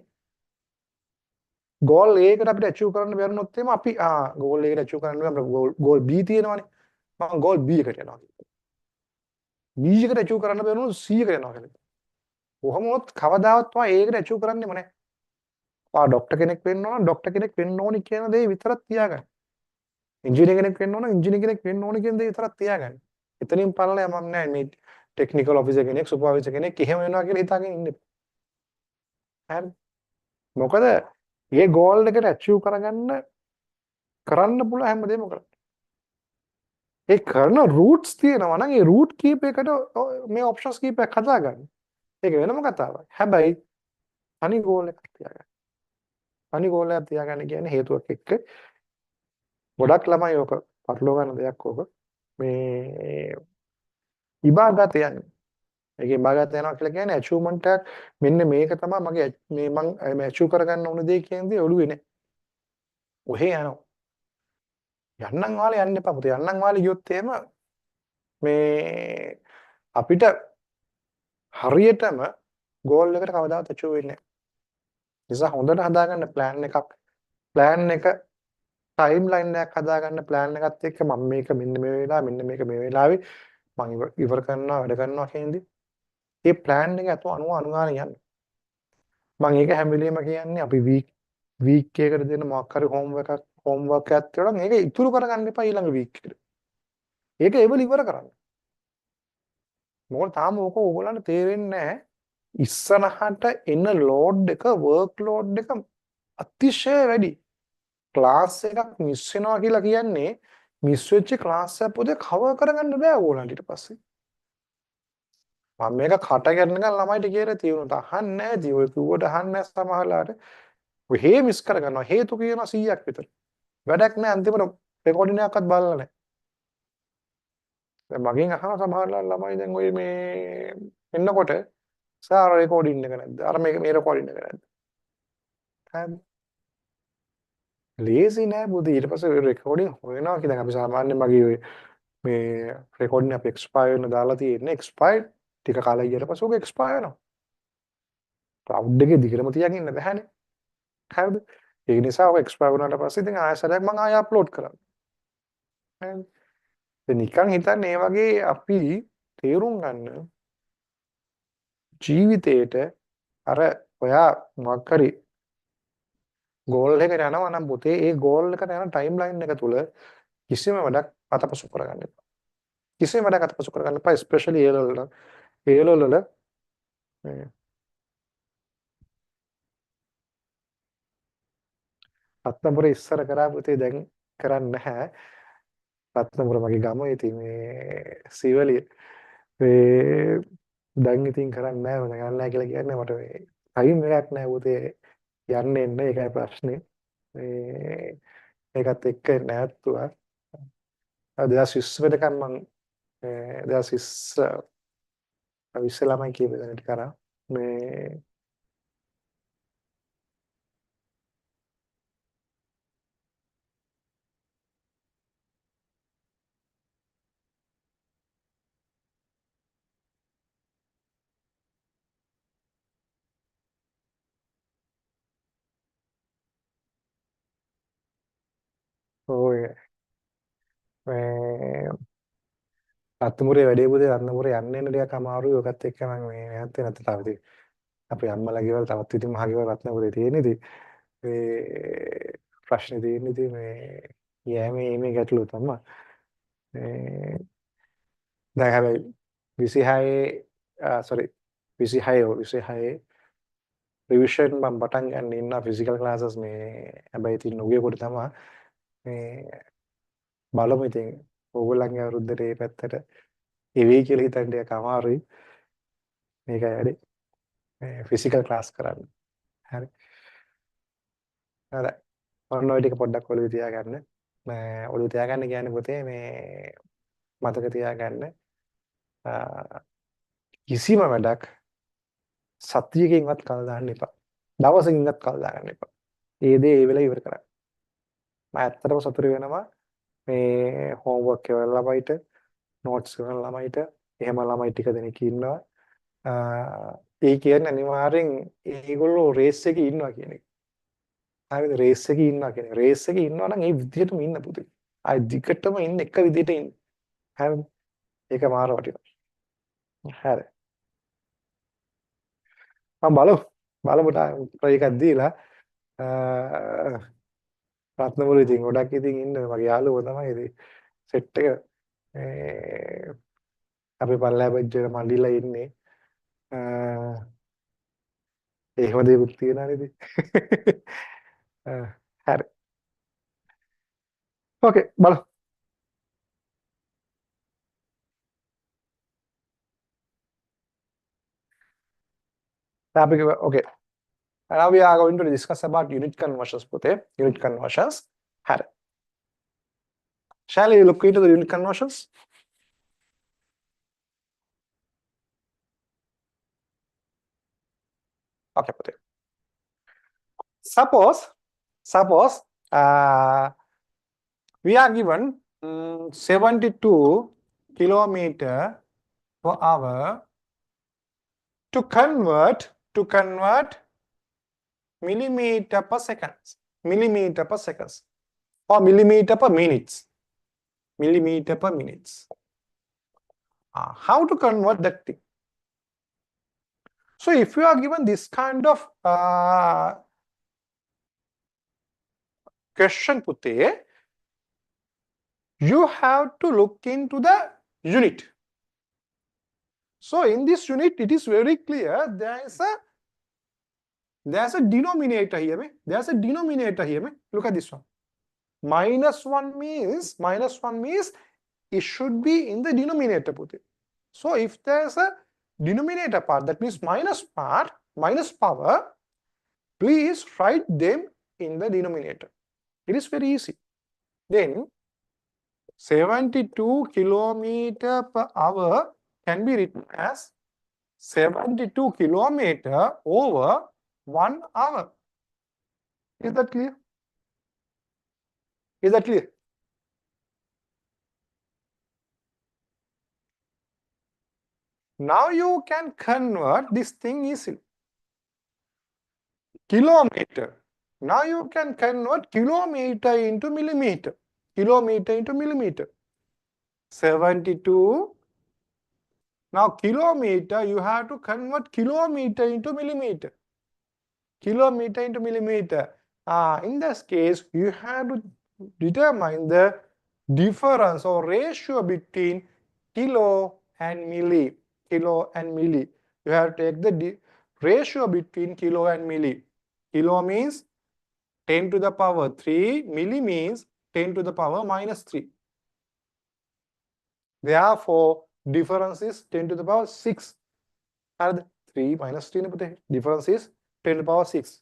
goal A එකට අපිට achieve කරන්න බැරිනොත් එimhe අපි goal A එකට achieve කරන්න බැහැ goal B තියෙනවානේ. මම goal B එකට යනවා. B එකට achieve කරන්න බැරුණොත් C එකට යනවා කියලා. කොහොම වුණත් කවදාවත් ඔයා A එකට achieve කරන්නෙම නැහැ. ඔයා ડોක්ටර් කෙනෙක් වෙන්න ඕන ડોක්ටර් කෙනෙක් වෙන්න ඕනි කියන දේ විතරක් තියාගන්න. ඉංජිනේර කෙනෙක් වෙන්න ඕන ඉංජිනේර කෙනෙක් වෙන්න ඕනි කියන දේ විතරක් තියාගන්න. එතනින් පල්ලෙහා මම නෑ මේ ටෙක්නිකල් ඔෆිසර් කෙනෙක් සුපර්වයිසර් කෙනෙක් එහෙම වෙනවා කියලා හිතාගෙන ඉන්න එපා. හරිද? මොකද මේ ගෝල් එකට achieve කරන්න පුළුවන් හැමදේම කරන්න. ඒ කරන රූට්ස් තියෙනවා නම් ඒ රූට් කීපයකට මේ ඔප්ෂන්ස් කීපයක් හදාගන්න. ඒක වෙනම කතාවක්. හැබැයි තනි ගෝල් එකක් තියාගන්න. තනි ගෝල් එකක් තියාගන්න කියන්නේ හේතුවක් එක්ක ගොඩක් ළමයි ඔක පටලවා ගන්න දෙයක් ඔක. මේ ඉබාගත යන්නේ. ඒකේ ඉබාගත යනවා කියලා කියන්නේ achievement එකක් මෙන්න මේක තමයි මගේ මේ මම achieve කරගන්න ඕන දේ කියන දේ ඔළුවේ නැහැ. ඔහේ යනවා. යන්නම් වාලේ යන්න එපා පුතේ. යන්නම් වාලේ ගියොත් එහෙම මේ අපිට හරියටම ගෝල් එකට කවදාවත් achieve වෙන්නේ නැහැ. නිසා හොඳට හදාගන්න plan එකක්. plan එක ටයිම්ලයින් එකක් හදාගන්න plan එකත් එක්ක මම මේක මෙන්න මේ වෙලාව මෙන්න මේක මේ වෙලාවේ මම ඉවර කරනවා වැඩ කරනවා කියන්නේ. මේ plan එක අනුගාන යන්න. මම ඒක හැම වෙලෙම කියන්නේ අපි week එකකට දෙන මොකක් හරි homework එකක් තියෙනවා නම් ඒක ඉතුරු කරගන්න එපා ඊළඟ week එකට. ඒක ඒවල ඉවර කරන්න. මොකද තාම ඕක ඕගොල්ලන්ට තේරෙන්නේ නැහැ. ඉස්සරහට එන load එක work load එක අතිශය වැඩි. ක්ලාස් එකක් මිස් වෙනවා කියලා කියන්නේ මිස් වෙච්ච ක්ලාස් එක පොතේ කවර් කරගන්න බෑ ඕගොල්ලන්ට ඊට පස්සේ. මම මේක කට ගැටනකම් ළමයිට කියලා තියෙනුත් අහන්නේ නැහැ ජී ඔය කිව්වට අහන්නේ නැහැ සමහරලාට. ඔහේ මිස් කරගන්නවා හේතු කියනවා 100ක් විතර. වැඩක් නැහැ අන්තිමට රෙකෝඩින් එකක්වත් බලලා නැහැ. දැන් මගෙන් අහන සමහරලාට ළමයි දැන් ඔය මේ එන්නකොට සාර රෙකෝඩින් එක නැද්ද? අර මේ රෙකෝඩින් එක නැද්ද? හරිද? ලේසි නෑ බුදි ඊට පස්සේ රෙකෝඩින් හොයනවා කියලා අපි සාමාන්‍යයෙන් මගේ ඔය මේ රෙකෝඩින් අපේ එක්ස්පයර් වෙන දාලා තියෙන්නේ එක්ස්පයර් ටික කාලයක් ගියට පස්සේ ඔක එක්ස්පයර් වෙනවා. ක්ලවුඩ් එකේ දිගටම තියාගෙන ඉන්න බෑනේ. හරිද? ඒ නිසා ඔක එක්ස්පයර් වුණාට පස්සේ ඉතින් ආයෙසරයක් මම ආයෙ අප්ලෝඩ් කරනවා. හරිද? ඉතින් නිකන් හිතන්නේ මේ වගේ අපි තේරුම් ගන්න ජීවිතේට අර ඔයා මොකක් හරි ගෝල් එකකට යනවා නම් පුතේ ඒ ගෝල් එකට යන ටයිම් ලයින් එක තුල කිසිම වැඩක් අතපසු කරගන්න එපා. කිසිම වැඩක් අතපසු කරගන්න එපා ස්පෙෂලි ඒ ලෙවල් වල. ඒ ලෙවල් වල මේ රත්නපුර ඉස්සර කරා පුතේ දැන් කරන්නේ නැහැ. රත්නපුර මගේ ගම ඉතින් මේ සීවලිය මේ දැන් ඉතින් කරන්නේ නැහැ මම යන්නේ නැහැ කියලා කියන්නේ මට මේ ටයිම් එකක් නැහැ පුතේ යන්න එන්න ඒකයි ප්‍රශ්නේ. මේ ඒකත් එක්ක නැවතුවා. 2020 වෙනකන් මම 2020 ළමයි කියපු දැනට කරා. මේ ඔය මේ රත්නපුරේ වැඩේ පුතේ රත්නපුරේ යන්න එන්න ටිකක් අමාරුයි. ඔකත් එක්ක මම මේ නැත් වෙනත් තාම ඉතින් අපේ අම්මලා ගෙවල් තවත් ඉතින් මහ ගෙවල් රත්නපුරේ තියෙන ඉතින් මේ ප්‍රශ්නේ තියෙන්නේ ඉතින් මේ යෑමේ මේ ගැටලුව තමයි. මේ දැන් හැබැයි 26 sorry 26 රිවිෂන් මම පටන් ගන්න ඉන්නවා ෆිසිකල් ක්ලාසස් මේ හැබැයි ඉතින් උගේ කොට තමයි මේ බලමු ඉතින් ඕගොල්ලන්ගේ අවුරුද්දට මේ පැත්තට එවෙයි කියලා හිතන්න ටිකක් අමාරුයි මේකයි වැඩේ මේ ෆිසිකල් ක්ලාස් කරන්න හරි හරි ඔන්න ඔය ටික පොඩ්ඩක් ඔළුවේ තියාගන්න මේ ඔළුවේ තියාගන්න කියන්නේ පුතේ මේ මතක තියාගන්න කිසිම වැඩක් සතියකින්වත් කල් දාන්න එපා දවසකින්වත් කල් දාගන්න එපා ඒ දේ ඒ වෙලාව ඉවර කරන්න මම ඇත්තටම සතුටු වෙනවා මේ හෝම්වර්ක් කරන ළමයිට නෝට්ස් කරන ළමයිට එහෙම ළමයි ටික දෙනෙක් ඉන්නවා ඒ කියන්නේ අනිවාර්යෙන් ඒගොල්ලෝ රේස් එකේ ඉන්නවා කියන එක. හරිද රේස් එකේ ඉන්නවා කියන එක. රේස් එකේ ඉන්නවා නම් ඒ විදිහටම ඉන්න පුතේ. ආයි දිගටම ඉන්න එක විදිහට ඉන්න. හරිද? ඒක මාර වටිනවා. හරි. මම බලමු ට්‍රයි එකක් දීලා රත්නපුර ඉතින් ගොඩක් ඉතින් ඉන්න මගේ යාළුවෝ තමයි ඉතින් සෙට් එක අපේ පල්ලෑ බෙජ්ජේ මල්ලිලා ඉන්නේ එහෙම දේකුත් තියෙනවා නේද හරි ඕකේ බලමු okay now we are going to discuss about unit conversions පුතේ unit conversions හරි shall we look into the unit conversions okay පුතේ suppose we are given 72 kilometer per hour to convert millimeter per seconds or millimeter per minutes how to convert that thing so if you are given this kind of question putte you have to look into the unit so in this unit it is very clear there's a denominator here there's a denominator here look at this one -1 means it should be in the denominator putte so if there's a denominator part that means minus power please write them in the denominator it is very easy then 72 kilometer per hour can be written as 72 kilometer over 1 hour is that clear now you can convert this thing easily kilometer now you can convert kilometer into millimeter 72 Now kilometer, you have to convert kilometer into millimeter. Kilometer into millimeter. In this case, you have to determine the difference or ratio between kilo and milli. Kilo and milli. You have to take the ratio between kilo and milli. Kilo means 10 to the power 3. Milli means 10 to the power minus 3. Therefore, difference is 10 to the power 6. And 3 minus 3. Difference is 10 to the power 6.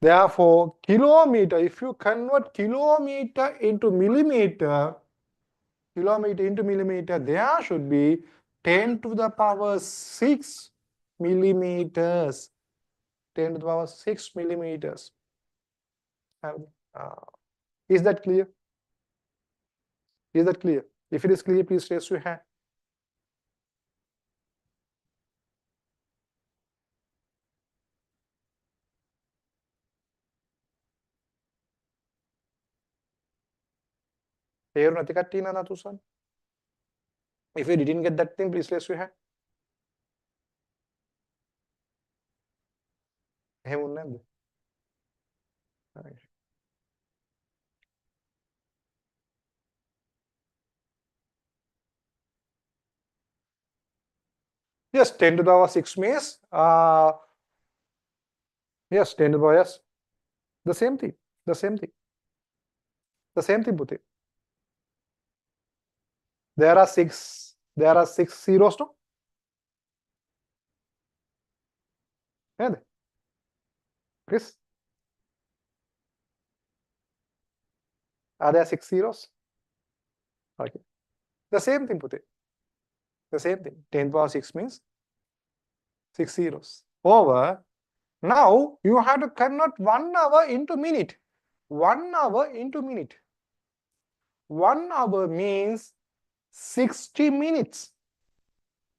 Therefore, kilometer, if you convert kilometer into millimeter, there should be 10 to the power 6 millimeters. 10 to the power 6 millimeters. Is that clear? Is that clear? If it is clear, please raise your hand. If you didn't get that thing, please raise your hand. Yes, 10 to the power 6 means, yes, 10 to the power, yes. The same thing, Puti. There are six zeros, no? And Chris, are there 6 zeros? Okay. The same thing, Puti. The same thing. 10 to the power 6 means 6 zeros. Over. Now you have to convert 1 hour into minute. 1 hour into minute. 1 hour means 60 minutes.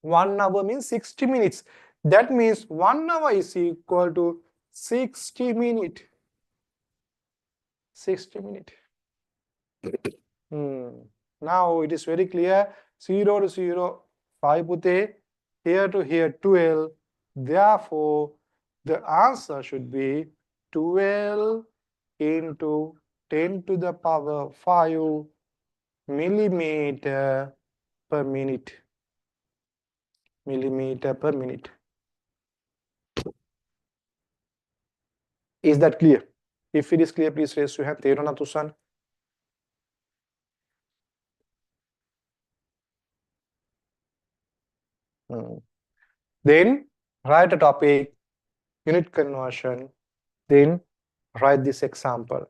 1 hour means 60 minutes. That means 1 hour is equal to 60 minutes. 60 minutes. Now it is very clear. 0 to 0, 5 Pute. Here to here, 12. Therefore, the answer should be 12 into 10 to the power 5 millimeter per minute. Millimeter per minute. Is that clear? If it is clear, please raise your hand. Therona Tusan. Then write a topic, unit conversion. Then write this example.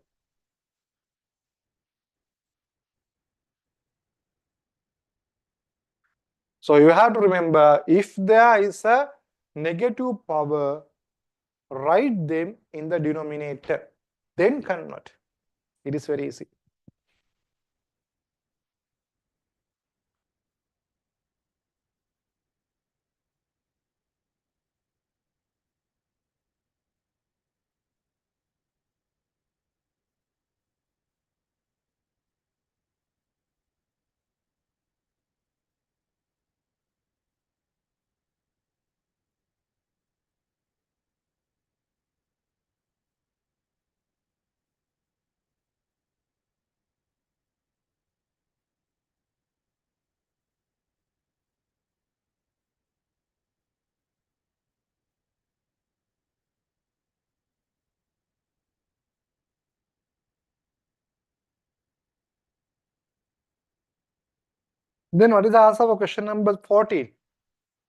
So you have to remember, if there is a negative power, write them in the denominator. Then convert. It is very easy. Then what is the answer for question number 14?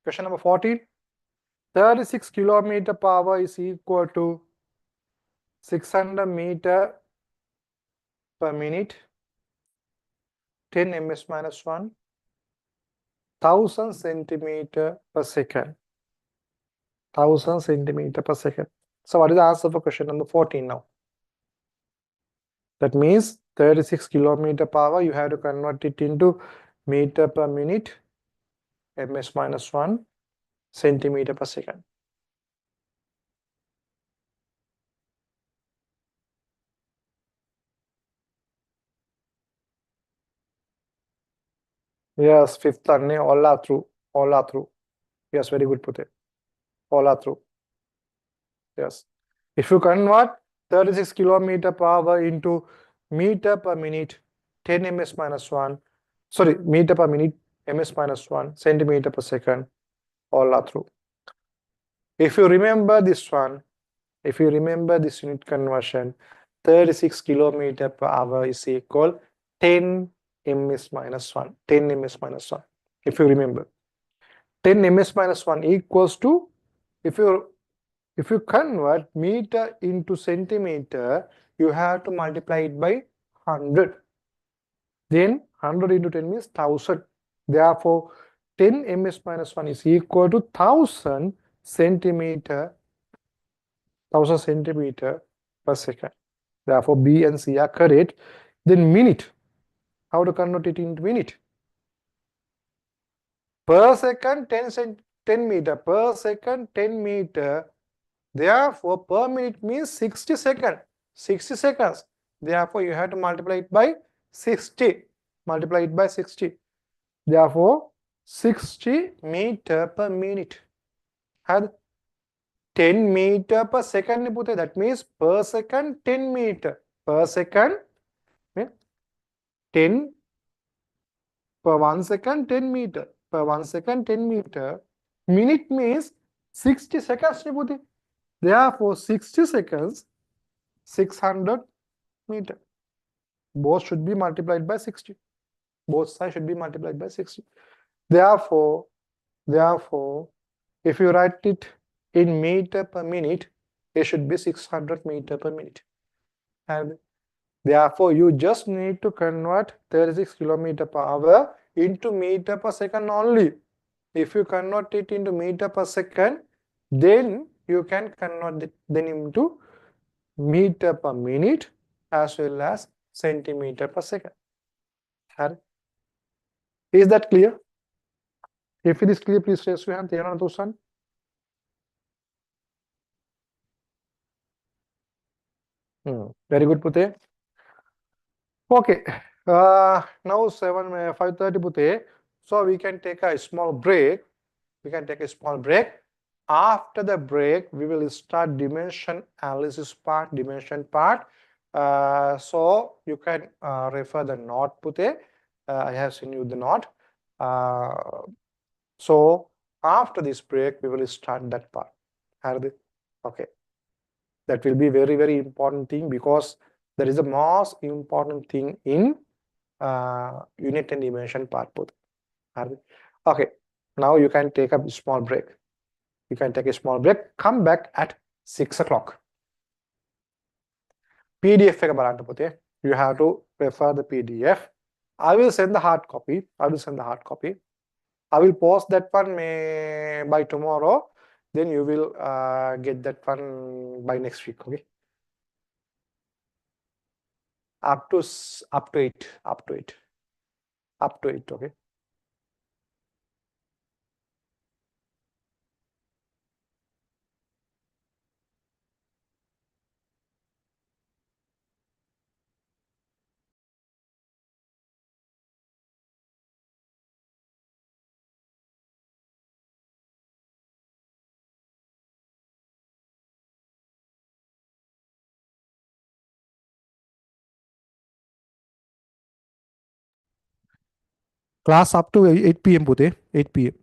Question number 14. 36 kilometer power is equal to 600 meter per minute, 10 ms minus 1, 1000 centimeter per second. 1000 centimeter per second. So what is the answer for question number 14 now? That means 36 kilometer power, you have to convert it into meter per minute, ms minus 1, centimeter per second. Yes, fifth and all are true. All are through. Yes, very good, Pute. All are through. Yes. If you convert 36 kilometer per hour into meter per minute, 10 ms minus 1, sorry, meter per minute, ms minus 1, centimeter per second, all are through. If you remember this one, if you remember this unit conversion, 36 kilometer per hour is equal 10 ms minus 1, 10 ms minus 1. If you remember, 10 ms minus 1 equals to, if you convert meter into centimeter, you have to multiply it by 100. Then 100 into 10 means 1000. Therefore, 10 ms minus 1 is equal to 1000 centimeter per second. Therefore, B and C are correct. Then minute. How to convert it into minute? Per second, 10 meter. Per second, 10 meter. Therefore, per minute means 60 seconds. 60 seconds. Therefore, you have to multiply it by 60. Multiply it by 60. Therefore, 60 meter per minute. Had 10 meter per second. That means per second 10 meter. Per second 10 per 1 second 10 meter. Per 1 second 10 meter. Minute means 60 seconds. Therefore, 60 seconds 600 meter. Both should be multiplied by 60. Both sides should be multiplied by 60. Therefore, if you write it in meter per minute, it should be 600 meter per minute. And therefore, you just need to convert 36 kilometer per hour into meter per second only. If you convert it into meter per second, then you can convert it then into meter per minute as well as centimeter per second. Is that clear? If it is clear, please raise your hand. Very good, Pute. Okay. Now 5:30, Pute. So we can take a small break. After the break, we will start dimension analysis part, dimension part. So you can refer the note, Pute. I have sent you the note. So after this break, we will start that part. Okay. That will be very, very important thing because that is the most important thing in unit and dimension part. Okay. Now you can take a small break. Come back at 6 o'clock. PDF you have to refer the PDF. I will send the hard copy. I will post that one by tomorrow. Then you will get that one by next week. Okay. Up to 8. Okay. Class up to 8 p.m. 8 p.m.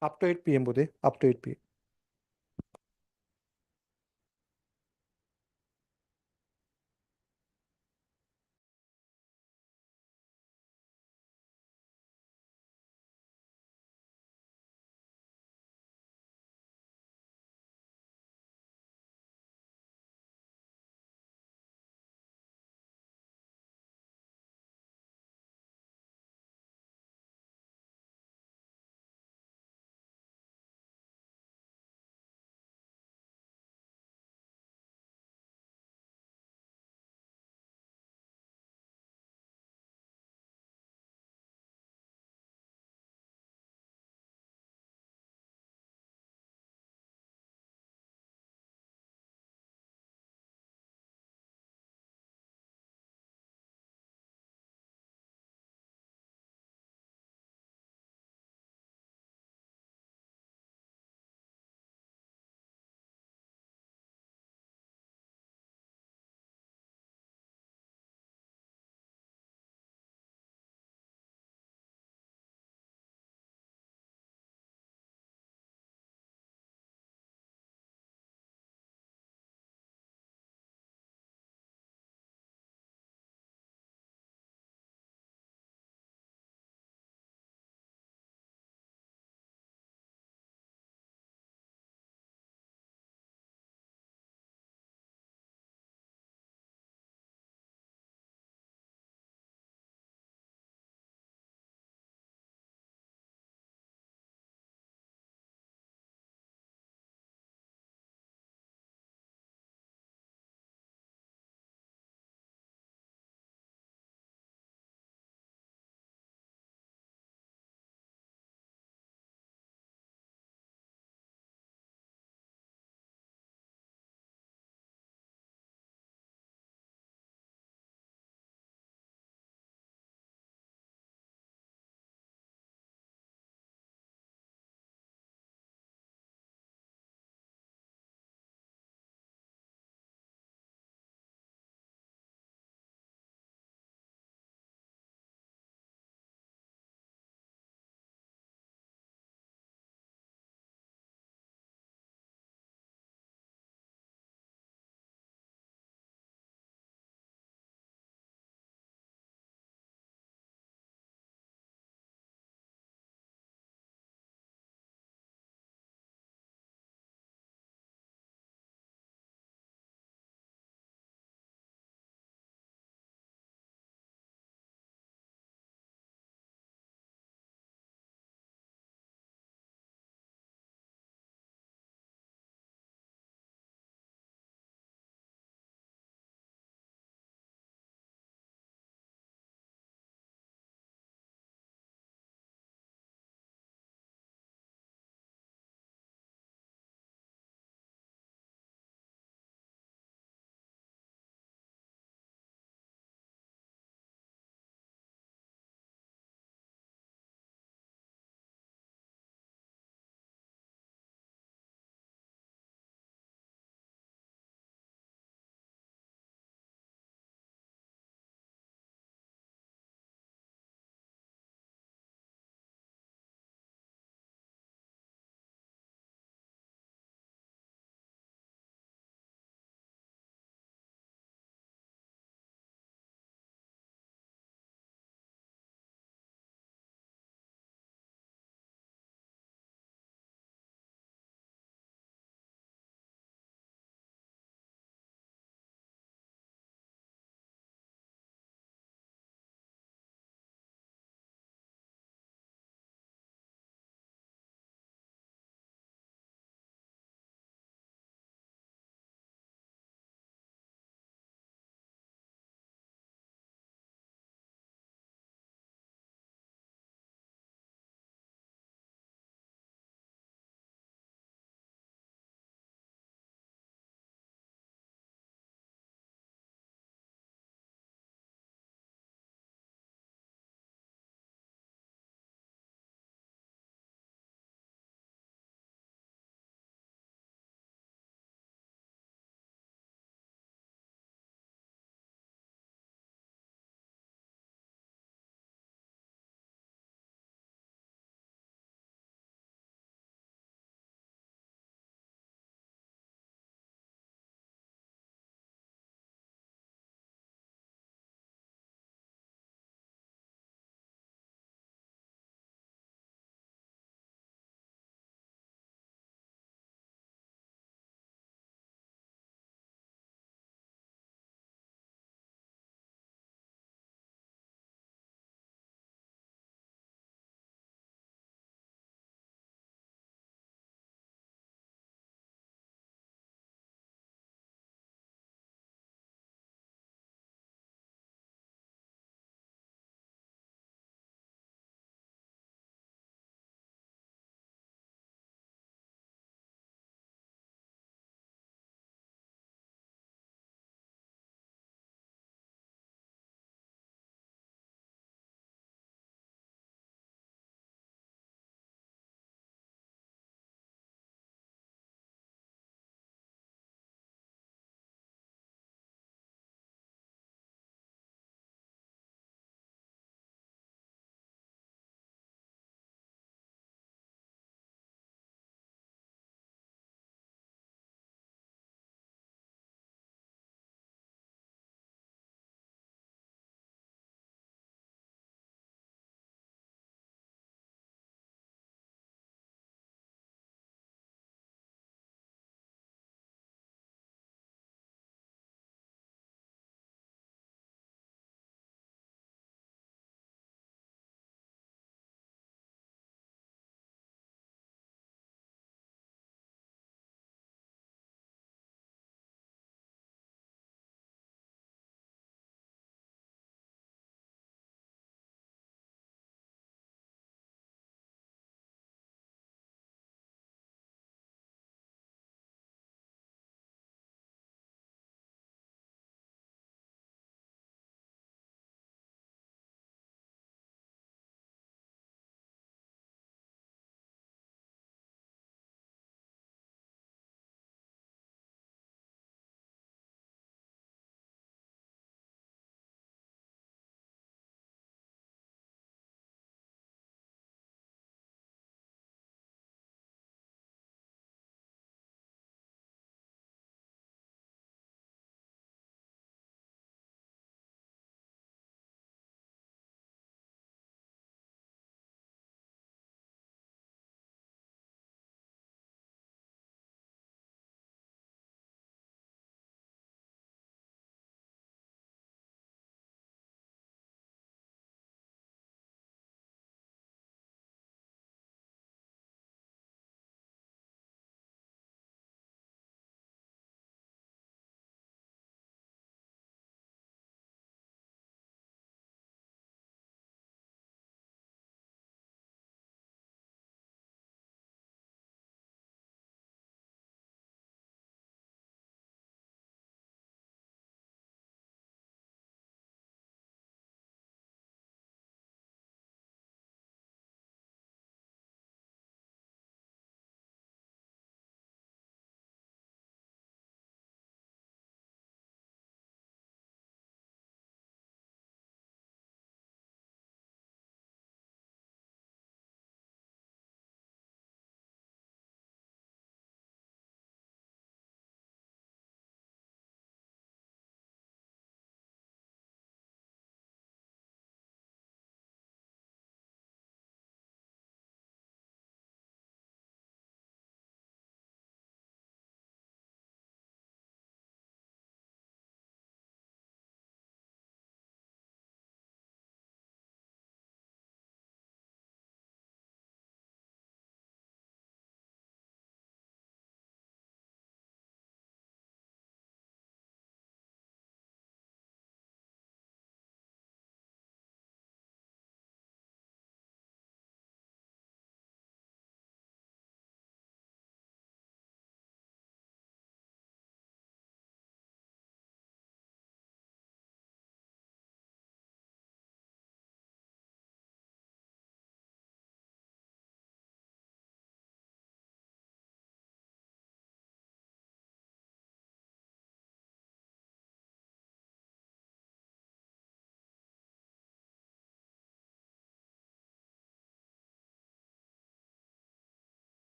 Up to 8 p.m. Up to 8 p.m.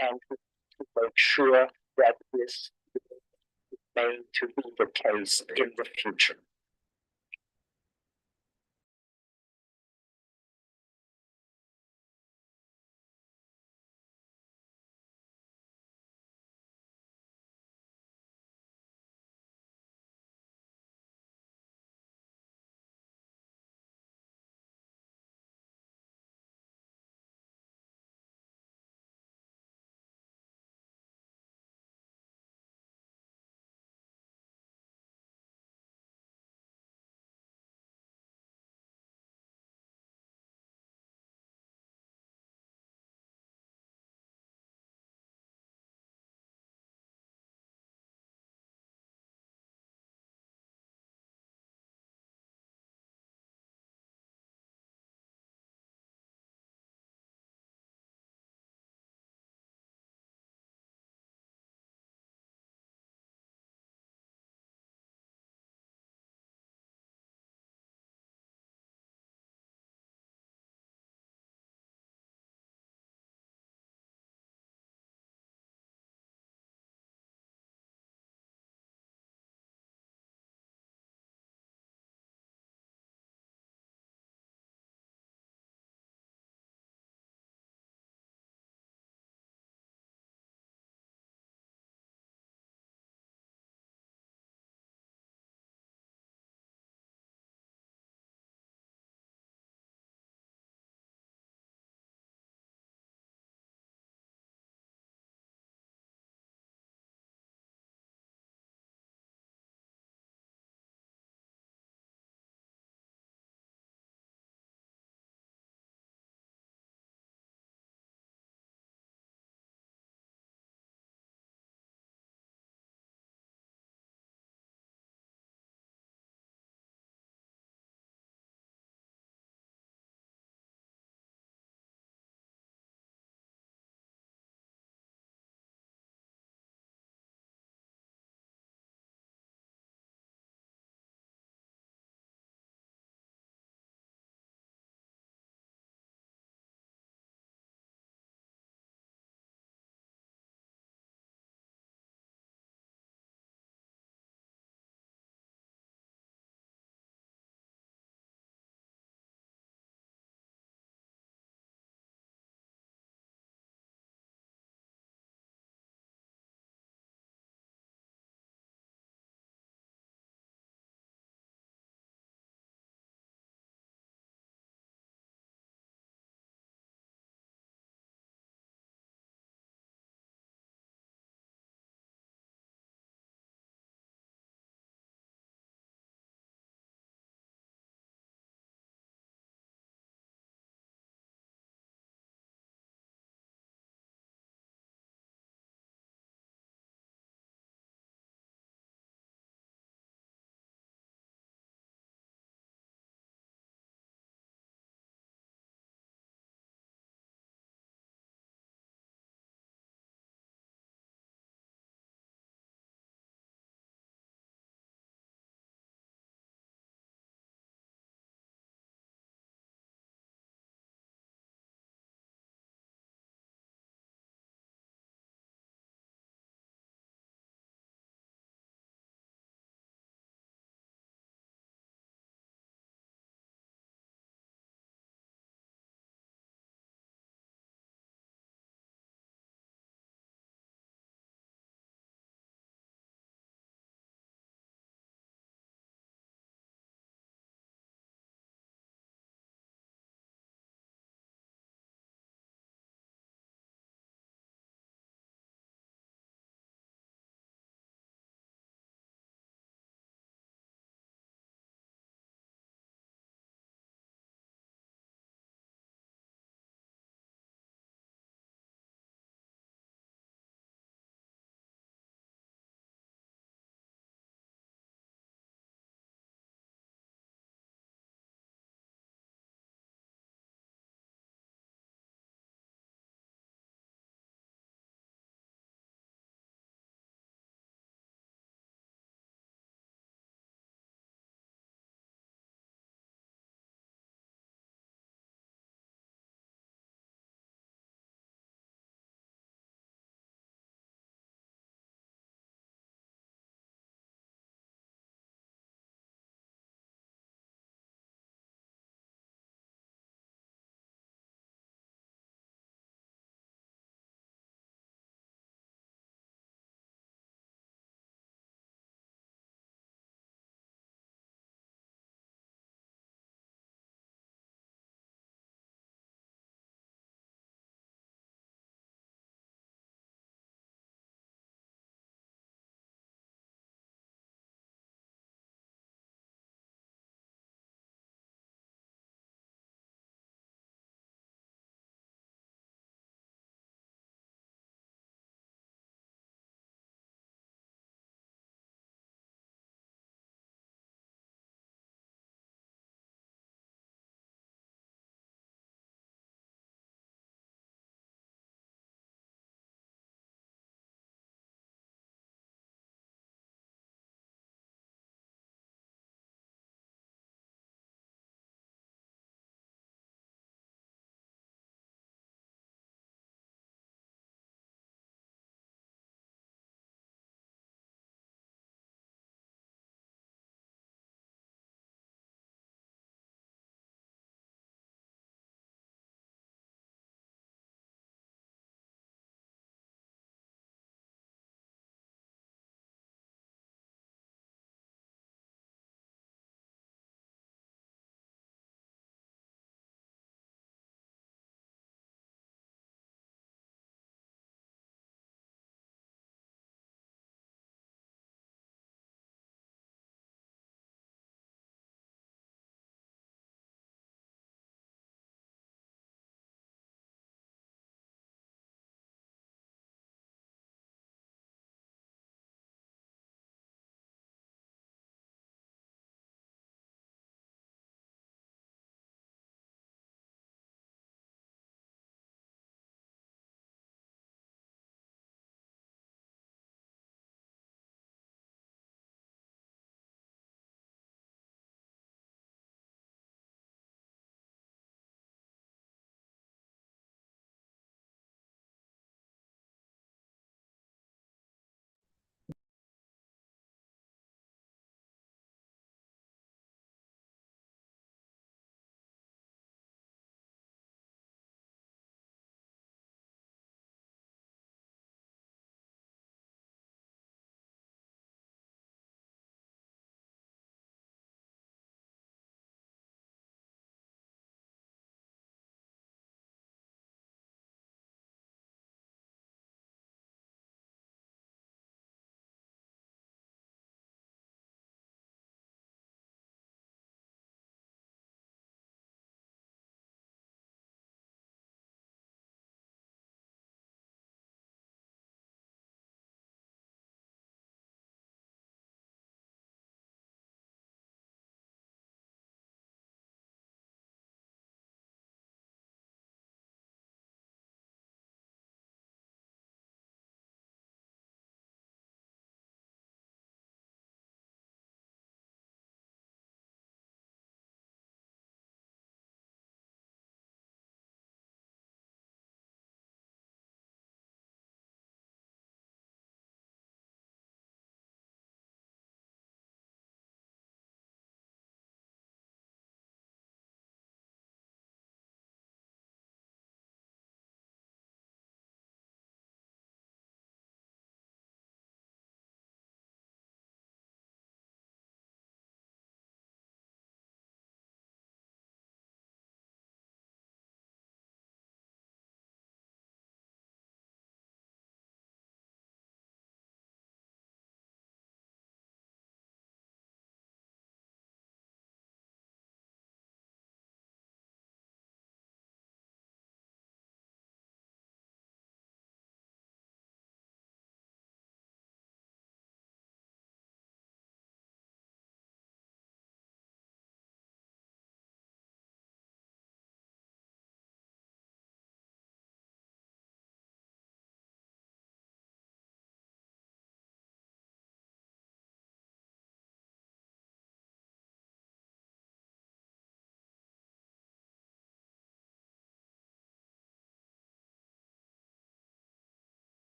And to make sure that this is made to be the case in the future.